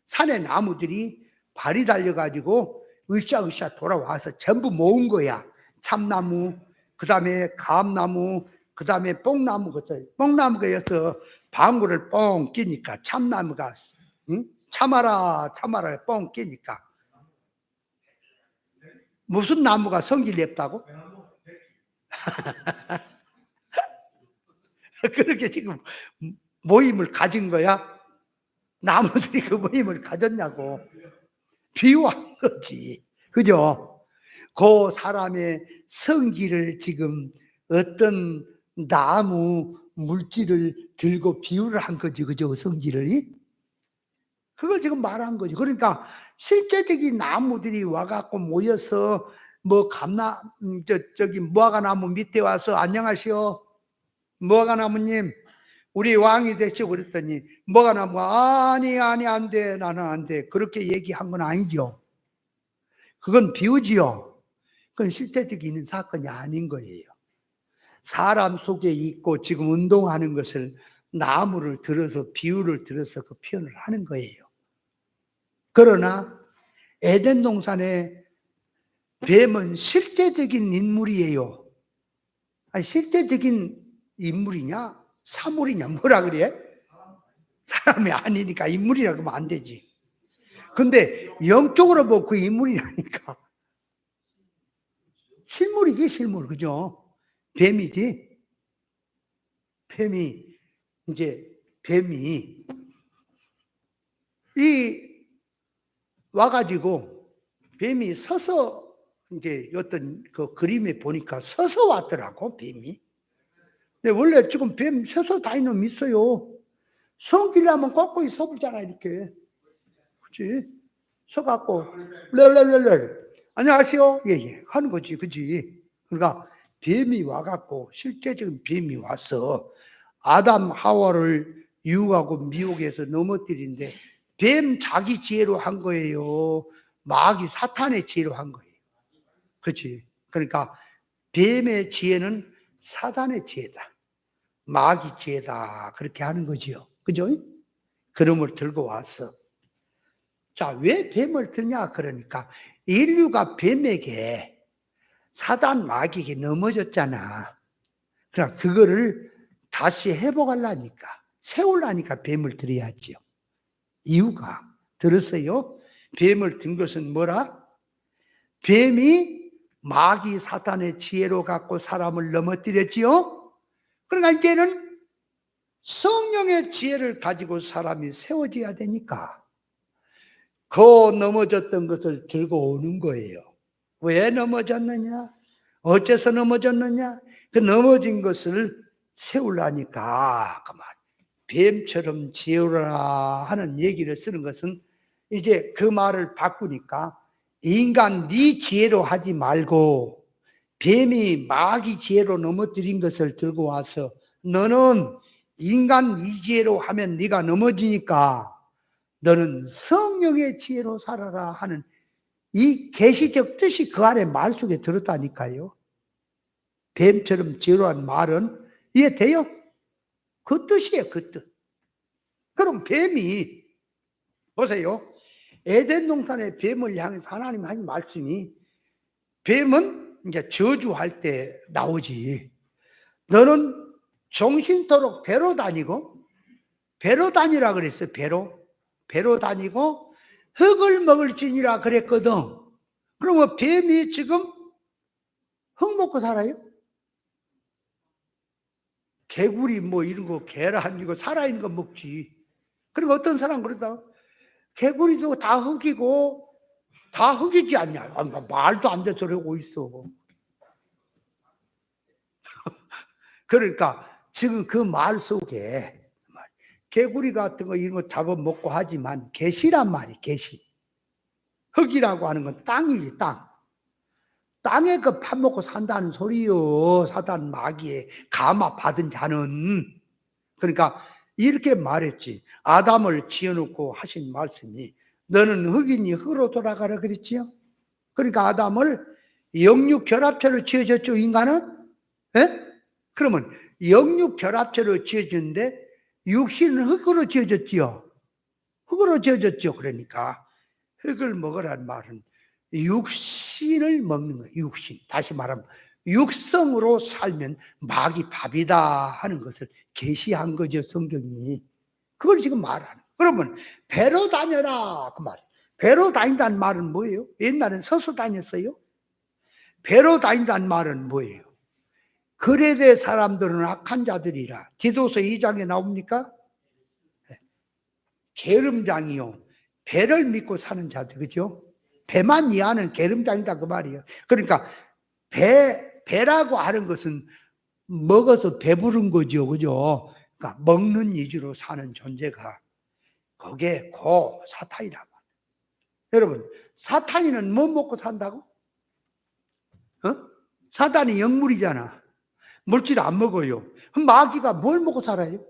산의 나무들이 발이 달려가지고 으쌰으쌰 돌아와서 전부 모은 거야. 참나무, 그 다음에 감나무, 그 다음에 뽕나무, 뽕나무가 여서 방울을 뻥 끼니까 참나무가 응? 참아라 뻥 끼니까 무슨 나무가 성질 냈다고? 그렇게 지금 모임을 가진 거야? 나무들이 그 모임을 가졌냐고. 비유한 거지. 그죠? 그 사람의 성질을 지금 어떤 나무 물질을 들고 비유를 한 거지. 그죠? 그 성질을. 그걸 지금 말한 거지. 그러니까 실제적인 나무들이 와갖고 모여서 뭐 저기 무화과나무 밑에 와서 안녕하시오. 무화과나무님, 우리 왕이 되시오. 그랬더니 무화과나무가 아니 안 돼. 나는 안 돼. 그렇게 얘기한 건 아니죠. 그건 비유지요. 그건 실제적인 사건이 아닌 거예요. 사람 속에 있고 지금 운동하는 것을 나무를 들어서 비유를 들어서 그 표현을 하는 거예요. 그러나 에덴 동산의 뱀은 실제적인 인물이에요. 아니, 실제적인 인물이냐? 사물이냐? 뭐라 그래? 사람이 아니니까 인물이라고 하면 안 되지. 근데 영적으로 보고 그 인물이라니까. 실물이지, 실물. 그죠? 뱀이지. 뱀이 와가지고 뱀이 서서 이제 어떤 그 그림에 보니까 서서 왔더라고, 뱀이. 근데 원래 지금 뱀 서서 다니는 놈 있어요. 성질나면 꺾고 서보잖아, 이렇게. 그치? 서갖고, 랄랄랄랄. 안녕하세요. 예. 하는 거지, 그지? 그러니까 뱀이 와갖고, 실제적인 뱀이 와서 아담 하와를 유혹하고 미혹해서 넘어뜨리는데, 뱀 자기 지혜로 한 거예요. 마귀 사탄의 지혜로 한 거예요. 그렇지? 그러니까 뱀의 지혜는 사탄의 지혜다. 마귀 지혜다. 그렇게 하는 거지요. 그죠? 그놈을 들고 왔어. 자, 왜 뱀을 드냐? 그러니까 인류가 뱀에게 사단 마귀에게 넘어졌잖아. 그러니까 그거를 다시 회복하려니까, 세우려니까 뱀을 들여야지요. 이유가 들었어요? 뱀을 든 것은 뭐라? 뱀이 마귀 사탄의 지혜로 갖고 사람을 넘어뜨렸지요. 그러니까 이제는 성령의 지혜를 가지고 사람이 세워져야 되니까 그 넘어졌던 것을 들고 오는 거예요. 왜 넘어졌느냐? 어째서 넘어졌느냐? 그 넘어진 것을 세우려니까 그만 뱀처럼 지으라 하는 얘기를 쓰는 것은 이제 그 말을 바꾸니까 인간 네 지혜로 하지 말고 뱀이 마귀 지혜로 넘어뜨린 것을 들고 와서 너는 인간 네 지혜로 하면 네가 넘어지니까 너는 성령의 지혜로 살아라 하는 이 계시적 뜻이 그 안에 말 속에 들었다니까요. 뱀처럼 지혜로한 말은 이해돼요? 그 뜻이에요, 그 뜻. 그럼 뱀이 보세요. 에덴 동산의 뱀을 향해서 하나님 하신 말씀이 뱀은 이제 저주할 때 나오지. 너는 정신토록 배로 다니고 배로 다니라 그랬어요. 배로 다니고 흙을 먹을지니라 그랬거든. 그러면 뱀이 지금 흙 먹고 살아요? 개구리 뭐 이런 거 계란 이거 살아있는 거 먹지. 그리고 어떤 사람 그러다 개구리도 다 흙이고 다 흙이지 않냐. 말도 안 돼 소리 하고 있어. 그러니까 지금 그 말 속에 개구리 같은 거 이런 거 잡아먹고 하지만 개시란 말이 개시. 흙이라고 하는 건 땅이지 땅. 땅에 그 밥 먹고 산다는 소리요. 사단 마귀의 감화 받은 자는. 그러니까 이렇게 말했지. 아담을 지어놓고 하신 말씀이 너는 흙이니 흙으로 돌아가라 그랬지요. 그러니까 아담을 영육 결합체로 지어졌죠. 인간은. 예? 그러면 영육 결합체로 지어졌는데 육신은 흙으로 지어졌지요. 흙으로 지어졌죠. 그러니까 흙을 먹으라는 말은 육신을 먹는 거예요. 육신. 다시 말하면 육성으로 살면 마귀 밥이다 하는 것을 계시한 거죠. 성경이. 그걸 지금 말하는. 그러면 배로 다녀라 그 말이에요. 배로 다닌다는 말은 뭐예요? 옛날엔 서서 다녔어요. 배로 다닌다는 말은 뭐예요? 거레대 사람들은 악한 자들이라. 디도서 2장에 나옵니까? 게으름장이요. 배를 믿고 사는 자들, 그죠? 배만 이해하는 게으름장이다 그 말이에요. 그러니까 배라고 하는 것은 먹어서 배부른 거죠, 그죠? 그러니까 먹는 위주로 사는 존재가 그게 사탄이라고. 여러분, 사탄이는 뭐 먹고 산다고? 사탄이 영물이잖아. 물질 안 먹어요. 마귀가 뭘 먹고 살아요?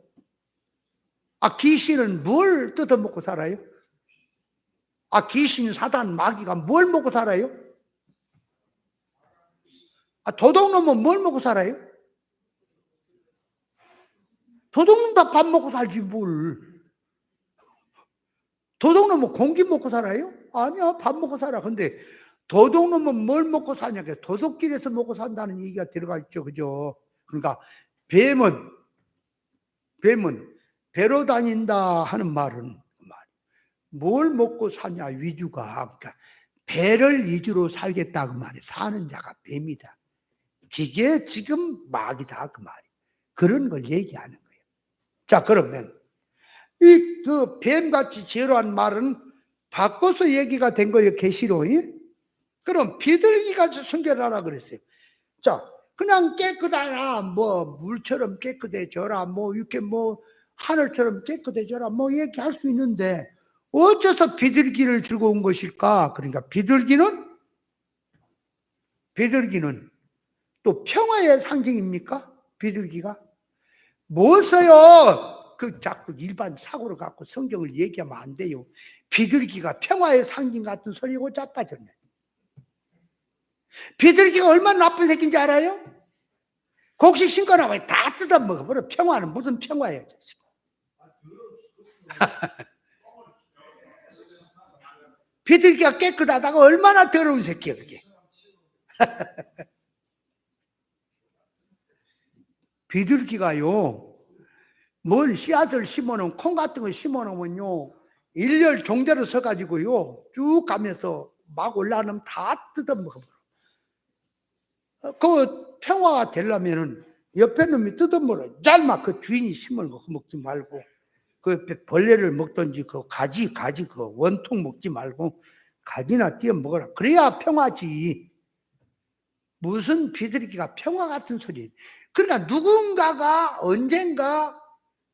귀신은 뭘 뜯어 먹고 살아요? 귀신, 사단, 마귀가 뭘 먹고 살아요? 도둑놈은 뭘 먹고 살아요? 도둑놈도 밥 먹고 살지 뭘. 도둑놈은 공기 먹고 살아요? 아니야, 밥 먹고 살아. 근데 도둑놈은 뭘 먹고 사냐? 도둑길에서 먹고 산다는 얘기가 들어가 있죠, 그죠? 그러니까 뱀은 배로 다닌다 하는 말은 뭘 먹고 사냐 위주가, 그러니까 배를 위주로 살겠다 그 말이에요. 사는 자가 뱀이다. 그게 지금 마귀다 그 말이에요. 그런 걸 얘기하는 거예요. 자, 그러면 이 그 뱀같이 지혜로운 말은 바꿔서 얘기가 된 거예요. 계시로. 그럼 비둘기같이 순결하라 그랬어요. 자, 그냥 깨끗하라, 뭐 물처럼 깨끗해져라, 뭐 이렇게 뭐 하늘처럼 깨끗해져라, 뭐 얘기할 수 있는데 어째서 비둘기를 들고 온 것일까? 그러니까 비둘기는 또 평화의 상징입니까? 비둘기가? 무엇어요? 자꾸 일반 사고를 갖고 성경을 얘기하면 안 돼요. 비둘기가 평화의 상징 같은 소리고 자빠졌네. 비둘기가 얼마나 나쁜 새끼인지 알아요? 곡식 신고 나면 다 뜯어 먹어버려. 평화는 무슨 평화예요? 비둘기가 깨끗하다가 얼마나 더러운 새끼야 그게. 비둘기가요, 뭘 씨앗을 심어놓으면, 콩 같은 걸 심어놓으면요, 일렬 종대로 서가지고요, 쭉 가면서 막 올라가면 다 뜯어 먹어버려. 그 평화가 되려면은 옆에 놈이 뜯어 먹어. 잘마 그 주인이 심은 거 먹지 말고, 그 벌레를 먹든지 그 가지 그 원통 먹지 말고 가지나 띄어 먹어라. 그래야 평화지. 무슨 비둘기가 평화 같은 소리. 그러니까 누군가가 언젠가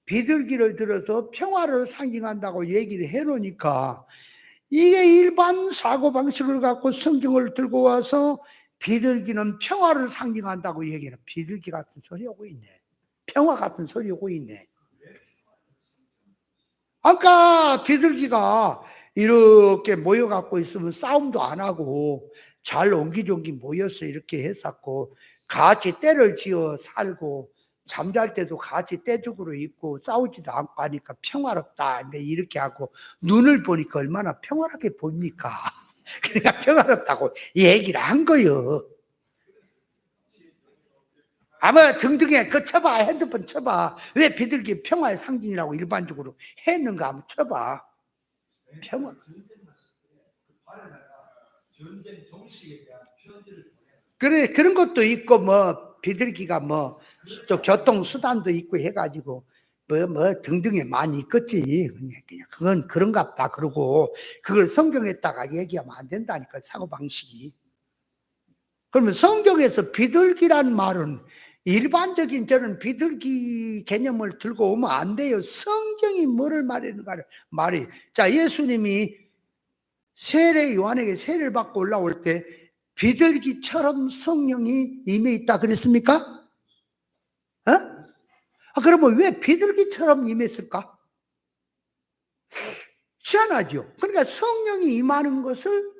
비둘기를 들어서 평화를 상징한다고 얘기를 해놓으니까 이게 일반 사고방식을 갖고 성경을 들고 와서 비둘기는 평화를 상징한다고 얘기해요. 비둘기 같은 소리 하고 있네. 평화 같은 소리 하고 있네. 아까 비둘기가 이렇게 모여갖고 있으면 싸움도 안 하고 잘 옹기종기 모여서 이렇게 했었고 같이 때를 지어 살고 잠잘 때도 같이 떼죽으로 입고 싸우지도 않고 하니까 평화롭다 이렇게 하고 눈을 보니까 얼마나 평화롭게 보입니까? 그러니까 평화롭다고 얘기를 한 거예요. 아마 등등에 그 쳐봐, 핸드폰 쳐봐. 왜 비둘기 평화의 상징이라고 일반적으로 했는가 한번 쳐봐. 평화. 그래, 그런 것도 있고 뭐 비둘기가 뭐 또 교통수단도 있고 해가지고 뭐 등등에 많이 있겠지. 그냥 그건 그런갑다 그러고 그걸 성경에다가 얘기하면 안 된다니까, 사고방식이. 그러면 성경에서 비둘기란 말은 일반적인 저는 비둘기 개념을 들고 오면 안 돼요. 성경이 뭐를 말하는가를 말이. 자, 예수님이 세례 요한에게 세례를 받고 올라올 때 비둘기처럼 성령이 임해 있다 그랬습니까? 어? 그러면 왜 비둘기처럼 임했을까? 희한하죠. 그러니까 성령이 임하는 것을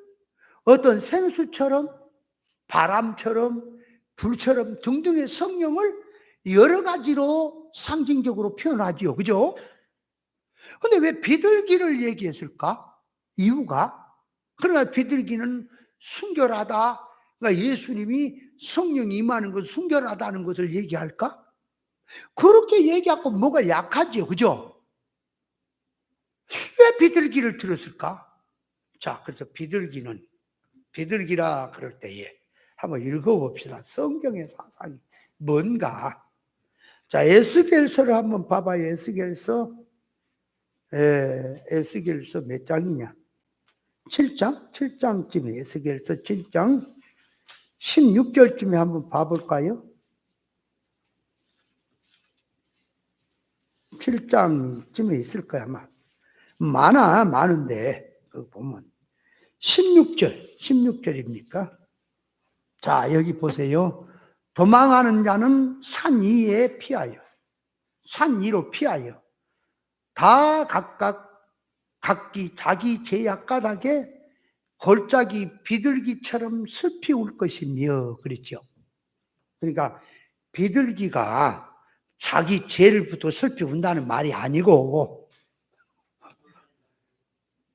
어떤 생수처럼 바람처럼 불처럼 등등의 성령을 여러 가지로 상징적으로 표현하지요. 그죠? 근데 왜 비둘기를 얘기했을까? 이유가? 그러나 비둘기는 순결하다. 그러니까 예수님이 성령이 임하는 것 순결하다는 것을 얘기할까? 그렇게 얘기하고 뭐가 약하죠. 그죠? 왜 비둘기를 들었을까? 자, 그래서 비둘기라 그럴 때에 한번 읽어봅시다. 성경의 사상이 뭔가. 자, 에스겔서를 한번 봐봐요. 에스겔서 몇 장이냐? 7장? 7장쯤에 에스겔서 7장 16절쯤에 한번 봐볼까요? 7장쯤에 있을 거야 아마. 많은데 그거 보면 16절입니까? 자, 여기 보세요. 도망하는 자는 산 위에 피하여, 산 위로 피하여 다 각기 자기 제약 가닥에 골짜기 비둘기처럼 슬피 울 것이며 그랬죠. 그러니까 비둘기가 자기 죄를 부터 슬피 운다는 말이 아니고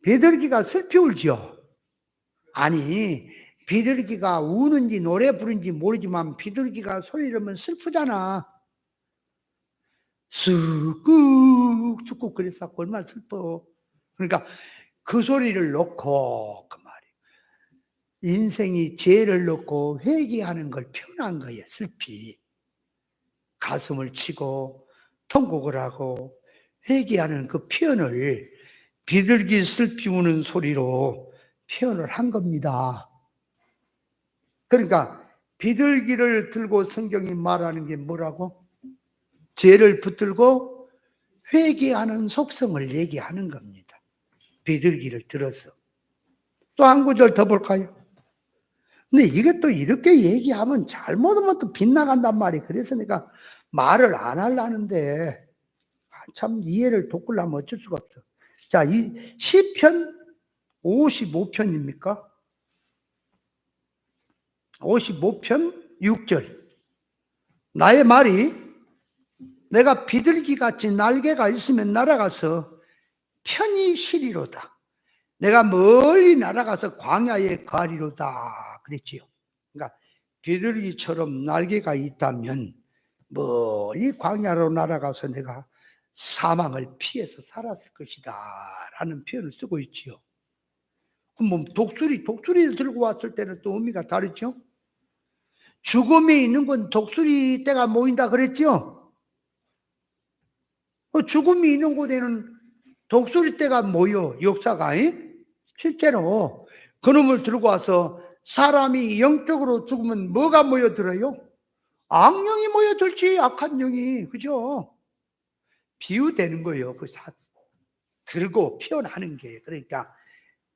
비둘기가 슬피 울지요. 아니, 비둘기가 우는지 노래 부르는지 모르지만 비둘기가 소리 지르면 슬프잖아. 쑥 그래서 얼마나 슬퍼. 그러니까 그 소리를 놓고 그 말이에요. 인생이 죄를 놓고 회개하는 걸 표현한 거예요. 슬피. 가슴을 치고 통곡을 하고 회개하는 그 표현을 비둘기 슬피 우는 소리로 표현을 한 겁니다. 그러니까 비둘기를 들고 성경이 말하는 게 뭐라고? 죄를 붙들고 회개하는 속성을 얘기하는 겁니다. 비둘기를 들어서. 또 한 구절 더 볼까요? 근데 이게 또 이렇게 얘기하면 잘못하면 또 빗나간단 말이에요. 그래서 내가 말을 안 하려는데 한참 이해를 돕으려면 어쩔 수가 없어. 자, 이 시편 55편입니까? 55편 6절. 나의 말이 내가 비둘기같이 날개가 있으면 날아가서 편히 쉬리로다. 내가 멀리 날아가서 광야에 가리로다. 그랬지요. 그러니까 비둘기처럼 날개가 있다면 멀리 광야로 날아가서 내가 사망을 피해서 살았을 것이다 라는 표현을 쓰고 있지요. 그럼 뭐 독수리를 들고 왔을 때는 또 의미가 다르죠. 죽음이 있는 건 독수리 떼가 모인다 그랬죠. 죽음이 있는 곳에는 독수리 떼가 모여. 역사가 실제로 그놈을 들고 와서 사람이 영적으로 죽으면 뭐가 모여들어요? 악령이 모여들지. 악한 영이. 그죠? 비유되는 거예요. 그 들고 표현하는 게. 그러니까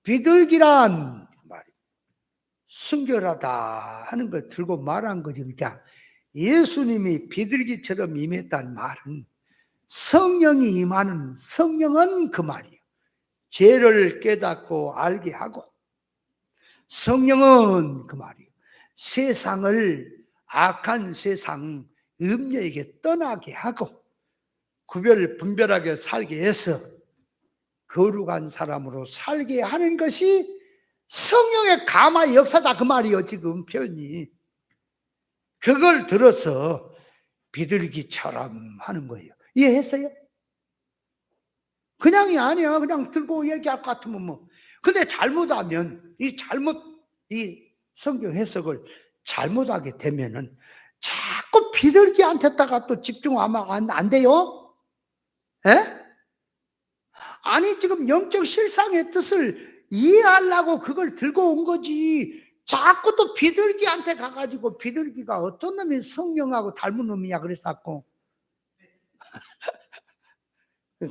비둘기란 말이 순결하다 하는 걸 들고 말한 거지. 그러니까 예수님이 비둘기처럼 임했다는 말은 성령이 임하는, 성령은 그 말이에요. 죄를 깨닫고 알게 하고, 성령은 그 말이에요. 세상을, 악한 세상, 음녀에게 떠나게 하고 분별하게 살게 해서 거룩한 사람으로 살게 하는 것이 성령의 감화 역사다 그 말이에요. 지금 표현이. 그걸 들어서 비둘기처럼 하는 거예요. 이해했어요? 그냥이 아니야. 그냥 들고 얘기할 것 같으면 뭐. 근데 잘못하면 이 성경 해석을 잘못하게 되면은 자꾸 비둘기한테다가 또 집중하면 안 돼요? 에? 아니 지금 영적 실상의 뜻을 이해하려고 그걸 들고 온 거지. 자꾸 또 비둘기한테 가가지고 비둘기가 어떤 놈이 성령하고 닮은 놈이냐 그랬었고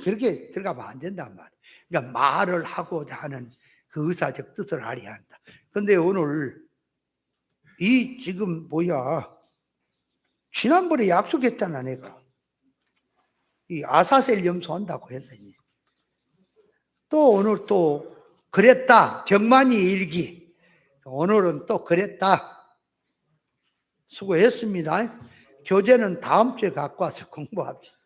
그렇게 들어가면 안 된단 말이야. 그러니까 말을 하고자 하는 그 의사적 뜻을 알아야 한다. 근데 오늘 이 지금 지난번에 약속했잖아 내가. 이 아사셀 염소한다고 했더니 또 오늘 또 그랬다. 병만이 일기. 오늘은 또 그랬다. 수고했습니다. 교재는 다음 주에 갖고 와서 공부합시다.